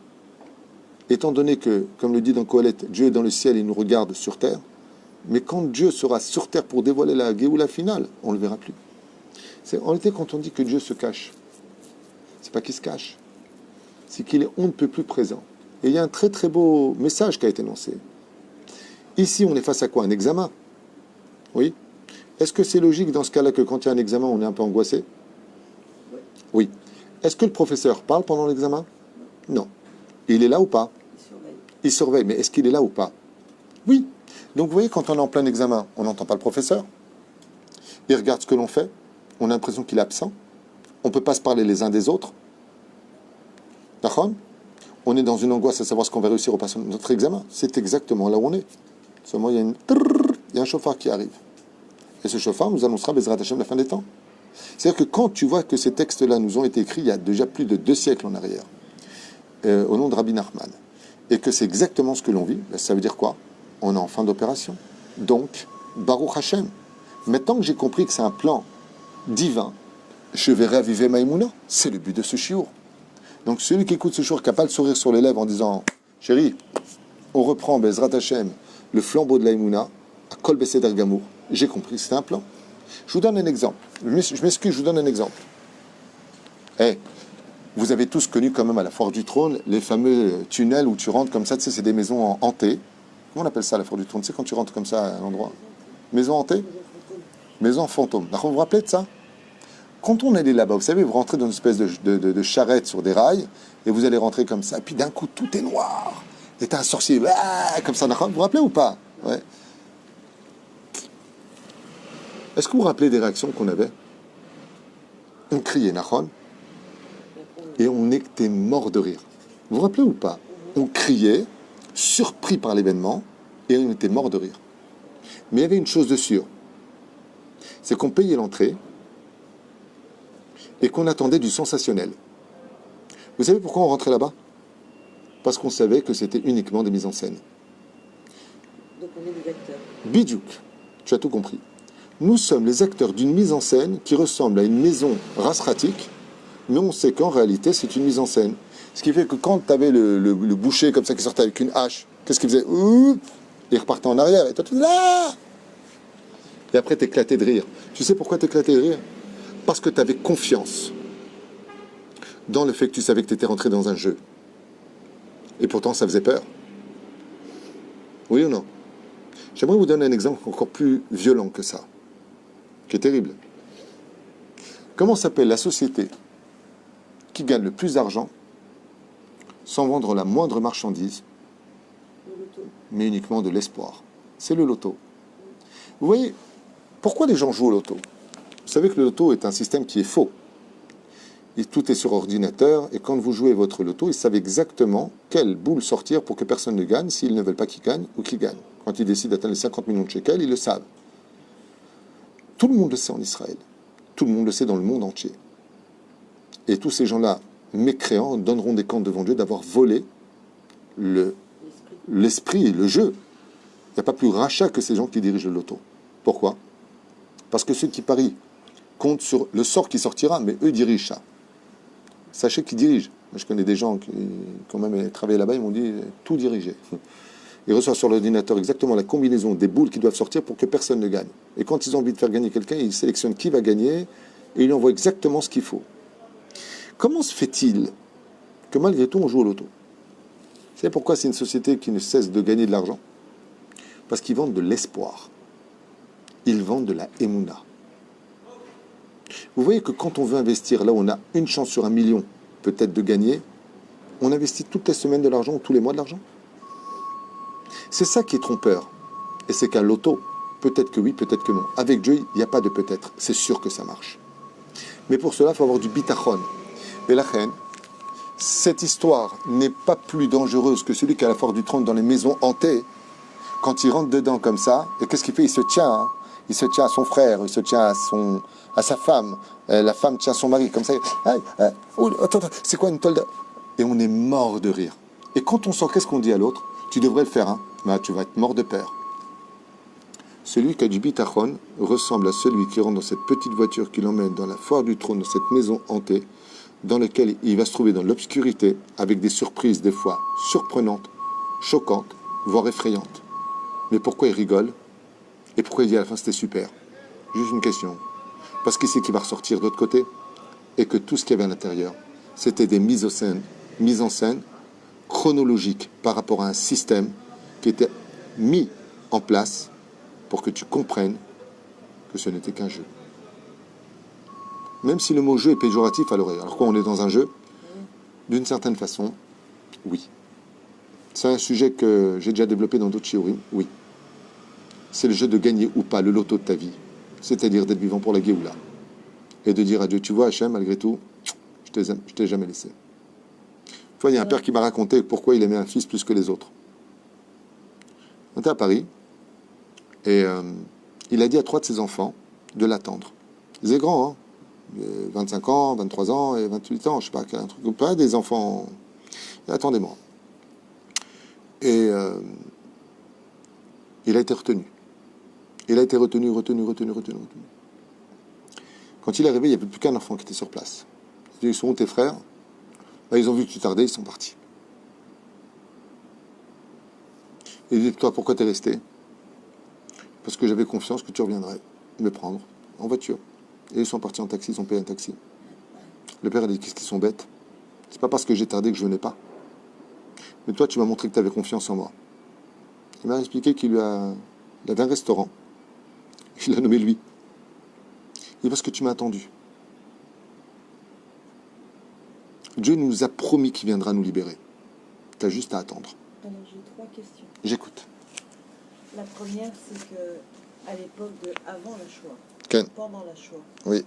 étant donné que, comme le dit dans Colette, Dieu est dans le ciel et il nous regarde sur terre, mais quand Dieu sera sur terre pour dévoiler la Géoula finale, on ne le verra plus. C'est en réalité quand on dit que Dieu se cache, c'est pas qu'il se cache, c'est qu'il est on ne peut plus présent. Et il y a un très très beau message qui a été lancé. Ici, on est face à quoi? Un examen. Oui. Est-ce que c'est logique dans ce cas-là que quand il y a un examen, on est un peu angoissé? Oui. Est-ce que le professeur parle pendant l'examen? Non. Il est là ou pas? Il surveille. Mais est-ce qu'il est là ou pas? Oui. Donc vous voyez, quand on est en plein examen, on n'entend pas le professeur. Il regarde ce que l'on fait. On a l'impression qu'il est absent. On ne peut pas se parler les uns des autres. D'accord? On est dans une angoisse à savoir ce qu'on va réussir au passé de notre examen. C'est exactement là où on est. Seulement, il y a un chauffard qui arrive. Et ce chauffard nous annoncera Bezrat Hashem la fin des temps. C'est-à-dire que quand tu vois que ces textes-là nous ont été écrits il y a déjà plus de 2 siècles en arrière, au nom de Rabbi Nachman, et que c'est exactement ce que l'on vit, ça veut dire quoi? On est en fin d'opération. Donc, Baruch Hashem. Maintenant que j'ai compris que c'est un plan divin, je vais raviver Maïmouna. C'est le but de ce chiour. Donc celui qui écoute ce chiour, qui n'a pas le sourire sur les lèvres en disant « Chérie, on reprend Bezrat Hashem, le flambeau de l'Aïmouna, à Kol Beseder Gamour. » J'ai compris que c'était un plan. Je vous donne un exemple. Je m'excuse, je vous donne un exemple. Vous avez tous connu quand même à la Foire du Trône les fameux tunnels où tu rentres comme ça, tu sais, c'est des maisons hantées. Comment on appelle ça, la Foire du Trône? Tu sais, quand tu rentres comme ça à un endroit? Maison hantée? Maison fantôme. Vous vous rappelez de ça? Quand on allait là-bas, vous savez, vous rentrez dans une espèce de charrette sur des rails, et vous allez rentrer comme ça, et puis d'un coup, tout est noir. Et t'as un sorcier, comme ça, vous vous rappelez ou pas? Ouais. Est-ce que vous vous rappelez des réactions qu'on avait? On criait, Nachon, et on était mort de rire. Vous vous rappelez ou pas? On criait, surpris par l'événement, et on était mort de rire. Mais il y avait une chose de sûre, c'est qu'on payait l'entrée, et qu'on attendait du sensationnel. Vous savez pourquoi on rentrait là-bas? Parce qu'on savait que c'était uniquement des mises en scène. Donc on est des acteurs. Bidjouk, tu as tout compris. Nous sommes les acteurs d'une mise en scène qui ressemble à une maison rasratique, mais on sait qu'en réalité, c'est une mise en scène. Ce qui fait que quand tu avais le boucher comme ça qui sortait avec une hache, qu'est-ce qu'il faisait? Il repartait en arrière, et toi tu faisais là. Et après, t'éclatais de rire. Tu sais pourquoi t'éclatais de rire? Parce que tu avais confiance dans le fait que tu savais que tu étais rentré dans un jeu. Et pourtant, ça faisait peur. Oui ou non? J'aimerais vous donner un exemple encore plus violent que ça, qui est terrible. Comment s'appelle la société qui gagne le plus d'argent sans vendre la moindre marchandise, mais uniquement de l'espoir? C'est le loto. Vous voyez, pourquoi les gens jouent au loto? Vous savez que le loto est un système qui est faux. Et tout est sur ordinateur, et quand vous jouez votre loto, ils savent exactement quelle boule sortir pour que personne ne gagne, s'ils ne veulent pas qu'il gagne ou qu'il gagne. Quand ils décident d'atteindre les 50 millions de shekels, ils le savent. Tout le monde le sait en Israël. Tout le monde le sait dans le monde entier. Et tous ces gens-là, mécréants, donneront des comptes devant Dieu d'avoir volé l'esprit et le jeu. Il n'y a pas plus rachat que ces gens qui dirigent le loto. Pourquoi? Parce que ceux qui parient comptent sur le sort qui sortira, mais eux dirigent ça. Sachez qu'ils dirigent. Moi, je connais des gens qui, quand même, travaillé là-bas, ils m'ont dit tout diriger. Ils reçoivent sur l'ordinateur exactement la combinaison des boules qui doivent sortir pour que personne ne gagne. Et quand ils ont envie de faire gagner quelqu'un, ils sélectionnent qui va gagner et ils lui envoient exactement ce qu'il faut. Comment se fait-il que malgré tout, on joue au loto? Vous savez pourquoi c'est une société qui ne cesse de gagner de l'argent? Parce qu'ils vendent de l'espoir. Ils vendent de la émouna. Vous voyez que quand on veut investir, là où on a une chance sur 1 million peut-être de gagner, on investit toutes les semaines de l'argent ou tous les mois de l'argent. C'est ça qui est trompeur. Et c'est qu'un loto, peut-être que oui, peut-être que non. Avec Dieu, il n'y a pas de peut-être. C'est sûr que ça marche. Mais pour cela, il faut avoir du bitachon. Et la reine, cette histoire n'est pas plus dangereuse que celui qui a la force du trône dans les maisons hantées. Quand il rentre dedans comme ça, et qu'est-ce qu'il fait? Il se tient. Hein. Il se tient à son frère, il se tient à sa femme. La femme tient son mari, comme ça. Attends, c'est quoi une tolda? Et on est mort de rire. Et quand on sort, qu'est-ce qu'on dit à l'autre? Tu devrais le faire, hein? Mais tu vas être mort de peur. Celui qui a du bitachon ressemble à celui qui rentre dans cette petite voiture qui l'emmène dans la foire du trône, dans cette maison hantée, dans laquelle il va se trouver dans l'obscurité, avec des surprises des fois surprenantes, choquantes, voire effrayantes. Mais pourquoi il rigole? Et pourquoi il dit à la fin c'était super? Juste une question. Parce qu'il sait qu'il va ressortir de l'autre côté et que tout ce qu'il y avait à l'intérieur, c'était des mises en scène chronologiques par rapport à un système qui était mis en place pour que tu comprennes que ce n'était qu'un jeu. Même si le mot jeu est péjoratif à l'oreille. Alors quoi, on est dans un jeu? D'une certaine façon, oui. C'est un sujet que j'ai déjà développé dans d'autres shiurim, oui. C'est le jeu de gagner ou pas le loto de ta vie. C'est-à-dire d'être vivant pour la Géoula. Et de dire à Dieu, tu vois Hachem, malgré tout, je t'ai jamais laissé. Une fois, il y a un père qui m'a raconté pourquoi il aimait un fils plus que les autres. On était à Paris, et il a dit à 3 de ses enfants de l'attendre. Ils étaient grands, hein, 25 ans, 23 ans et 28 ans, je sais pas, un truc ou pas, des enfants. Attendez-moi. Et il a été retenu. Il a été retenu. Quand il est arrivé, il n'y avait plus qu'un enfant qui était sur place. Il dit, ils sont où tes frères? Là, ils ont vu que tu tardais, ils sont partis. Il dit, toi, pourquoi t'es resté? Parce que j'avais confiance que tu reviendrais me prendre en voiture. Et ils sont partis en taxi, ils ont payé un taxi. Le père a dit, qu'est-ce qu'ils sont bêtes? C'est pas parce que j'ai tardé que je venais pas. Mais toi, tu m'as montré que tu avais confiance en moi. Il m'a expliqué il avait un restaurant. Il l'a nommé lui. Et parce que tu m'as attendu. Dieu nous a promis qu'il viendra nous libérer. Tu as juste à attendre. Alors j'ai 3 questions. J'écoute. La première, c'est que à l'époque de avant la Shoah, Ken. pendant la Shoah, Oui.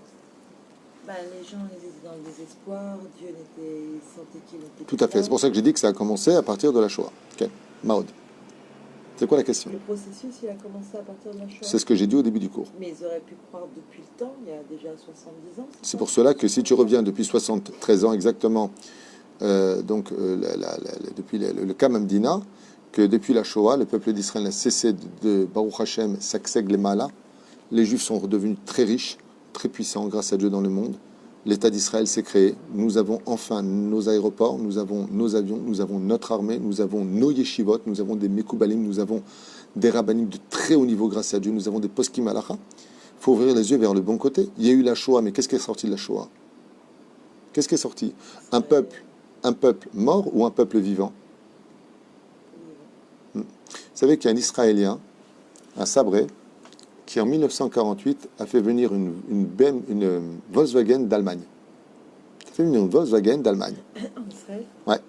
Les gens ils étaient dans le désespoir, Dieu sentait qu'il était Tout à fait. C'est pour ça que j'ai dit que ça a commencé à partir de la Shoah. Ken. Maud. C'est quoi la question? Le processus, il a commencé à partir de la Shoah. C'est ce que j'ai dit au début du cours. Mais ils auraient pu croire depuis le temps, il y a déjà 70 ans. C'est pour cela que si tu reviens depuis 73 ans exactement, depuis le Kam Dina, que depuis la Shoah, le peuple d'Israël a cessé de Baruch Hashem, Sakseg les Mala. Les Juifs sont redevenus très riches, très puissants grâce à Dieu dans le monde. L'État d'Israël s'est créé. Nous avons enfin nos aéroports, nous avons nos avions, nous avons notre armée, nous avons nos yeshivot, nous avons des mekoubalim, nous avons des rabbinim de très haut niveau grâce à Dieu, nous avons des poskim halacha. Il faut ouvrir les yeux vers le bon côté. Il y a eu la Shoah, mais qu'est-ce qui est sorti de la Shoah? Qu'est-ce qui est sorti? Un peuple mort ou un peuple vivant? Vous savez qu'il y a un Israélien, un Sabré, qui en 1948 a fait venir une Volkswagen d'Allemagne. Il a fait venir une Volkswagen d'Allemagne. En Israël? Ouais.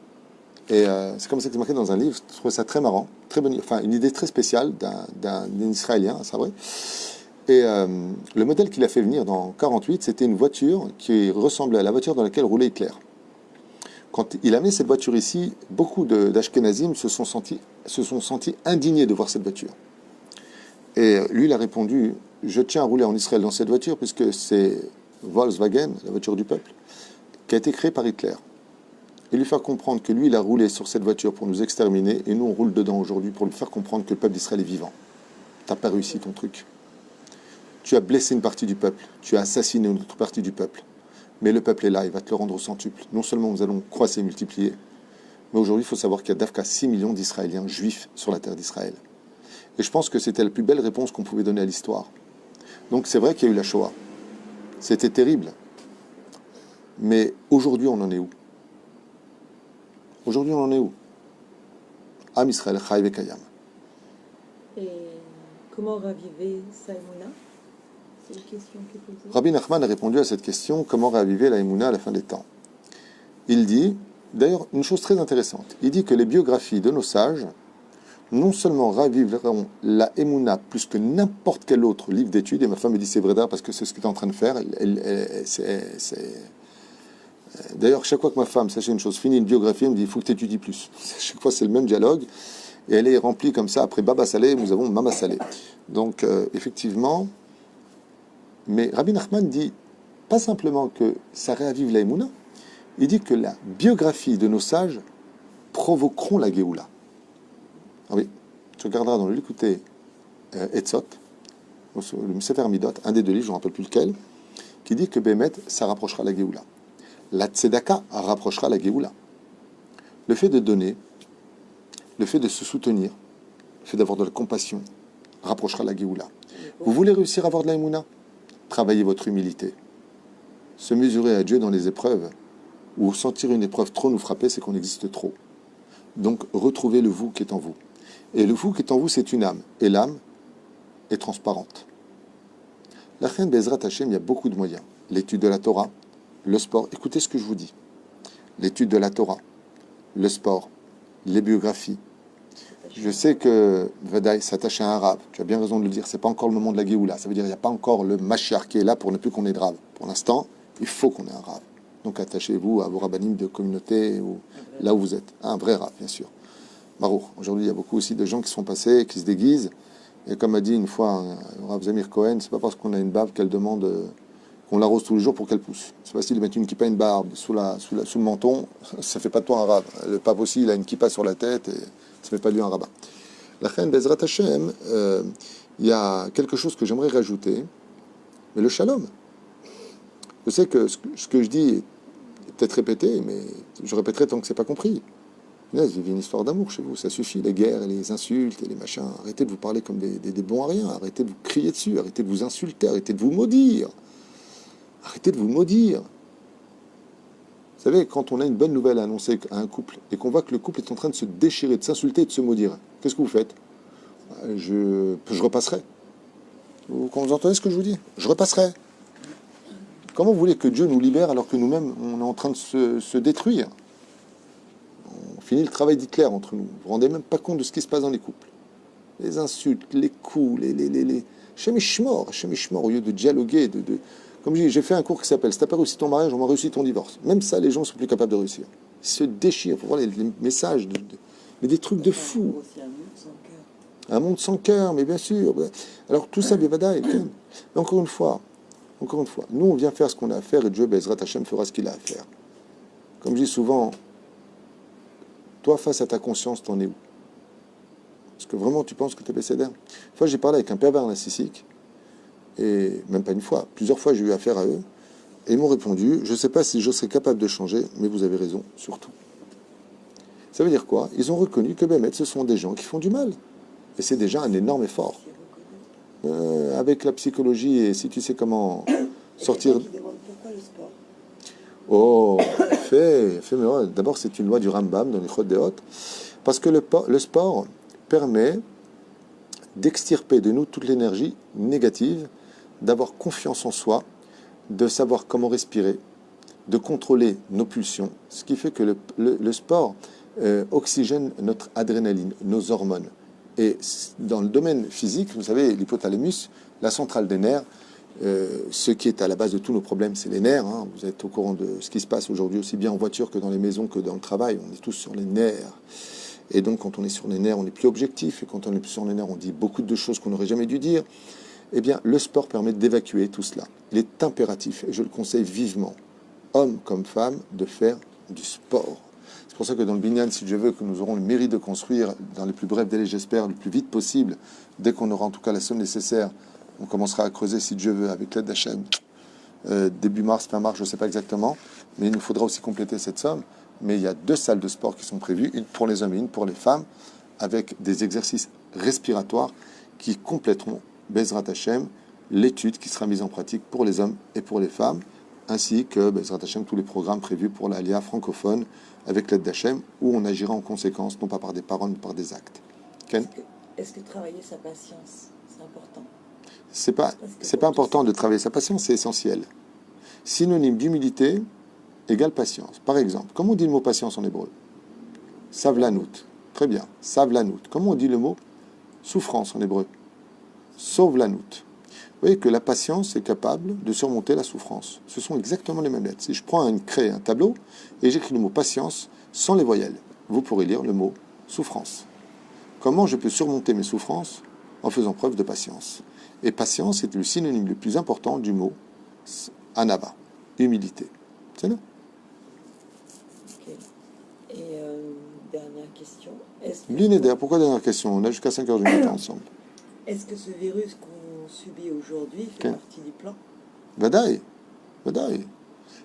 Et c'est comme ça que c'est marqué dans un livre. Je trouve ça très marrant, très bonne, enfin une idée très spéciale d'un Israélien, un Sabré. Et le modèle qu'il a fait venir dans 48, c'était une voiture qui ressemblait à la voiture dans laquelle roulait Hitler. Quand il a amené cette voiture ici, beaucoup d'Ashkenazim se sont sentis indignés de voir cette voiture. Et lui, il a répondu, je tiens à rouler en Israël dans cette voiture puisque c'est Volkswagen, la voiture du peuple, qui a été créée par Hitler. Et lui faire comprendre que lui, il a roulé sur cette voiture pour nous exterminer et nous, on roule dedans aujourd'hui pour lui faire comprendre que le peuple d'Israël est vivant. T'as pas réussi ton truc. Tu as blessé une partie du peuple, tu as assassiné une autre partie du peuple. Mais le peuple est là, il va te le rendre au centuple. Non seulement nous allons croître et multiplier, mais aujourd'hui, il faut savoir qu'il y a d'Afka 6 millions d'Israéliens juifs sur la terre d'Israël. Et je pense que c'était la plus belle réponse qu'on pouvait donner à l'histoire. Donc c'est vrai qu'il y a eu la Shoah. C'était terrible. Mais aujourd'hui, on en est où? Aujourd'hui, on en est où? Am Israël, Chai Vekayam. Et comment raviver Saïmouna? C'est une question qui est posée. Rabbi Nachman a répondu à cette question, comment raviver la Emouna à la fin des temps. Il dit, d'ailleurs, une chose très intéressante. Il dit que les biographies de nos sages, non seulement raviveront la Emouna plus que n'importe quel autre livre d'études, et ma femme me dit c'est vrai parce que c'est ce que tu es en train de faire. D'ailleurs, chaque fois que ma femme, sachez une chose, finit une biographie, elle me dit il faut que tu étudies plus. Chaque fois, c'est le même dialogue. Et elle est remplie comme ça. Après Baba Saleh, nous avons Mama Saleh. Donc, effectivement, mais Rabbi Nachman dit pas simplement que ça réavive la Emouna, il dit que la biographie de nos sages provoqueront la Géoula. Ah oui, tu regarderas dans le l'écouter Etzot, le Sefer Midot, un des deux livres, je ne me rappelle plus lequel, qui dit que Bémet, ça rapprochera la Géoula. La Tzedaka rapprochera la Géoula. Le fait de donner, le fait de se soutenir, le fait d'avoir de la compassion, rapprochera la Géoula. Vous voulez réussir à avoir de la Emouna? Travaillez votre humilité. Se mesurer à Dieu dans les épreuves, ou sentir une épreuve trop nous frapper, c'est qu'on existe trop. Donc, retrouvez le vous qui est en vous. Et le vous qui est en vous, c'est une âme. Et l'âme est transparente. La reine Bezrat Hashem, il y a beaucoup de moyens. L'étude de la Torah, le sport. Écoutez ce que je vous dis. L'étude de la Torah, le sport, les biographies. Je sais que Vadaï s'attache à un arabe. Tu as bien raison de le dire. C'est pas encore le moment de la Géoula. Ça veut dire qu'il n'y a pas encore le Mashiach qui est là pour ne plus qu'on ait de rave. Pour l'instant, il faut qu'on ait un rave. Donc attachez-vous à vos rabbinim de communauté ou là où vous êtes. Un vrai rave, bien sûr. Marour. Aujourd'hui, il y a beaucoup aussi de gens qui sont passés, qui se déguisent. Et comme a dit une fois Rav Zamir Cohen, c'est pas parce qu'on a une bave qu'elle demande qu'on l'arrose tous les jours pour qu'elle pousse. C'est facile de mettre une kippa, une barbe sous le menton, ça fait pas de toi un rave. Le pape aussi, il a une kippa sur la tête et ça fait pas de lui un rabbin. La reine Bezrat Hashem, il y a quelque chose que j'aimerais rajouter, mais le shalom. Je sais que ce que je dis est peut-être répété, mais je répéterai tant que c'est pas compris. Vivez une histoire d'amour chez vous, ça suffit, les guerres et les insultes et les machins. Arrêtez de vous parler comme des bons à rien, arrêtez de vous crier dessus, arrêtez de vous insulter, arrêtez de vous maudire. Arrêtez de vous maudire. Vous savez, quand on a une bonne nouvelle à annoncer à un couple et qu'on voit que le couple est en train de se déchirer, de s'insulter et de se maudire, qu'est-ce que vous faites? Je repasserai. Quand vous entendez ce que je vous dis, je repasserai. Comment vous voulez que Dieu nous libère alors que nous-mêmes, on est en train de se détruire? On finit le travail d'Hitler entre nous. Vous vous rendez même pas compte de ce qui se passe dans les couples. Les insultes, les coups, les... Shem Ishmor, au lieu de dialoguer, Comme je dis, j'ai fait un cours qui s'appelle « Si t'as pas réussi ton mariage, on va réussir ton divorce ». Même ça, les gens sont plus capables de réussir. Ils se déchirent. Il faut voir les messages, mais des trucs de fou. Un monde sans cœur, mais bien sûr. Alors tout ça, Bevada, encore une fois, nous on vient faire ce qu'on a à faire et Dieu, Bezrat Hashem, fera ce qu'il a à faire. Comme je dis souvent, toi face à ta conscience, t'en es où? Est-ce que vraiment tu penses que tu es bécédaire? Une fois j'ai parlé avec un pervers narcissique, et même pas une fois, plusieurs fois j'ai eu affaire à eux, et ils m'ont répondu, je ne sais pas si je serais capable de changer, mais vous avez raison, surtout. Ça veut dire quoi? Ils ont reconnu que Bémet, ce sont des gens qui font du mal. Et c'est déjà un énorme effort. Avec la psychologie, et si tu sais comment sortir... Pourquoi le sport? Oh, mais d'abord c'est une loi du Rambam dans les Chod Deot, parce que le sport permet d'extirper de nous toute l'énergie négative, d'avoir confiance en soi, de savoir comment respirer, de contrôler nos pulsions, ce qui fait que le sport oxygène notre adrénaline, nos hormones. Et dans le domaine physique, vous savez, l'hypothalamus, la centrale des nerfs, ce qui est à la base de tous nos problèmes, c'est les nerfs. Hein. Vous êtes au courant de ce qui se passe aujourd'hui, aussi bien en voiture que dans les maisons que dans le travail. On est tous sur les nerfs. Et donc, quand on est sur les nerfs, on est plus objectif. Et quand on est plus sur les nerfs, on dit beaucoup de choses qu'on n'aurait jamais dû dire. Eh bien, le sport permet d'évacuer tout cela. Il est impératif, et je le conseille vivement, hommes comme femmes, de faire du sport. C'est pour ça que dans le Binyan, si Dieu veut, que nous aurons le mérite de construire dans les plus brefs délais, j'espère, le plus vite possible, dès qu'on aura en tout cas la somme nécessaire, on commencera à creuser, si Dieu veut, avec l'aide d'Hachem, début mars, fin mars, je ne sais pas exactement, mais il nous faudra aussi compléter cette somme. Mais il y a 2 salles de sport qui sont prévues, une pour les hommes et une pour les femmes, avec des exercices respiratoires qui compléteront, Bezrat Hachem, l'étude qui sera mise en pratique pour les hommes et pour les femmes, ainsi que, Bezrat Hachem, tous les programmes prévus pour l'Alia francophone, avec l'aide d'Hachem, où on agira en conséquence, non pas par des paroles, mais par des actes. Ken ? Est-ce que travailler sa patience, c'est important? C'est pas important de travailler sa patience, c'est essentiel. Synonyme d'humilité égale patience. Par exemple, comment on dit le mot patience en hébreu? Savlanout. Très bien. Savlanout. Comment on dit le mot souffrance en hébreu? Sovlanout. Vous voyez que la patience est capable de surmonter la souffrance. Ce sont exactement les mêmes lettres. Si je prends une craie, un tableau, et j'écris le mot patience sans les voyelles, vous pourrez lire le mot souffrance. Comment je peux surmonter mes souffrances? En faisant preuve de patience. Et patience est le synonyme le plus important du mot anava, humilité. C'est là. Ok. Et dernière question. Lunédaire, pourquoi dernière question? On a jusqu'à 5h du matin ensemble. Est-ce que ce virus qu'on subit aujourd'hui fait partie du plan? Vadaï.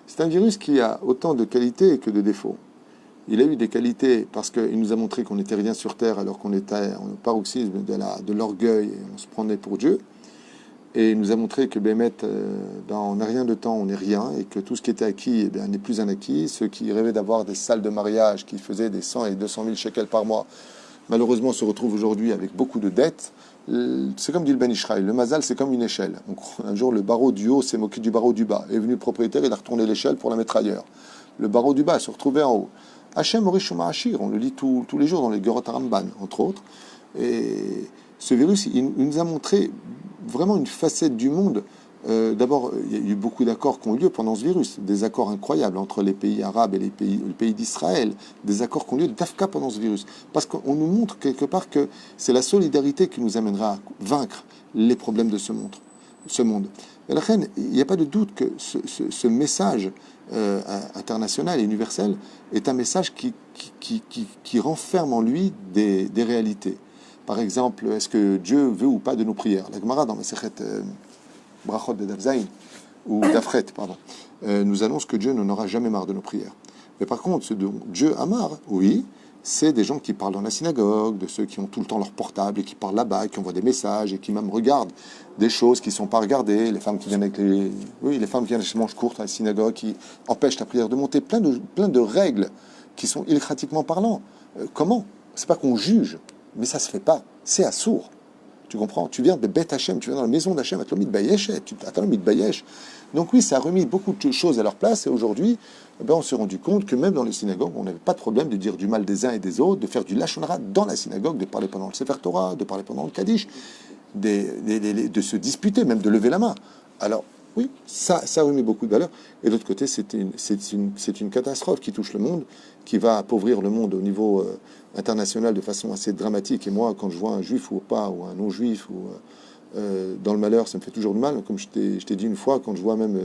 C'est un virus qui a autant de qualités que de défauts. Il a eu des qualités parce qu'il nous a montré qu'on n'était rien sur Terre alors qu'on était en paroxysme de l'orgueil et on se prenait pour Dieu. Et il nous a montré que Bémet, on n'a rien de temps, on n'est rien, et que tout ce qui était acquis n'est plus un acquis. Ceux qui rêvaient d'avoir des salles de mariage qui faisaient des 100 et 200 000 shekels par mois, malheureusement se retrouvent aujourd'hui avec beaucoup de dettes. C'est comme dit le Ben Ishraï, le mazal c'est comme une échelle. Donc, un jour le barreau du haut s'est moqué du barreau du bas. Est venu le propriétaire, il a retourné l'échelle pour la mettre ailleurs. Le barreau du bas se retrouvait en haut. Hachem Orishuma Hachir, on le lit tous les jours dans les Gerot Haramban, entre autres. Et ce virus, il nous a montré vraiment une facette du monde. D'abord, il y a eu beaucoup d'accords qui ont eu lieu pendant ce virus, des accords incroyables entre les pays arabes et le pays d'Israël, des accords qui ont eu lieu d'Afka pendant ce virus. Parce qu'on nous montre quelque part que c'est la solidarité qui nous amènera à vaincre les problèmes de ce monde. Et la reine, il n'y a pas de doute que ce message international et universel est un message qui renferme en lui des réalités. Par exemple, est-ce que Dieu veut ou pas de nos prières? La Gemara dans Masechet Brachot de Davzaïn, ou d'Afret, pardon, nous annonce que Dieu n'en aura jamais marre de nos prières. Mais par contre, ce dont Dieu a marre, oui, c'est des gens qui parlent dans la synagogue, de ceux qui ont tout le temps leur portable et qui parlent là-bas, qui envoient des messages et qui même regardent des choses qui ne sont pas regardées, les femmes qui viennent avec les femmes qui viennent avec les manches courtes à la synagogue, qui empêchent la prière de monter, plein de règles qui sont illéchatiquement parlant. Comment? C'est pas qu'on juge, mais ça se fait pas. C'est assourd. Tu comprends? Tu viens de Beth Hachem, tu viens dans la maison d'Hachem, à Tlomit Bayesh, tu attends Tlomit Bayesh. Donc oui, ça a remis beaucoup de choses à leur place, et aujourd'hui, on s'est rendu compte que même dans les synagogues, on n'avait pas de problème de dire du mal des uns et des autres, de faire du lashon hara dans la synagogue, de parler pendant le Sefer Torah, de parler pendant le Kaddish, de se disputer, même de lever la main. Alors, oui, ça a remis beaucoup de valeur. Et de l'autre côté, c'est une catastrophe qui touche le monde, qui va appauvrir le monde au niveau international de façon assez dramatique. Et moi, quand je vois un juif ou pas, ou un non-juif, ou dans le malheur, ça me fait toujours du mal. Comme je t'ai dit une fois, quand je vois même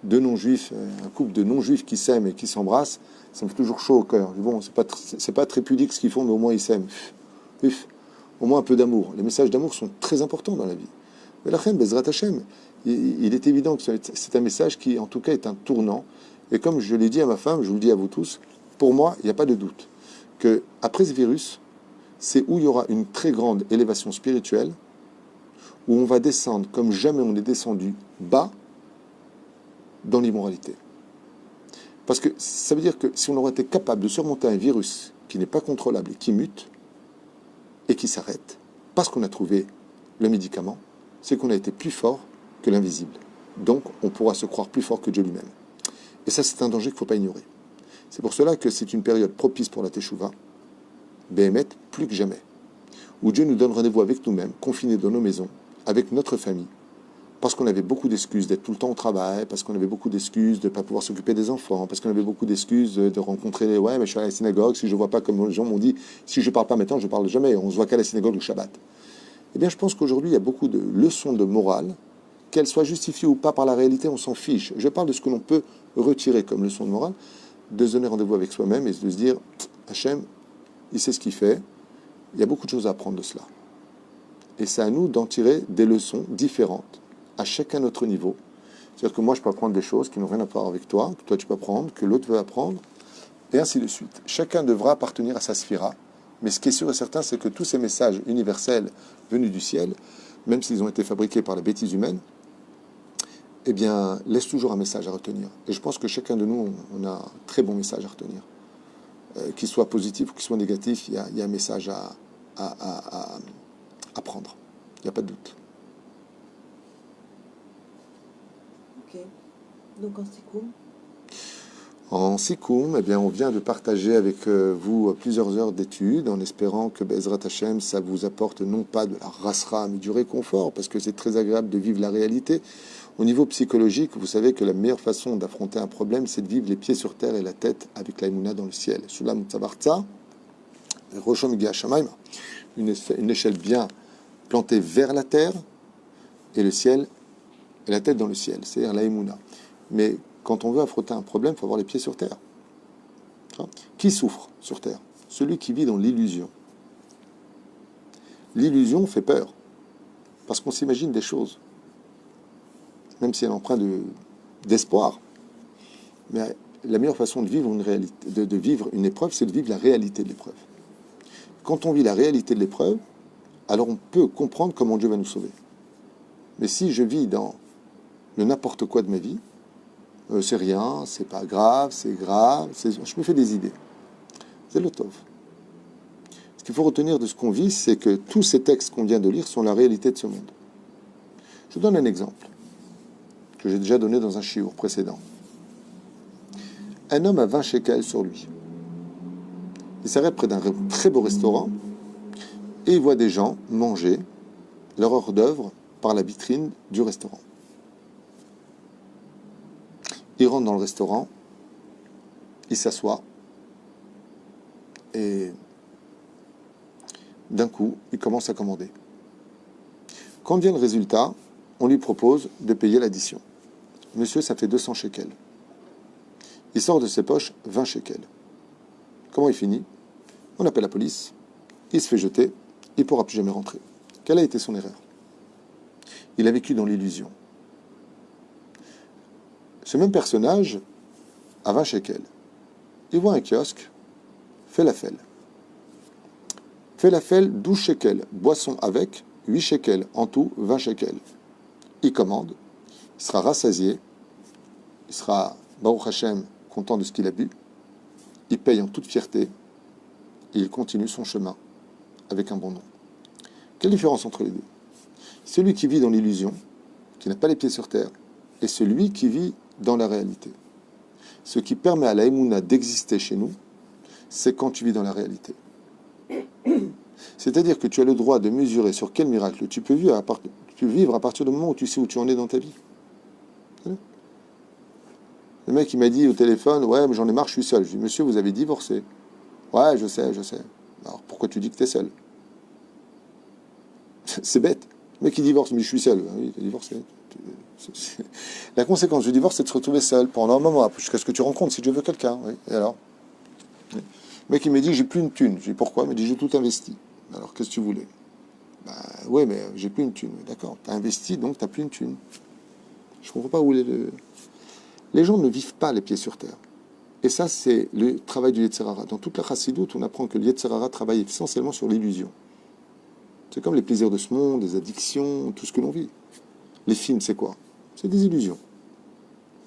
deux non-juifs, un couple de non-juifs qui s'aiment et qui s'embrassent, ça me fait toujours chaud au cœur. Bon, c'est pas très pudique ce qu'ils font, mais au moins ils s'aiment. Au moins un peu d'amour. Les messages d'amour sont très importants dans la vie. Mais la reine, Bezrat Hachem, il est évident que c'est un message qui, en tout cas, est un tournant. Et comme je l'ai dit à ma femme, je vous le dis à vous tous, pour moi, il n'y a pas de doute que après ce virus, c'est où il y aura une très grande élévation spirituelle, où on va descendre comme jamais on est descendu bas dans l'immoralité. Parce que ça veut dire que si on aurait été capable de surmonter un virus qui n'est pas contrôlable et qui mute, et qui s'arrête parce qu'on a trouvé le médicament, c'est qu'on a été plus fort que l'invisible. Donc, on pourra se croire plus fort que Dieu lui-même. Et ça, c'est un danger qu'il ne faut pas ignorer. C'est pour cela que c'est une période propice pour la Teshuvah, Béhémet, plus que jamais, où Dieu nous donne rendez-vous avec nous-mêmes, confinés dans nos maisons, avec notre famille, parce qu'on avait beaucoup d'excuses d'être tout le temps au travail, parce qu'on avait beaucoup d'excuses de ne pas pouvoir s'occuper des enfants, parce qu'on avait beaucoup d'excuses de rencontrer, ouais, mais je suis à la synagogue, si je ne vois pas comme les gens m'ont dit, si je ne parle pas maintenant, je ne parle jamais, on ne se voit qu'à la synagogue le Shabbat. Eh bien, je pense qu'aujourd'hui, il y a beaucoup de leçons de morale, qu'elles soient justifiées ou pas par la réalité, on s'en fiche. Je parle de ce que l'on peut retirer comme leçon de morale, de se donner rendez-vous avec soi-même et de se dire, Hachem, il sait ce qu'il fait, il y a beaucoup de choses à apprendre de cela. Et c'est à nous d'en tirer des leçons différentes, à chacun notre niveau. C'est-à-dire que moi, je peux apprendre des choses qui n'ont rien à voir avec toi, que toi tu peux apprendre, que l'autre veut apprendre, et ainsi de suite. Chacun devra appartenir à sa sphira, mais ce qui est sûr et certain, c'est que tous ces messages universels venus du ciel, même s'ils ont été fabriqués par la bêtise humaine, eh bien, laissent toujours un message à retenir. Et je pense que chacun de nous, on a un très bon message à retenir. Qu'il soit positif ou qu'il soit négatif, il y a un message à prendre. Il n'y a pas de doute. Ok. Donc en Sikkoum. En Sikkoum, eh bien, on vient de partager avec vous plusieurs heures d'études en espérant que Bezrat Hashem, ça vous apporte non pas de la rasra, mais du réconfort, parce que c'est très agréable de vivre la réalité. Au niveau psychologique, vous savez que la meilleure façon d'affronter un problème, c'est de vivre les pieds sur terre et la tête avec la Emouna dans le ciel. Sulam Mutzavartza, Roshom Giashamaim, une échelle bien plantée vers la terre et le ciel, et la tête dans le ciel, c'est-à-dire la Emouna. Mais quand on veut affronter un problème, il faut avoir les pieds sur terre. Qui souffre sur terre? Celui qui vit dans l'illusion. L'illusion fait peur, parce qu'on s'imagine des choses, même si elle est empreinte d'espoir. Mais la meilleure façon de vivre une réalité, de vivre une épreuve, c'est de vivre la réalité de l'épreuve. Quand on vit la réalité de l'épreuve, alors on peut comprendre comment Dieu va nous sauver. Mais si je vis dans le n'importe quoi de ma vie, c'est rien, c'est pas grave, je me fais des idées. C'est le tov. Ce qu'il faut retenir de ce qu'on vit, c'est que tous ces textes qu'on vient de lire sont la réalité de ce monde. Je vous donne un exemple que j'ai déjà donné dans un shiur précédent. Un homme a 20 shekels sur lui. Il s'arrête près d'un très beau restaurant et il voit des gens manger leur hors-d'œuvre par la vitrine du restaurant. Il rentre dans le restaurant, il s'assoit et d'un coup, il commence à commander. Quand vient le résultat, on lui propose de payer l'addition. Monsieur, ça fait 200 shekels. Il sort de ses poches 20 shekels. Comment il finit? On appelle la police, il se fait jeter, il ne pourra plus jamais rentrer. Quelle a été son erreur? Il a vécu dans l'illusion. Ce même personnage a 20 shekels. Il voit un kiosque, falafel. Falafel, 12 shekels. Boisson avec, 8 shekels. En tout, 20 shekels. Il commande, il sera rassasié, il sera, Baruch Hashem, content de ce qu'il a bu. Il paye en toute fierté et il continue son chemin avec un bon nom. Quelle différence entre les deux? Celui qui vit dans l'illusion, qui n'a pas les pieds sur terre, et celui qui vit dans la réalité. Ce qui permet à la Emouna d'exister chez nous, c'est quand tu vis dans la réalité. C'est-à-dire que tu as le droit de mesurer sur quel miracle tu peux vivre à partir du moment où tu sais où tu en es dans ta vie. Le mec, il m'a dit au téléphone, ouais, mais j'en ai marre, je suis seul. Je lui ai dit, monsieur, vous avez divorcé. Ouais, je sais. Alors, pourquoi tu dis que tu es seul? C'est bête. Le mec, il divorce, mais je suis seul. Oui, tu es divorcé. La conséquence du divorce, c'est de se retrouver seul pendant un moment, jusqu'à ce que tu rencontres, si Dieu veut, quelqu'un. Oui. Et alors? Le mec, il m'a dit, j'ai plus une thune. Je lui ai dit, pourquoi? Il m'a dit, j'ai tout investi. Alors, qu'est-ce que tu voulais? Oui, mais j'ai plus une thune. D'accord, tu as investi, donc tu n'as plus une thune. Je ne comprends pas où est le... Les gens ne vivent pas les pieds sur terre. Et ça, c'est le travail du Yetzer Hara. Dans toute la Chassidoute, on apprend que le Yetzer Hara travaille essentiellement sur l'illusion. C'est comme les plaisirs de ce monde, les addictions, tout ce que l'on vit. Les films, c'est quoi? C'est des illusions.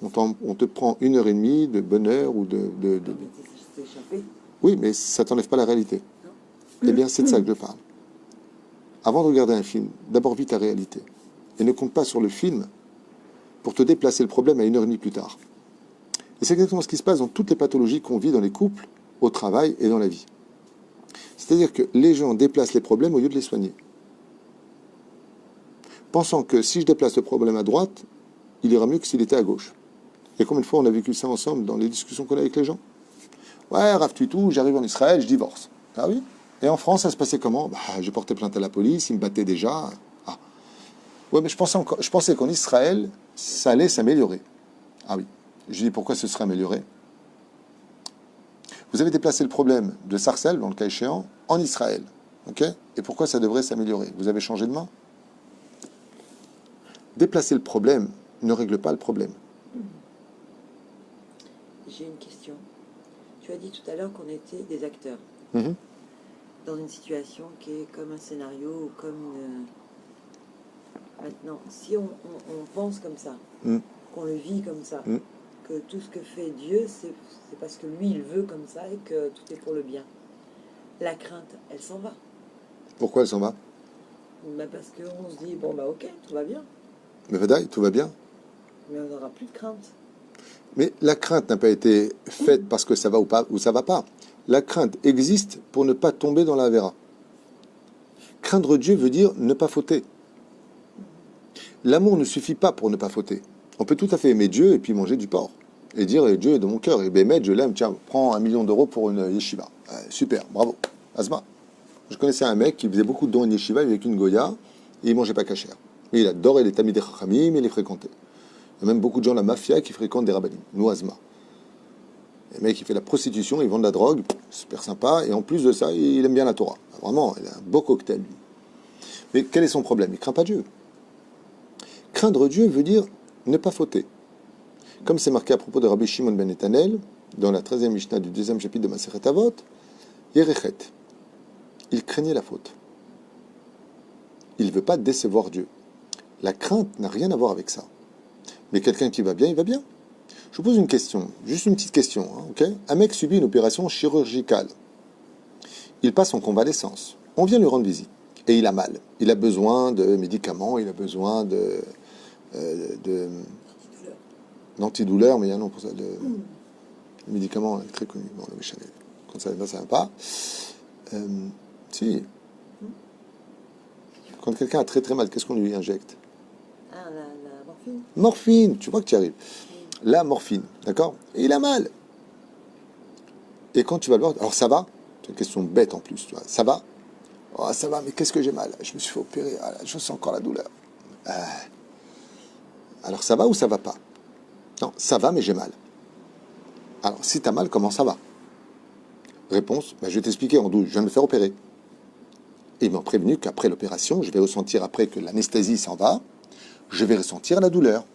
On te prend 1h30 de bonheur ou de... Oui, mais ça ne t'enlève pas la réalité. Eh bien, c'est de ça que je parle. avant de regarder un film, d'abord vis ta réalité. Et ne compte pas sur le film pour te déplacer le problème à 1 heure et demie plus tard. Et c'est exactement ce qui se passe dans toutes les pathologies qu'on vit dans les couples, au travail et dans la vie. C'est-à-dire que les gens déplacent les problèmes au lieu de les soigner. Pensant que si je déplace le problème à droite, il ira mieux que s'il était à gauche. Et combien de fois on a vécu ça ensemble dans les discussions qu'on a avec les gens? Ouais, Rav Tuitou, j'arrive en Israël, je divorce. Ah oui? Et en France, ça se passait comment? J'ai porté plainte à la police, ils me battaient déjà. Ah. Ouais, mais je pensais qu'en Israël, ça allait s'améliorer. Ah oui. Je dis pourquoi ce serait amélioré? Vous avez déplacé le problème de Sarcelles, dans le cas échéant, en Israël. Ok? Et pourquoi ça devrait s'améliorer? Vous avez changé de main? Déplacer le problème ne règle pas le problème. J'ai une question. Tu as dit tout à l'heure qu'on était des acteurs. Dans une situation qui est comme un scénario ou comme une... Maintenant, si on pense comme ça, qu'on le vit comme ça, que tout ce que fait Dieu, c'est parce que lui, il veut comme ça et que tout est pour le bien. La crainte, elle s'en va. Pourquoi elle s'en va? Parce qu'on se dit, bon, ok, tout va bien. Mais Vadaï, tout va bien. Mais on n'aura plus de crainte. Mais la crainte n'a pas été faite parce que ça va ou ça va pas. La crainte existe pour ne pas tomber dans la vera. Craindre Dieu veut dire ne pas fauter. L'amour ne suffit pas pour ne pas fauter. On peut tout à fait aimer Dieu et puis manger du porc. Et dire Dieu est dans mon cœur. Et Bémet, je l'aime. Tiens, prends 1 million d'euros pour une yeshiva. Super, bravo. Asma. Je connaissais un mec qui faisait beaucoup de dons en yeshiva avec une goya et il mangeait pas cachère. Et il adorait les tamid chachamim et les fréquentait. Il y a même beaucoup de gens de la mafia qui fréquentent des rabbinim. Nous, Asma. Le mec, il fait la prostitution, il vend de la drogue, super sympa, et en plus de ça, il aime bien la Torah. Vraiment, il a un beau cocktail, lui. Mais quel est son problème? Il craint pas Dieu. Craindre Dieu veut dire ne pas fauter. Comme c'est marqué à propos de Rabbi Shimon ben Netanel, dans la 13e Mishnah du 2e chapitre de Masechet Avot, Yerechet. Il craignait la faute. Il ne veut pas décevoir Dieu. La crainte n'a rien à voir avec ça. Mais quelqu'un qui va bien, il va bien. Je vous pose une question, juste une petite question. Ok? Un mec subit une opération chirurgicale. Il passe en convalescence. On vient lui rendre visite. Et il a mal. Il a besoin de médicaments, il a besoin d'antidouleurs, mais il y a un nom pour ça. Le médicament très connu. Bon, le méchant, quand ça va pas. Si. Quand quelqu'un a très très mal, qu'est-ce qu'on lui injecte? La morphine. Morphine, tu vois que tu y arrives. La morphine, d'accord? Et il a mal. Et quand tu vas le voir, alors ça va? C'est une question bête en plus, tu vois. Ça va? Oh, ça va, mais qu'est-ce que j'ai mal? Je me suis fait opérer, je sens encore la douleur. Alors ça va ou ça va pas? Non, ça va, mais j'ai mal. Alors, si tu as mal, comment ça va? Réponse, je vais t'expliquer en 12, je viens de me faire opérer. Et ils m'ont prévenu qu'après l'opération, je vais ressentir, après que l'anesthésie s'en va, je vais ressentir la douleur.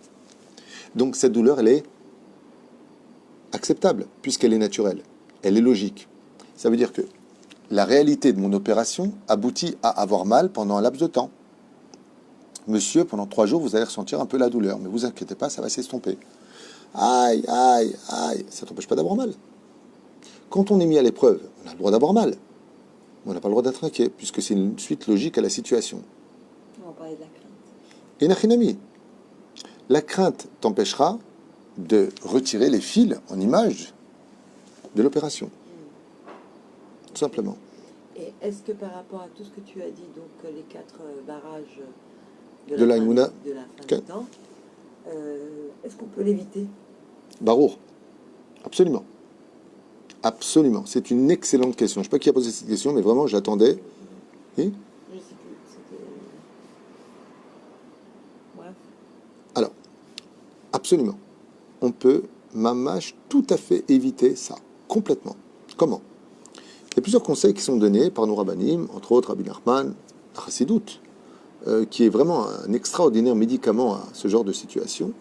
Donc cette douleur, elle est acceptable, puisqu'elle est naturelle. Elle est logique. Ça veut dire que la réalité de mon opération aboutit à avoir mal pendant un laps de temps. Monsieur, pendant 3 jours, vous allez ressentir un peu la douleur, mais vous inquiétez pas, ça va s'estomper. Aïe, aïe, aïe, ça ne t'empêche pas d'avoir mal. Quand on est mis à l'épreuve, on a le droit d'avoir mal. On n'a pas le droit d'être inquiet, puisque c'est une suite logique à la situation. On va parler de la crainte. Et Nachinami, la crainte t'empêchera de retirer les fils en image de l'opération. Tout simplement. Et est-ce que par rapport à tout ce que tu as dit, donc les 4 barrages de la Emouna, de la fin du temps, est-ce qu'on peut l'éviter? Barour. Absolument. Absolument. C'est une excellente question. Je ne sais pas qui a posé cette question, mais vraiment, j'attendais. Oui? Je ne sais plus. C'était... Bref. Alors, absolument. On peut, mamache, tout à fait éviter ça. Complètement. Comment? Il y a plusieurs conseils qui sont donnés par nos rabbinim, entre autres Rabbi Nachman, Chassidout, qui est vraiment un extraordinaire médicament à ce genre de situation.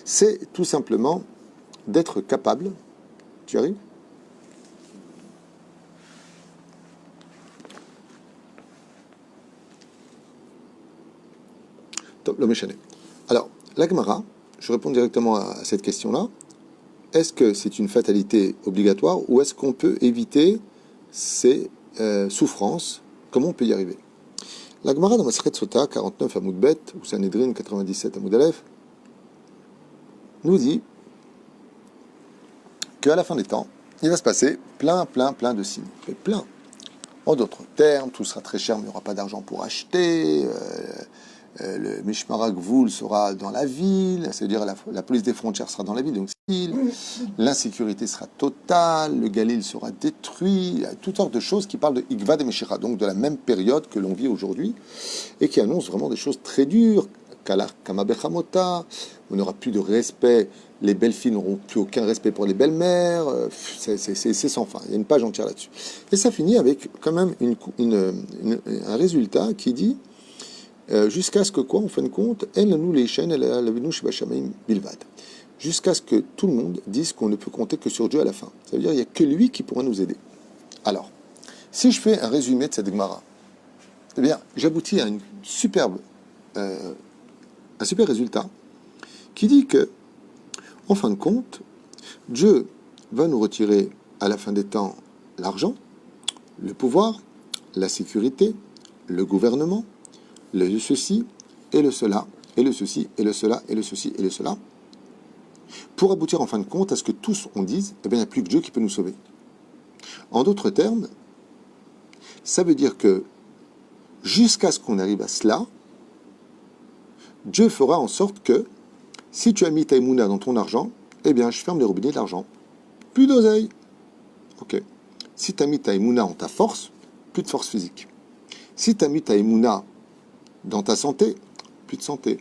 C'est tout simplement d'être capable, tu arrives? Top, le méchané. Alors, la Gemara, je réponds directement à cette question-là. Est-ce que c'est une fatalité obligatoire ou est-ce qu'on peut éviter ces souffrances? Comment on peut y arriver? La Gemara dans Masechet Sota, 49 à Moudbet, ou Sanhedrin 97 à Moudalef, nous dit qu'à la fin des temps, il va se passer plein de signes. Mais plein. En d'autres termes, tout sera très cher, mais il n'y aura pas d'argent pour acheter. Le Mishmar Gvul sera dans la ville, c'est-à-dire la police des frontières sera dans la ville, donc l'insécurité sera totale, le Galil sera détruit, il y a toutes sortes de choses qui parlent de Igvad et Meshira, donc de la même période que l'on vit aujourd'hui, et qui annoncent vraiment des choses très dures. Kamabechamota, on n'aura plus de respect, les belles filles n'auront plus aucun respect pour les belles-mères, c'est sans fin, il y a une page entière là-dessus. Et ça finit avec quand même un résultat qui dit jusqu'à ce que quoi, en fin de compte, jusqu'à ce que tout le monde dise qu'on ne peut compter que sur Dieu à la fin. Ça veut dire qu'il n'y a que lui qui pourra nous aider. Alors, si je fais un résumé de cette Gemara, eh bien, j'aboutis à un super résultat qui dit que, en fin de compte, Dieu va nous retirer à la fin des temps l'argent, le pouvoir, la sécurité, le gouvernement, le ceci et le cela, et le ceci et le cela, et le ceci et le cela, pour aboutir en fin de compte à ce que tous on dise, eh bien, il n'y a plus que Dieu qui peut nous sauver. En d'autres termes, ça veut dire que jusqu'à ce qu'on arrive à cela, Dieu fera en sorte que si tu as mis ta émouna dans ton argent, eh bien, je ferme les robinets de l'argent. Plus d'oseille. Ok. Si tu as mis ta émouna en ta force, plus de force physique. Si tu as mis ta émouna dans ta santé, plus de santé.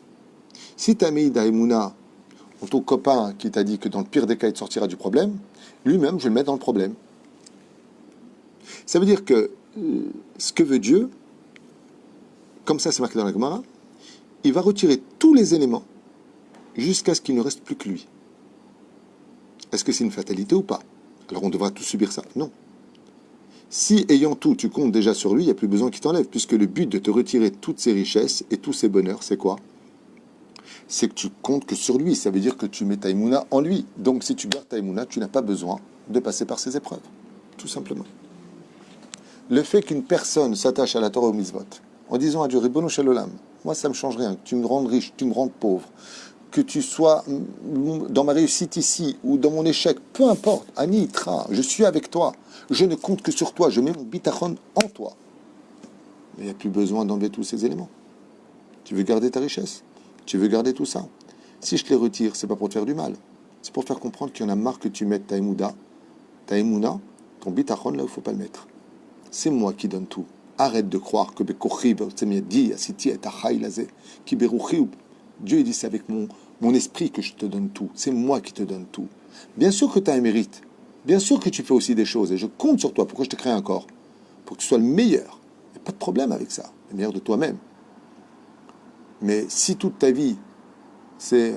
Si tu as mis ta émouna en ton copain qui t'a dit que dans le pire des cas, il te sortira du problème, lui-même, je vais le mettre dans le problème. Ça veut dire que ce que veut Dieu, comme ça c'est marqué dans la Gemara, il va retirer tous les éléments jusqu'à ce qu'il ne reste plus que lui. Est-ce que c'est une fatalité ou pas? Alors on devra tous subir ça? Non. Si, ayant tout, tu comptes déjà sur lui, il n'y a plus besoin qu'il t'enlève, puisque le but de te retirer toutes ces richesses et tous ces bonheurs, c'est quoi? C'est que tu comptes que sur lui. Ça veut dire que tu mets ta émouna en lui. Donc si tu gardes ta émouna, tu n'as pas besoin de passer par ces épreuves. Tout simplement. Le fait qu'une personne s'attache à la Torah ou au mitzvot, en disant à Dieu, Ribono Shel Olam, moi ça ne me change rien, que tu me rendes riche, que tu me rendes pauvre, que tu sois dans ma réussite ici ou dans mon échec, peu importe, Ani Itra, je suis avec toi, je ne compte que sur toi, je mets mon bitachon en toi. Mais il n'y a plus besoin d'enlever tous ces éléments. Tu veux garder ta richesse, tu veux garder tout ça. Si je te les retire, c'est pas pour te faire du mal, c'est pour faire comprendre qu'il y en a marre que tu mettes ta émouna, ton bitachon là où il ne faut pas le mettre. C'est moi qui donne tout. Arrête de croire que Dieu dit c'est avec mon esprit que je te donne tout. C'est moi qui te donne tout. Bien sûr que tu as un mérite. Bien sûr que tu fais aussi des choses. Et je compte sur toi. Pourquoi je t'ai créé un corps? Pour que tu sois le meilleur. Il n'y a pas de problème avec ça. Le meilleur de toi-même. Mais si toute ta vie, c'est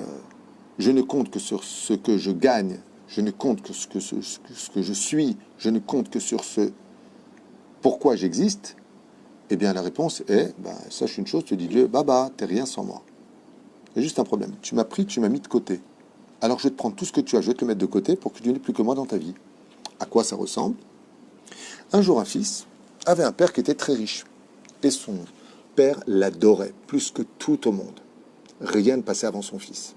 je ne compte que sur ce que je gagne, je ne compte que ce que je suis, je ne compte que sur ce pourquoi j'existe, eh bien la réponse est, sache une chose, te dit Dieu, baba, t'es rien sans moi. Il y a juste un problème. Tu m'as pris, tu m'as mis de côté. Alors je vais te prendre tout ce que tu as, je vais te le mettre de côté pour que tu n'aies plus que moi dans ta vie. À quoi ça ressemble? Un jour, un fils avait un père qui était très riche. Et son père l'adorait plus que tout au monde. Rien ne passait avant son fils.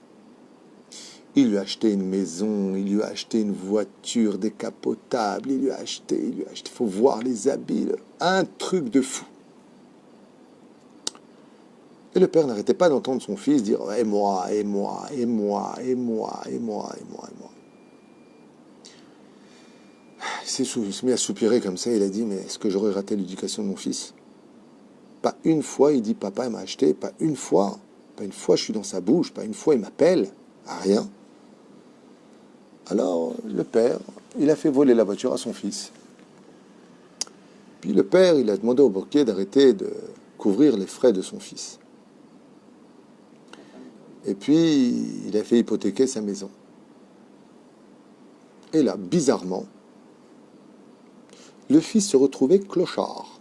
Il lui a acheté une maison, il lui a acheté une voiture décapotable, il lui a acheté. Il faut voir les habits, un truc de fou. Et le père n'arrêtait pas d'entendre son fils dire « Et moi, et moi, et moi, et moi, et moi, et moi, et moi. » Il s'est mis à soupirer comme ça, il a dit « Mais est-ce que j'aurais raté l'éducation de mon fils ?» Pas une fois, il dit « Papa, il m'a acheté. » Pas une fois, je suis dans sa bouche. Pas une fois, il m'appelle. À rien. Alors, le père, il a fait voler la voiture à son fils. Puis le père, il a demandé au banquier d'arrêter de couvrir les frais de son fils. Et puis, il a fait hypothéquer sa maison. Et là, bizarrement, le fils se retrouvait clochard.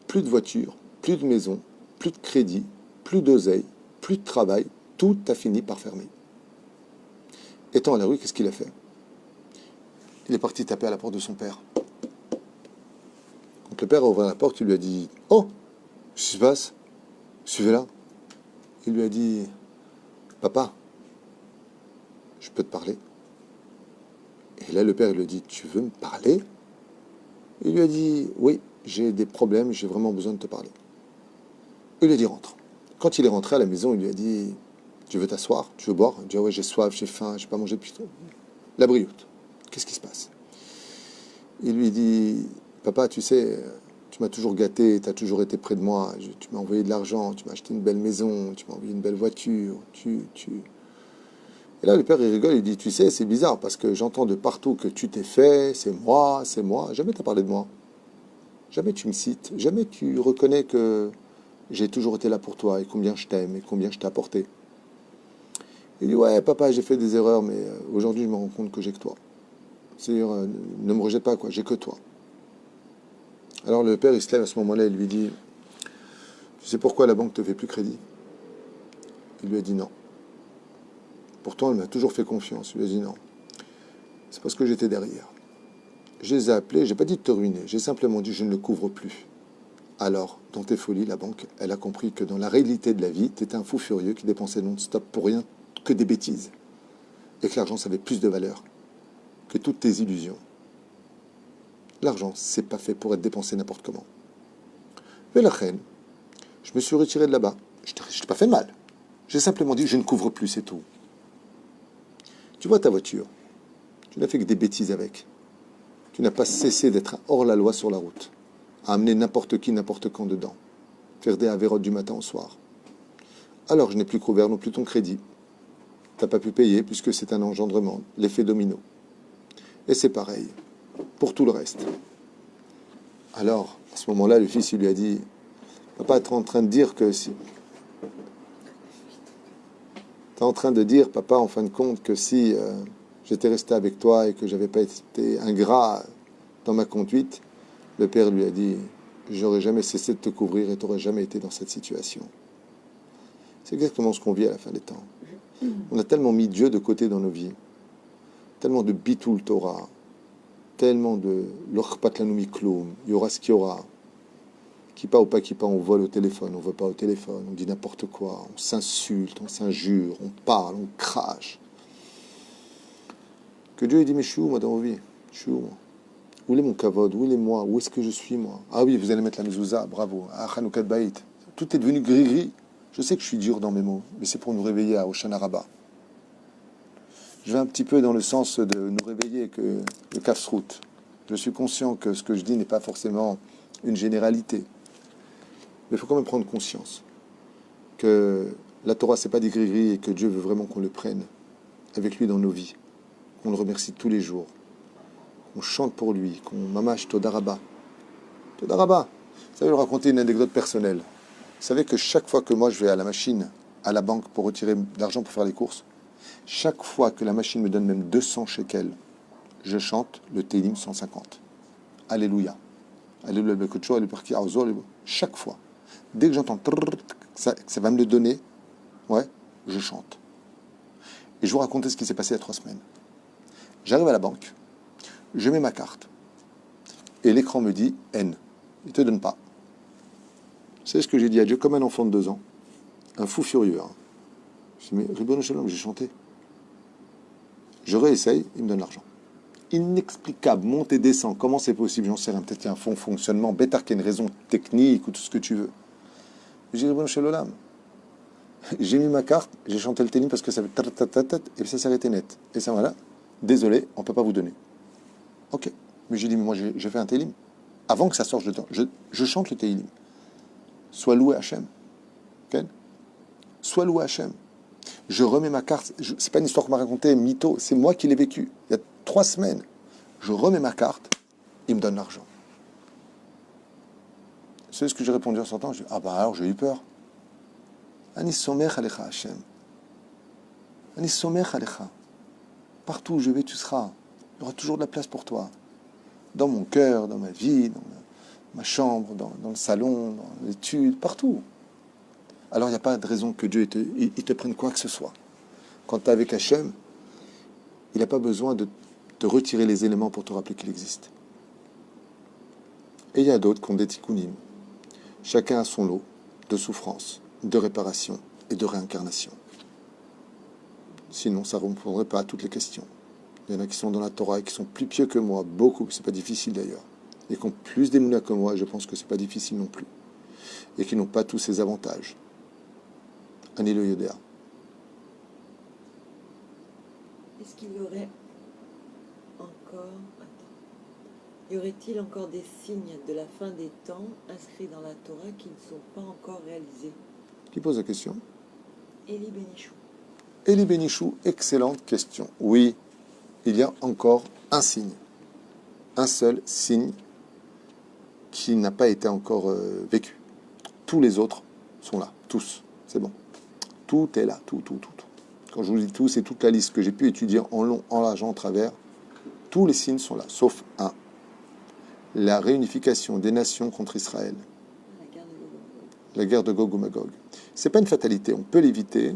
Plus de voiture, plus de maison, plus de crédit, plus d'oseille, plus de travail. Tout a fini par fermer. Étant à la rue, qu'est-ce qu'il a fait? Il est parti taper à la porte de son père. Quand le père a ouvert la porte, il lui a dit « Oh, Qu'est-ce qui se passe? Suivez-la. Il lui a dit, papa, je peux te parler? Et là, le père, il lui dit, tu veux me parler? Il lui a dit, oui, j'ai des problèmes, j'ai vraiment besoin de te parler. Il lui a dit, rentre. Quand il est rentré à la maison, il lui a dit, tu veux t'asseoir? Tu veux boire? Il dit, ah ouais, j'ai soif, j'ai faim, j'ai pas mangé depuis tout. La brioute. Qu'est-ce qui se passe? Il lui dit, papa, tu sais, tu m'as toujours gâté, tu as toujours été près de moi, tu m'as envoyé de l'argent, tu m'as acheté une belle maison, tu m'as envoyé une belle voiture, Et là, le père, il rigole, il dit, tu sais, c'est bizarre, parce que j'entends de partout que tu t'es fait, c'est moi, c'est moi. Jamais tu as parlé de moi. Jamais tu me cites, jamais tu reconnais que j'ai toujours été là pour toi, et combien je t'aime, et combien je t'ai apporté. Il dit, ouais, papa, j'ai fait des erreurs, mais aujourd'hui, je me rends compte que j'ai que toi. C'est-à-dire, ne me rejette pas, quoi, j'ai que toi. Alors le père, il se lève à ce moment-là, il lui dit, tu sais pourquoi la banque te fait plus crédit? Il lui a dit non. Pourtant, elle m'a toujours fait confiance. Il lui a dit non. C'est parce que j'étais derrière. Je les ai appelés, j'ai pas dit de te ruiner, j'ai simplement dit je ne le couvre plus. Alors, dans tes folies, la banque, elle a compris que dans la réalité de la vie, tu étais un fou furieux qui dépensait non-stop pour rien que des bêtises. Et que l'argent, ça avait plus de valeur que toutes tes illusions. L'argent, c'est pas fait pour être dépensé n'importe comment. Mais la reine, je me suis retiré de là-bas. Je t'ai pas fait de mal. J'ai simplement dit, je ne couvre plus, c'est tout. Tu vois ta voiture, tu n'as fait que des bêtises avec. Tu n'as pas cessé d'être hors la loi sur la route, à amener n'importe qui, n'importe quand dedans, faire des avérotes du matin au soir. Alors je n'ai plus couvert non plus ton crédit. Tu n'as pas pu payer puisque c'est un engendrement, l'effet domino. Et c'est pareil pour tout le reste. Alors, à ce moment-là, le fils il lui a dit, papa, tu es en train de dire que si... Tu es en train de dire, papa, en fin de compte, que si j'étais resté avec toi et que j'avais pas été ingrat dans ma conduite, le père lui a dit, j'aurais jamais cessé de te couvrir et tu n'aurais jamais été dans cette situation. C'est exactement ce qu'on vit à la fin des temps. On a tellement mis Dieu de côté dans nos vies, tellement de bitul Torah, tellement de l'orpat lanoumi kloum, il y aura ce qu'il y aura. Kippa ou pas kippa, on vole au téléphone, on ne vole pas au téléphone, on dit n'importe quoi, on s'insulte, on s'injure, on parle, on crache. Que Dieu ait dit, mais je suis où moi dans vos vies? Je suis où moi? Où est mon kavod? Où est moi? Où est-ce que je suis moi? Ah oui, vous allez mettre la mezouza, bravo. Ah, Hanoukat Baït. Tout est devenu gris-gris. Je sais que je suis dur dans mes mots, mais c'est pour nous réveiller à Hoshana Rabbah. Je vais un petit peu dans le sens de nous réveiller que le Kafsrout. Je suis conscient que ce que je dis n'est pas forcément une généralité. Mais il faut quand même prendre conscience que la Torah, c'est pas des gris-gris et que Dieu veut vraiment qu'on le prenne avec lui dans nos vies, qu'on le remercie tous les jours, qu'on chante pour lui, qu'on mamache Todaraba. Todaraba. Vous savez, je vais vous raconter une anecdote personnelle. Vous savez que chaque fois que moi je vais à la machine, à la banque pour retirer de l'argent pour faire les courses, chaque fois que la machine me donne même 200 shekels, je chante le Télim 150. Alléluia. Alléluia. Chaque fois. Dès que j'entends ça va me le donner, ouais, je chante. Et je vous racontais ce qui s'est passé il y a 3 semaines. J'arrive à la banque, je mets ma carte, et l'écran me dit N. Il ne te donne pas. C'est ce que j'ai dit à Dieu comme un enfant de 2 ans, un fou furieux. Hein. Je dis, mais Ribono Shalom, j'ai chanté. Je réessaye, il me donne l'argent. Inexplicable, monte et descend. Comment c'est possible? J'en sais rien. Peut-être qu'il y a un fond fonctionnement, bêta qu'il y a une raison technique ou tout ce que tu veux. J'ai dit, Ribono Shalom. J'ai mis ma carte, j'ai chanté le télim parce que ça fait tat, et ça s'est arrêté net. Et ça, voilà. Désolé, on ne peut pas vous donner. Ok. Mais j'ai dit, mais moi, j'ai fait un télim. Avant que ça sorte de temps, je chante le télim. Sois loué Hachem. Okay? Sois loué Hachem. Je remets ma carte. C'est pas une histoire qu'on m'a racontée, mytho. C'est moi qui l'ai vécu. Il y a 3 semaines. Je remets ma carte. Il me donne l'argent. C'est ce que j'ai répondu en sortant. Je dis, ah bah alors j'ai eu peur. Ani somech alecha Hachem. Ani somech alecha. Partout où je vais, tu seras. Il y aura toujours de la place pour toi. Dans mon cœur, dans ma vie, dans ma chambre, dans le salon, dans l'étude, partout. Alors il n'y a pas de raison que Dieu il te prenne quoi que ce soit. Quand tu es avec Hachem, il n'a pas besoin de te retirer les éléments pour te rappeler qu'il existe. Et il y a d'autres qui ont des tikkunim. chacun a son lot de souffrance, de réparation et de réincarnation. Sinon, ça ne répondrait pas à toutes les questions. Il y en a qui sont dans la Torah et qui sont plus pieux que moi, beaucoup, c'est pas difficile d'ailleurs, et qui ont plus d'émouna que moi, et je pense que c'est pas difficile non plus, et qui n'ont pas tous ces avantages. Ani lo yodea. Est-ce qu'il y aurait encore... Attends. Y aurait-il encore des signes de la fin des temps inscrits dans la Torah qui ne sont pas encore réalisés? Qui pose la question? Élie Bénichou. Élie Bénichou, excellente question. Oui, il y a encore un signe, un seul signe qui n'a pas été encore vécu. Tous les autres sont là, tous, c'est bon. Tout est là, tout. Quand je vous dis tout, c'est toute la liste que j'ai pu étudier en long, en large, en travers. Tous les signes sont là, sauf un. La réunification des nations contre Israël. La guerre de Gog ou Magog. C'est pas une fatalité, on peut l'éviter.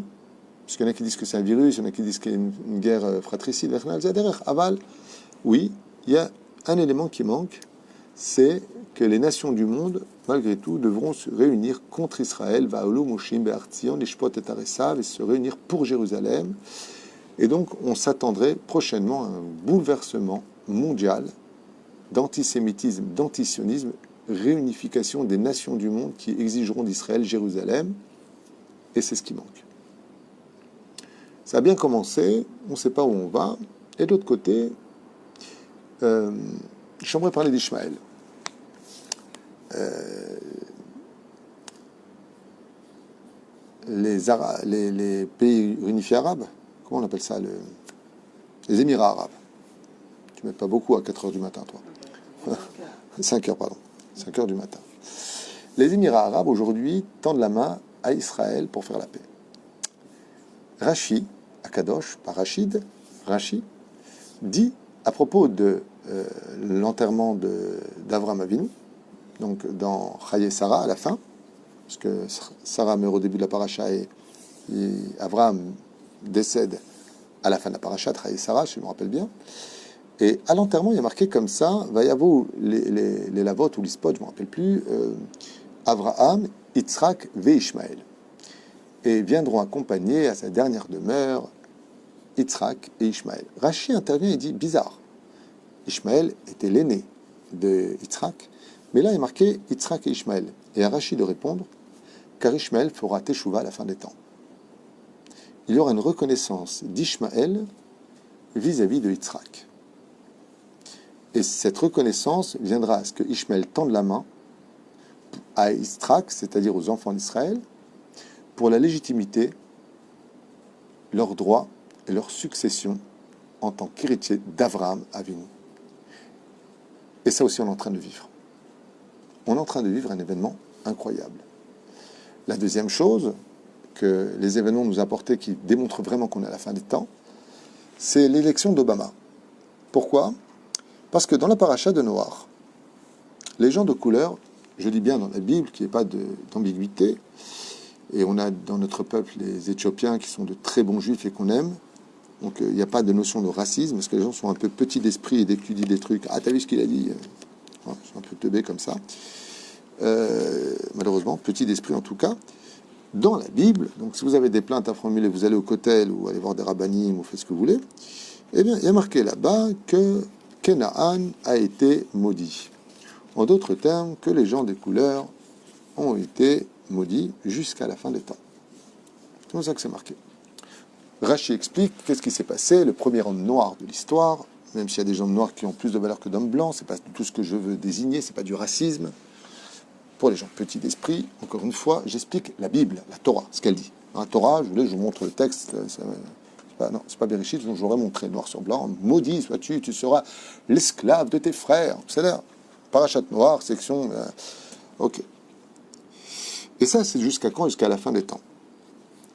Parce qu'il y en a qui disent que c'est un virus, il y en a qui disent qu'il y a une guerre fratricide. Aval, oui, il y a un élément qui manque, c'est que les nations du monde, malgré tout, devront se réunir contre Israël, Va'olu, Moshim, Be'artzion, Lishpot et Aresav, et se réunir pour Jérusalem. Et donc, on s'attendrait prochainement à un bouleversement mondial d'antisémitisme, d'antisionisme, réunification des nations du monde qui exigeront d'Israël Jérusalem, et c'est ce qui manque. Ça a bien commencé, on ne sait pas où on va, et de l'autre côté, j'aimerais parler d'Ishmaël. Les pays réunifiés arabes, comment on appelle ça, les Émirats arabes. Tu ne mets pas beaucoup à 4 heures du matin, toi. 5 heures, pardon. 5 heures du matin. Les Émirats arabes, aujourd'hui, tendent la main à Israël pour faire la paix. Rashi, Akadosh, par Rachid, Rashi, dit à propos de l'enterrement d'Avram Avinu, donc dans Chaye Sarah à la fin, puisque Sarah meurt au début de la paracha et Avram décède à la fin de la paracha, Chaye Sarah, si je me rappelle bien. Et à l'enterrement, il y a marqué comme ça, Vayavo les lavot ou l'ispot, je ne me rappelle plus, Avraham, Yitzhak ve Ishmaël. Et viendront accompagner à sa dernière demeure Yitzhak et Ishmaël. Rashi intervient et dit, bizarre, Ishmaël était l'aîné de Yitzhak, mais là il est marqué Yitzhak et Ishmaël. Et à Rashi de répondre, car Ishmaël fera Teshuvah à la fin des temps. Il y aura une reconnaissance d'Ishmaël vis-à-vis de Yitzhak. Et cette reconnaissance viendra à ce que Ishmaël tende la main à Yitzhak, c'est-à-dire aux enfants d'Israël, pour la légitimité, leurs droits et leur succession en tant qu'héritier d'Avraham Avinu. Et ça aussi, on est en train de vivre. On est en train de vivre un événement incroyable. La deuxième chose que les événements nous apportent, qui démontre vraiment qu'on est à la fin des temps, c'est l'élection d'Obama. Pourquoi? Parce que dans la paracha de Noach, les gens de couleur, je dis bien dans la Bible, qu'il n'y ait pas d'ambiguïté, et on a dans notre peuple les Éthiopiens qui sont de très bons juifs et qu'on aime. Donc il n'y a pas de notion de racisme, parce que les gens sont un peu petits d'esprit et dès que tu dis des trucs, ah t'as vu ce qu'il a dit, ils sont un peu teubés comme ça. Malheureusement, petits d'esprit en tout cas. Dans la Bible, donc si vous avez des plaintes à formuler, vous allez au Kotel ou allez voir des rabbinim ou faites ce que vous voulez, eh bien il y a marqué là-bas que Kenaan a été maudit. En d'autres termes, que les gens des couleurs ont été maudits jusqu'à la fin des temps. C'est comme ça que c'est marqué. Rashi explique qu'est-ce qui s'est passé. Le premier homme noir de l'histoire, même s'il y a des gens noirs qui ont plus de valeur que d'hommes blancs, c'est pas tout ce que je veux désigner, c'est pas du racisme. Pour les gens petits d'esprit, encore une fois, j'explique la Bible, la Torah, ce qu'elle dit. Dans la Torah, je vous montre le texte. C'est pas Bereshit, donc j'aurais montré noir sur blanc. Maudit sois-tu, tu seras l'esclave de tes frères. C'est là. Parachat noir, section. Ok. Et ça, c'est jusqu'à quand? Jusqu'à la fin des temps.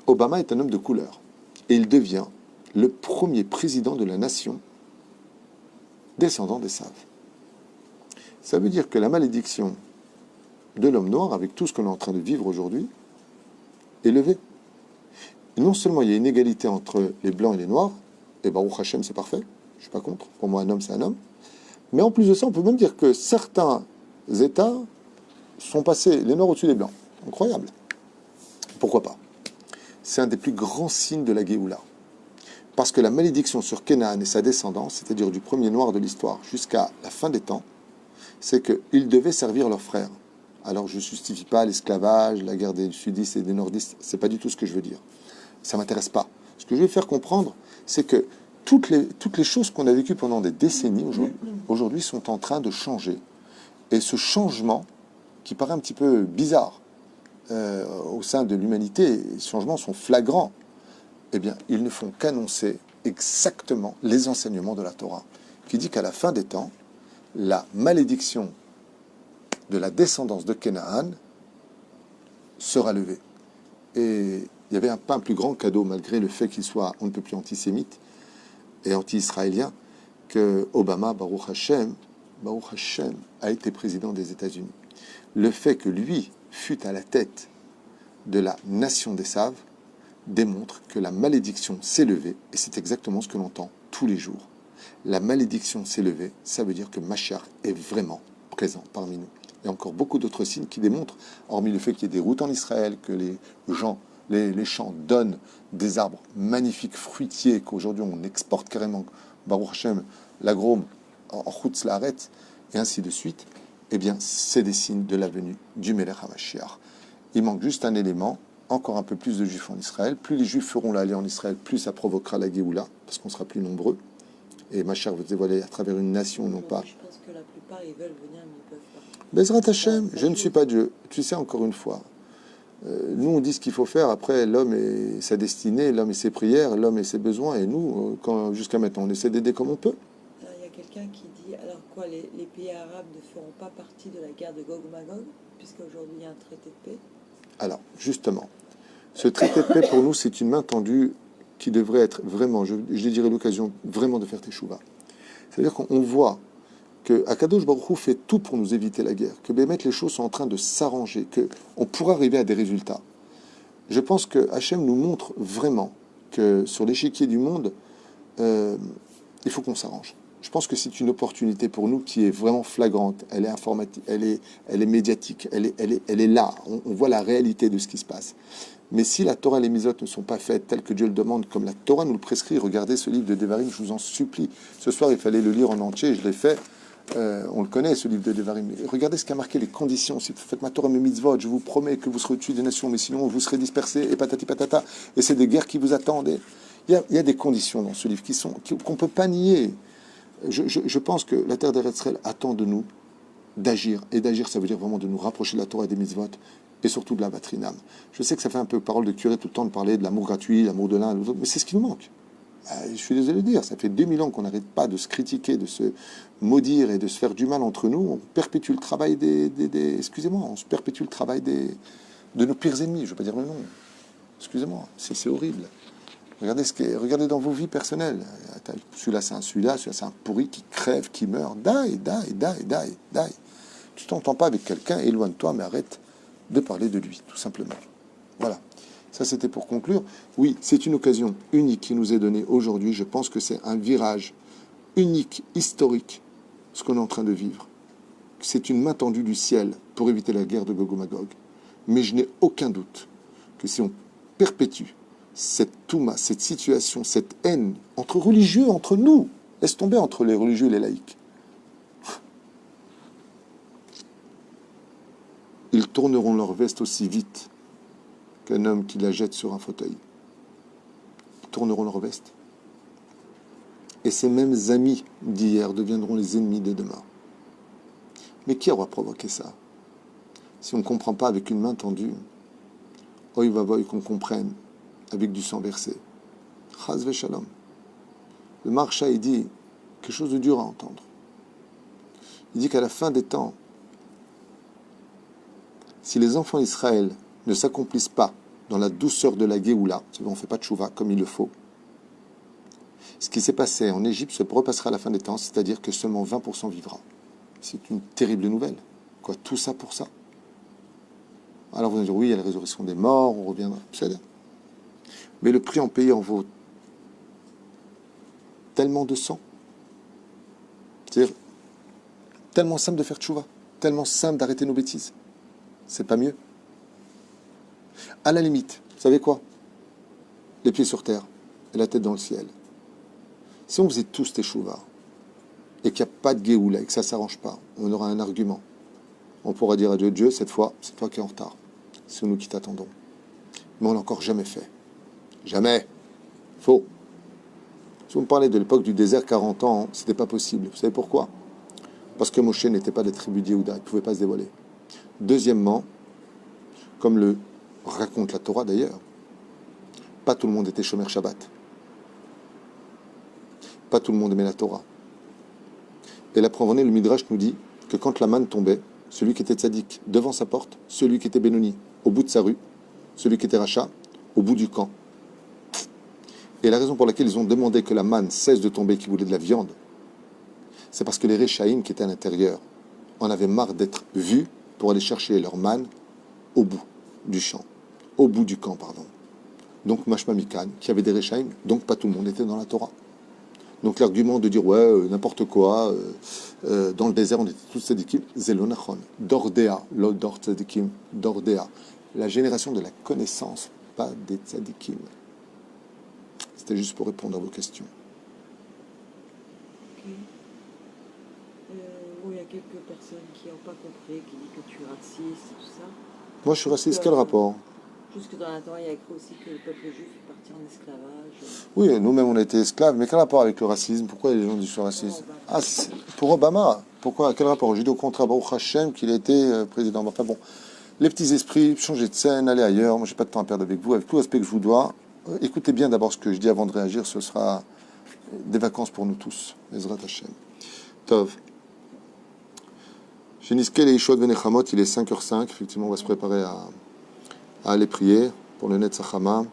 Obama est un homme de couleur. Et il devient le premier président de la nation descendant des Saves. Ça veut dire que la malédiction de l'homme noir, avec tout ce qu'on est en train de vivre aujourd'hui, est levée. Et non seulement il y a une égalité entre les blancs et les noirs, et Baruch Hashem, c'est parfait, je ne suis pas contre, pour moi un homme c'est un homme, mais en plus de ça, on peut même dire que certains États sont passés les Noirs au-dessus des Blancs. Incroyable. Pourquoi pas? C'est un des plus grands signes de la Géoula. Parce que la malédiction sur Canaan et sa descendance, c'est-à-dire du premier Noir de l'histoire jusqu'à la fin des temps, c'est qu'ils devaient servir leurs frères. Alors je ne justifie pas l'esclavage, la guerre des sudistes et des nordistes, c'est pas du tout ce que je veux dire. Ça ne m'intéresse pas. Ce que je veux faire comprendre, c'est que toutes les choses qu'on a vécues pendant des décennies aujourd'hui sont en train de changer. Et ce changement, qui paraît un petit peu bizarre au sein de l'humanité, les changements sont flagrants, eh bien, ils ne font qu'annoncer exactement les enseignements de la Torah, qui dit qu'à la fin des temps, la malédiction de la descendance de Canaan sera levée. Et il y avait pas un plus grand cadeau, malgré le fait qu'il soit on ne peut plus antisémite et anti-israélien, que Obama, Baruch Hashem, a été président des États-Unis. Le fait que lui fût à la tête de la nation des Saves démontre que la malédiction s'est levée, et c'est exactement ce que l'on entend tous les jours. La malédiction s'est levée, ça veut dire que Mashiach est vraiment présent parmi nous. Il y a encore beaucoup d'autres signes qui démontrent, hormis le fait qu'il y ait des routes en Israël, que les champs donnent des arbres magnifiques, fruitiers, qu'aujourd'hui on exporte carrément, Baruch Hashem, l'agro en Chutz Laaretz, et ainsi de suite. Eh bien, c'est des signes de la venue du Melech HaMashiach. Il manque juste un élément, encore un peu plus de Juifs en Israël. Plus les Juifs feront l'aller en Israël, plus ça provoquera la Géoula, parce qu'on sera plus nombreux. Et Mashiach va se dévoiler à travers une nation, non pas. Je pense que la plupart, ils veulent venir, mais ils ne peuvent pas. Bezrat Hashem, je ne suis pas Dieu. Tu sais, encore une fois, nous, on dit ce qu'il faut faire. Après, l'homme et sa destinée, l'homme et ses prières, l'homme et ses besoins. Et nous, jusqu'à maintenant, on essaie d'aider comme on peut. Alors, il y a quelqu'un qui dit, alors quoi, les pays arabes ne feront pas partie de la guerre de Gog-Magog, puisqu'aujourd'hui, il y a un traité de paix? Alors, justement, ce traité de paix, pour nous, c'est une main tendue qui devrait être vraiment, je dirais l'occasion vraiment de faire teshuva. C'est-à-dire qu'on voit que Akadosh Baruch Hu fait tout pour nous éviter la guerre, que Bémet, les choses sont en train de s'arranger, qu'on pourra arriver à des résultats. Je pense que Hachem nous montre vraiment que sur l'échiquier du monde, il faut qu'on s'arrange. Je pense que c'est une opportunité pour nous qui est vraiment flagrante. Elle est informatique, elle est médiatique, elle est là. On voit la réalité de ce qui se passe. Mais si la Torah et les Mitzvot ne sont pas faites telles que Dieu le demande, comme la Torah nous le prescrit, regardez ce livre de Devarim, je vous en supplie. Ce soir, il fallait le lire en entier, je l'ai fait. On le connaît, ce livre de Devarim. Regardez ce qu'a marqué les conditions. Si vous faites ma Torah et mes Mitzvot, je vous promets que vous serez au-dessus des nations, mais sinon vous serez dispersés, et patati patata. Et c'est des guerres qui vous attendent. Il y a des conditions dans ce livre qu'on ne peut pas nier. Je pense que la terre d'Eretz Israël attend de nous d'agir. Et d'agir, ça veut dire vraiment de nous rapprocher de la Torah et des Mitzvot, et surtout de la Batrinam. Je sais que ça fait un peu parole de curé tout le temps de parler de l'amour gratuit, l'amour de l'un et de l'autre, mais c'est ce qui nous manque. Je suis désolé de dire, ça fait 2000 ans qu'on n'arrête pas de se critiquer, de se maudire et de se faire du mal entre nous. On perpétue le travail excusez-moi, on se perpétue le travail de nos pires ennemis. Je ne veux pas dire le nom. Excusez-moi, c'est horrible. Regardez dans vos vies personnelles. Celui-là, c'est un pourri qui crève, qui meurt. Die. Tu t'entends pas avec quelqu'un, éloigne-toi, mais arrête de parler de lui, tout simplement. Voilà. Ça, c'était pour conclure. Oui, c'est une occasion unique qui nous est donnée aujourd'hui. Je pense que c'est un virage unique, historique, ce qu'on est en train de vivre. C'est une main tendue du ciel pour éviter la guerre de Gog et Magog. Mais je n'ai aucun doute que si on perpétue cette touma, cette situation, cette haine entre religieux, entre nous, laisse tomber entre les religieux et les laïcs. Ils tourneront leur veste aussi vite qu'un homme qui la jette sur un fauteuil. Ils tourneront leur veste. Et ces mêmes amis d'hier deviendront les ennemis de demain. Mais qui aura provoqué ça? Si on ne comprend pas avec une main tendue, oi va voy qu'on comprenne avec du sang versé. Chaz v'shalom. Le Maharsha, il dit quelque chose de dur à entendre. Il dit qu'à la fin des temps, si les enfants d'Israël ne s'accomplissent pas dans la douceur de la Géoula, on ne fait pas de tchouva comme il le faut, ce qui s'est passé en Égypte se repassera à la fin des temps, c'est-à-dire que seulement 20% vivra. C'est une terrible nouvelle. Quoi, tout ça pour ça? Alors vous allez dire, oui, il y a la résurrection des morts, on reviendra. C'est-à-dire. Mais le prix en payé en vaut tellement de sang. C'est-à-dire tellement simple de faire tchouva, tellement simple d'arrêter nos bêtises. C'est pas mieux. À la limite, vous savez quoi? Les pieds sur terre et la tête dans le ciel. Si on faisait tous teshuva et qu'il n'y a pas de Géoula et que ça ne s'arrange pas, on aura un argument. On pourra dire à Dieu, Dieu, cette fois, c'est toi qui es en retard. C'est nous qui t'attendons. Mais on l'a encore jamais fait. Jamais. Faux. Si vous me parlez de l'époque du désert, 40 ans, c'était pas possible. Vous savez pourquoi? Parce que Moshe n'était pas de la tribu d'Yehuda, il ne pouvait pas se dévoiler. Deuxièmement, comme le raconte la Torah d'ailleurs, pas tout le monde était Shomer Shabbat. Pas tout le monde aimait la Torah. Et la preuve en est, le Midrash nous dit que quand la manne tombait, celui qui était tzaddik devant sa porte, celui qui était Benoni au bout de sa rue, celui qui était Racha au bout du camp. Et la raison pour laquelle ils ont demandé que la manne cesse de tomber, qui voulait de la viande, c'est parce que les Réchaïm qui étaient à l'intérieur en avaient marre d'être vus pour aller chercher leur manne au bout du champ, au bout du camp, pardon. Donc Mashma Mikan, qui avait des Réchaïm, donc pas tout le monde était dans la Torah. Donc l'argument de dire ouais, n'importe quoi, dans le désert on était tous tzadikim, zelonachon, dordea, l'odor tzadikim, dordea, la génération de la connaissance, pas des tzadikim. C'était juste pour répondre à vos questions. Ok. Bon, il y a quelques personnes qui n'ont pas compris, qui disent que tu es raciste et tout ça. Moi je suis raciste, quel rapport? Jusque dans la Torah, il y a écrit aussi que le peuple juif est parti en esclavage. Oui, nous-mêmes on a été esclaves, mais quel rapport avec le racisme? Pourquoi les gens disent que je suis raciste? Ah, pour Obama. Pourquoi? Quel rapport? Je dis au contraire, Baruch Hashem, qu'il était président. Enfin bon, les petits esprits, changez de scène, allez ailleurs. Moi, j'ai pas de temps à perdre avec vous. Avec tout l'aspect que je vous dois, écoutez bien d'abord ce que je dis avant de réagir. Ce sera des vacances pour nous tous. Ezrat Hashem. Tov. Chez Niskel et Ishod Venechamot, il est 5h05. Effectivement, on va se préparer à aller prier pour le Netzachama.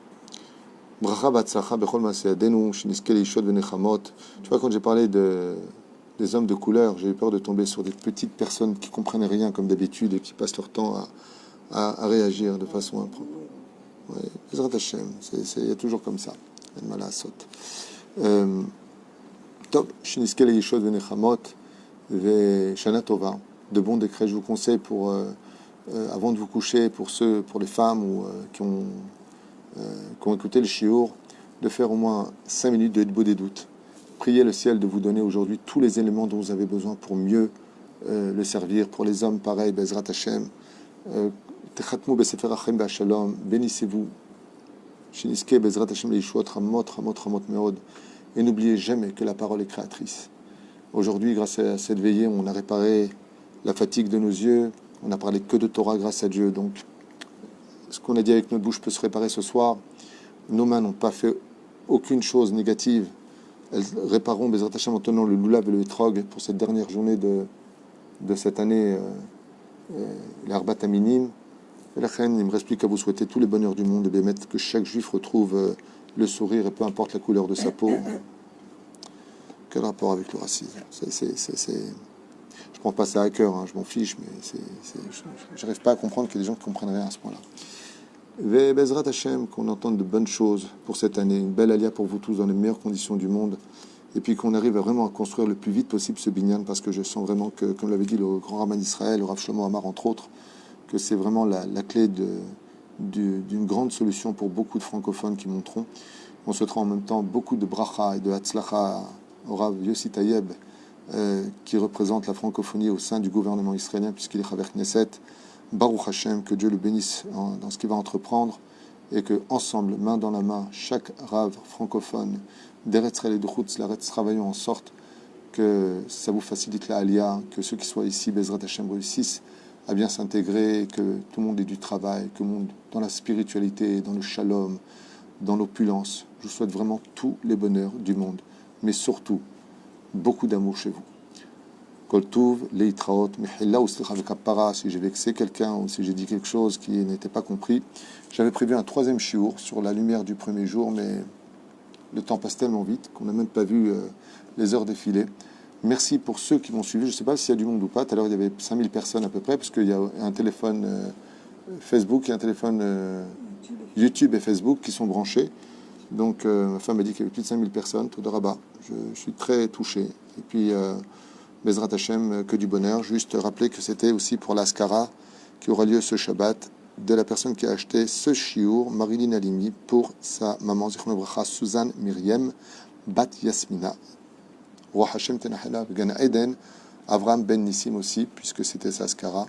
Bracha Batsacha Bechol Maseadenu, chez Niskel et Ishod Venechamot. Tu vois, quand j'ai parlé des hommes de couleur, j'ai eu peur de tomber sur des petites personnes qui comprennent rien comme d'habitude et qui passent leur temps à réagir de façon impropre. Ouais, Ezrat Hashem, il y a toujours comme ça. Top, Shiniskel et Yeshod Venechamot, ve Shana Tova, de bons décrets. Je vous conseille pour avant de vous coucher, pour les femmes ou qui ont écouté le shiur, de faire au moins 5 minutes de Hitbo des doutes. Priez le ciel de vous donner aujourd'hui tous les éléments dont vous avez besoin pour mieux le servir. Pour les hommes, pareil, Bezrat Hashem. Techatmou besefer Hachem be'ashalom. Bénissez-vous. Shiniske Bezrat Hashem leishuot ramot meod. Et n'oubliez jamais que la parole est créatrice. Aujourd'hui, grâce à cette veillée, on a réparé la fatigue de nos yeux. On n'a parlé que de Torah grâce à Dieu. Donc, ce qu'on a dit avec notre bouche peut se réparer ce soir. Nos mains n'ont pas fait aucune chose négative. Elles répareront Bezrat Hashem en tenant le loulav et le etrog pour cette dernière journée de cette année, l'Arbat Aminim. Et la reine, il me reste plus qu'à vous souhaiter tous les bonheurs du monde et bien mettre que chaque juif retrouve le sourire et peu importe la couleur de sa peau. Quel rapport avec le racisme? Je prends pas ça à cœur, hein, je m'en fiche, mais j'arrive pas à comprendre qu'il y a des gens qui comprennent rien à ce point-là. Bezrat Hashem, qu'on entende de bonnes choses pour cette année, une belle alia pour vous tous dans les meilleures conditions du monde, et puis qu'on arrive vraiment à construire le plus vite possible ce binyan, parce que je sens vraiment que, comme l'avait dit le grand Rabbin d'Israël, le Rav Shlomo Amar entre autres, que c'est vraiment la clé d'une grande solution pour beaucoup de francophones qui monteront. On souhaitera en même temps beaucoup de bracha et de hatzlacha au Rav Yossi Tayeb, qui représente la francophonie au sein du gouvernement israélien, puisqu'il est Chaver Knesset. Baruch Hashem, que Dieu le bénisse dans ce qu'il va entreprendre, et que ensemble, main dans la main, chaque Rav francophone, d'Eretz Israël et de Chutz La'aretz, travaillons en sorte que ça vous facilite la Aliyah, que ceux qui soient ici, Bezrat Hashem, réussissent à bien s'intégrer, que tout le monde ait du travail, que le monde dans la spiritualité, dans le shalom, dans l'opulence. Je vous souhaite vraiment tous les bonheurs du monde, mais surtout beaucoup d'amour chez vous. Kol Tuv, Leitraot, Mechila ou Slicha Vekapara, si j'ai vexé quelqu'un ou si j'ai dit quelque chose qui n'était pas compris. J'avais prévu un 3e shiur sur la lumière du premier jour, mais le temps passe tellement vite qu'on n'a même pas vu les heures défiler. Merci pour ceux qui m'ont suivi. Je ne sais pas s'il y a du monde ou pas. Tout à l'heure, il y avait 5000 personnes à peu près, parce qu'il y a un téléphone Facebook et un téléphone YouTube et Facebook qui sont branchés. Donc, ma femme m'a dit qu'il y avait plus de 5000 personnes. Tout de rabat. Je suis très touché. Et puis, Bezrat Hashem, que du bonheur. Juste rappeler que c'était aussi pour l'Askara qui aura lieu ce Shabbat de la personne qui a acheté ce shiur, Marilyn Halimi, pour sa maman, Zichron Bracha, Suzanne Myriam Bat Yasmina. Roi Hashem Tenahela, Gan Eden, Avram Ben Nissim aussi, puisque c'était sa skara.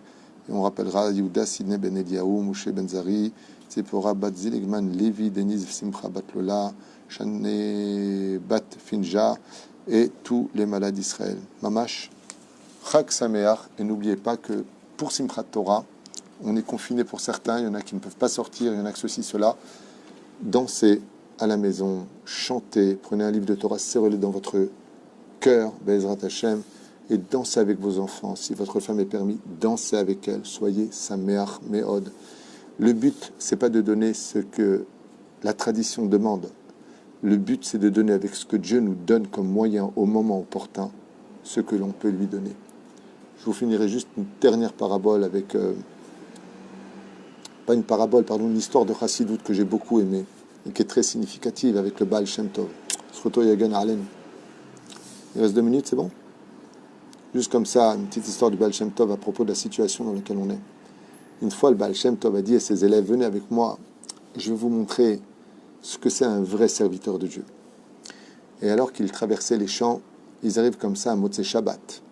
Et on rappellera Yehuda Sidney Ben Eliaou, Moshe Ben Zari, Tzipora Bat Ziligman, Levi, Denise Simcha Bat Lola, Shane Bat Finja, et tous les malades d'Israël. Mamash, Chag Sameach, et n'oubliez pas que pour Simchat Torah, on est confiné pour certains, il y en a qui ne peuvent pas sortir, il y en a que ceci, cela. Dansez à la maison, chantez, prenez un livre de Torah, serrez-le dans votre cœur, Be'ezrat Hashem, et dansez avec vos enfants. Si votre femme est permis, dansez avec elle, soyez Sameach Meod. Le but, c'est pas de donner ce que la tradition demande. Le but, c'est de donner avec ce que Dieu nous donne comme moyen au moment opportun, ce que l'on peut lui donner. Je vous finirai juste une dernière parabole avec... pas une parabole, pardon, une histoire de Chassidout que j'ai beaucoup aimée et qui est très significative avec le Baal Shem Tov. Il reste 2 minutes, c'est bon? Juste comme ça, une petite histoire du Baal Shem Tov à propos de la situation dans laquelle on est. Une fois, le Baal Shem Tov a dit à ses élèves, venez avec moi, je vais vous montrer ce que c'est un vrai serviteur de Dieu. Et alors qu'ils traversaient les champs, ils arrivent comme ça à Motzei Shabbat,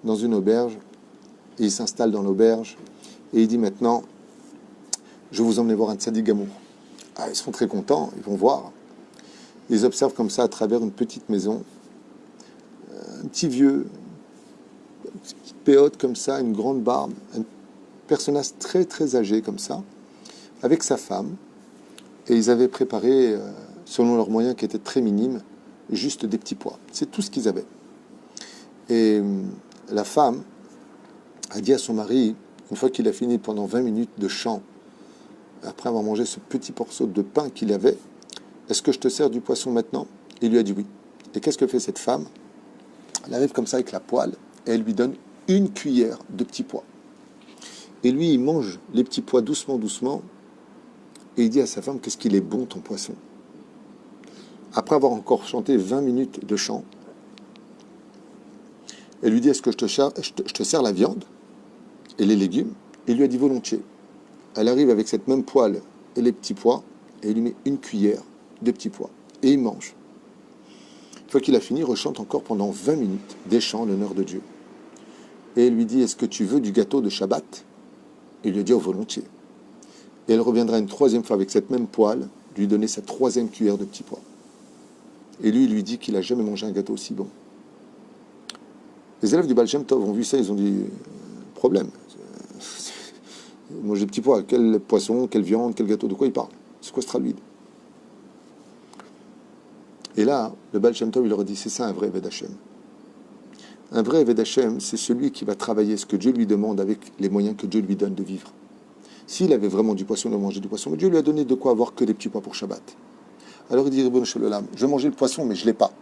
dans une auberge, et ils s'installent dans l'auberge, et il dit maintenant, je vais vous emmener voir un tzaddik gamour. Ah, ils sont très contents, ils vont voir. Ils observent comme ça à travers une petite maison, un petit vieux, une petite péote comme ça, une grande barbe, un personnage très très âgé comme ça, avec sa femme, et ils avaient préparé, selon leurs moyens qui étaient très minimes, juste des petits pois. C'est tout ce qu'ils avaient. Et la femme a dit à son mari, une fois qu'il a fini pendant 20 minutes de chant, après avoir mangé ce petit morceau de pain qu'il avait, est-ce que je te sers du poisson maintenant? Il lui a dit oui. Et qu'est-ce que fait cette femme? Elle arrive comme ça avec la poêle et elle lui donne une cuillère de petits pois. Et lui, il mange les petits pois doucement, doucement, et il dit à sa femme, qu'est-ce qu'il est bon ton poisson. Après avoir encore chanté 20 minutes de chant, elle lui dit, est-ce que je te sers la viande et les légumes? Il lui a dit volontiers. Elle arrive avec cette même poêle et les petits pois, et il lui met une cuillère de petits pois. Et il mange. Une fois qu'il a fini, il rechante encore pendant 20 minutes des chants en l'honneur de Dieu. Et elle lui dit, est-ce que tu veux du gâteau de Shabbat? Il lui a dit, oh, volontiers. Et elle reviendra une 3e fois avec cette même poêle, lui donner sa 3e cuillère de petits pois. Et lui, il lui dit qu'il n'a jamais mangé un gâteau aussi bon. Les élèves du Baal Shem Tov ont vu ça, ils ont dit, problème. Manger des petits pois, quel poisson, quelle viande, quel gâteau, de quoi il parle? C'est quoi ce traduit? Et là, le Baal Shem Tov, il leur a dit, c'est ça un vrai Eved Hashem. Un vrai Eved Hashem, c'est celui qui va travailler ce que Dieu lui demande avec les moyens que Dieu lui donne de vivre. S'il avait vraiment du poisson, il aurait mangé du poisson. Mais Dieu lui a donné de quoi avoir que des petits pois pour Shabbat. Alors il dit, Ribono Shel Olam, je vais manger le poisson, mais je ne l'ai pas.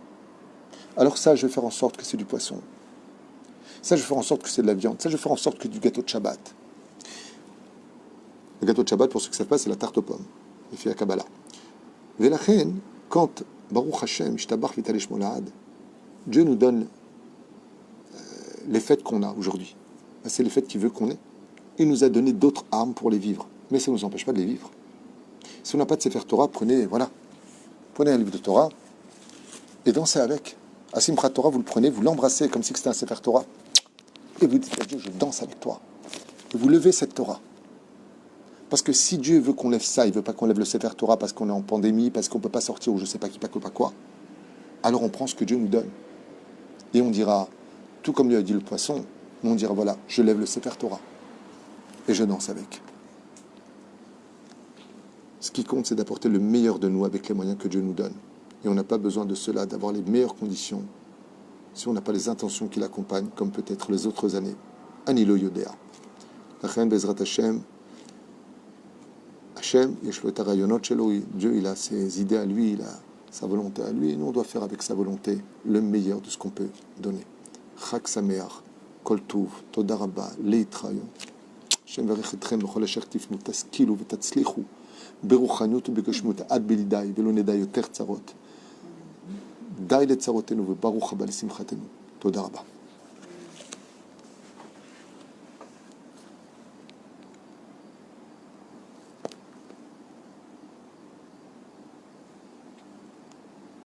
Alors ça, je vais faire en sorte que c'est du poisson. Ça, je vais faire en sorte que c'est de la viande. Ça, je vais faire en sorte que du gâteau de Shabbat. Le gâteau de Shabbat, pour ceux qui ne savent pas, c'est la tarte aux pommes. Il fait la Kabbalah. Velachen, quand Baruch Hashem, Shtabach Vitalesh Molad, Dieu nous donne les fêtes qu'on a aujourd'hui. C'est les fêtes qu'il veut qu'on ait. Il nous a donné d'autres armes pour les vivre. Mais ça ne nous empêche pas de les vivre. Si on n'a pas de Sefer Torah, prenez un livre de Torah et dansez avec. À Simchat Torah, vous le prenez, vous l'embrassez comme si c'était un Sefer Torah. Et vous dites à Dieu, je danse avec toi. Et vous levez cette Torah. Parce que si Dieu veut qu'on lève ça, il ne veut pas qu'on lève le Sefer Torah parce qu'on est en pandémie, parce qu'on ne peut pas sortir ou je ne sais pas qui, pas quoi, alors on prend ce que Dieu nous donne. Et on dira, tout comme lui a dit le poisson, on dira, voilà, je lève le Sefer Torah. Et je danse avec. Ce qui compte, c'est d'apporter le meilleur de nous avec les moyens que Dieu nous donne. Et on n'a pas besoin de cela, d'avoir les meilleures conditions, si on n'a pas les intentions qui l'accompagnent, comme peut-être les autres années. Anilo Yodea. Lachen Bezrat Hashem. Hashem, Yeshlo et Arayonot Shelo. Dieu, il a ses idées à lui, il a sa volonté à lui. Et nous, on doit faire avec sa volonté le meilleur de ce qu'on peut donner. Chag Sameach, Kol Tuv, Toda Rabba, Leitrayon. Hashem varech etchem b'chol asher tifnu, taskilu v'tatzlichu. ברוחניות ובגשמות עד בלי די ולא נדע יותר צרות די לצרותינו וברוך הבא לשמחתנו. תודה רבה.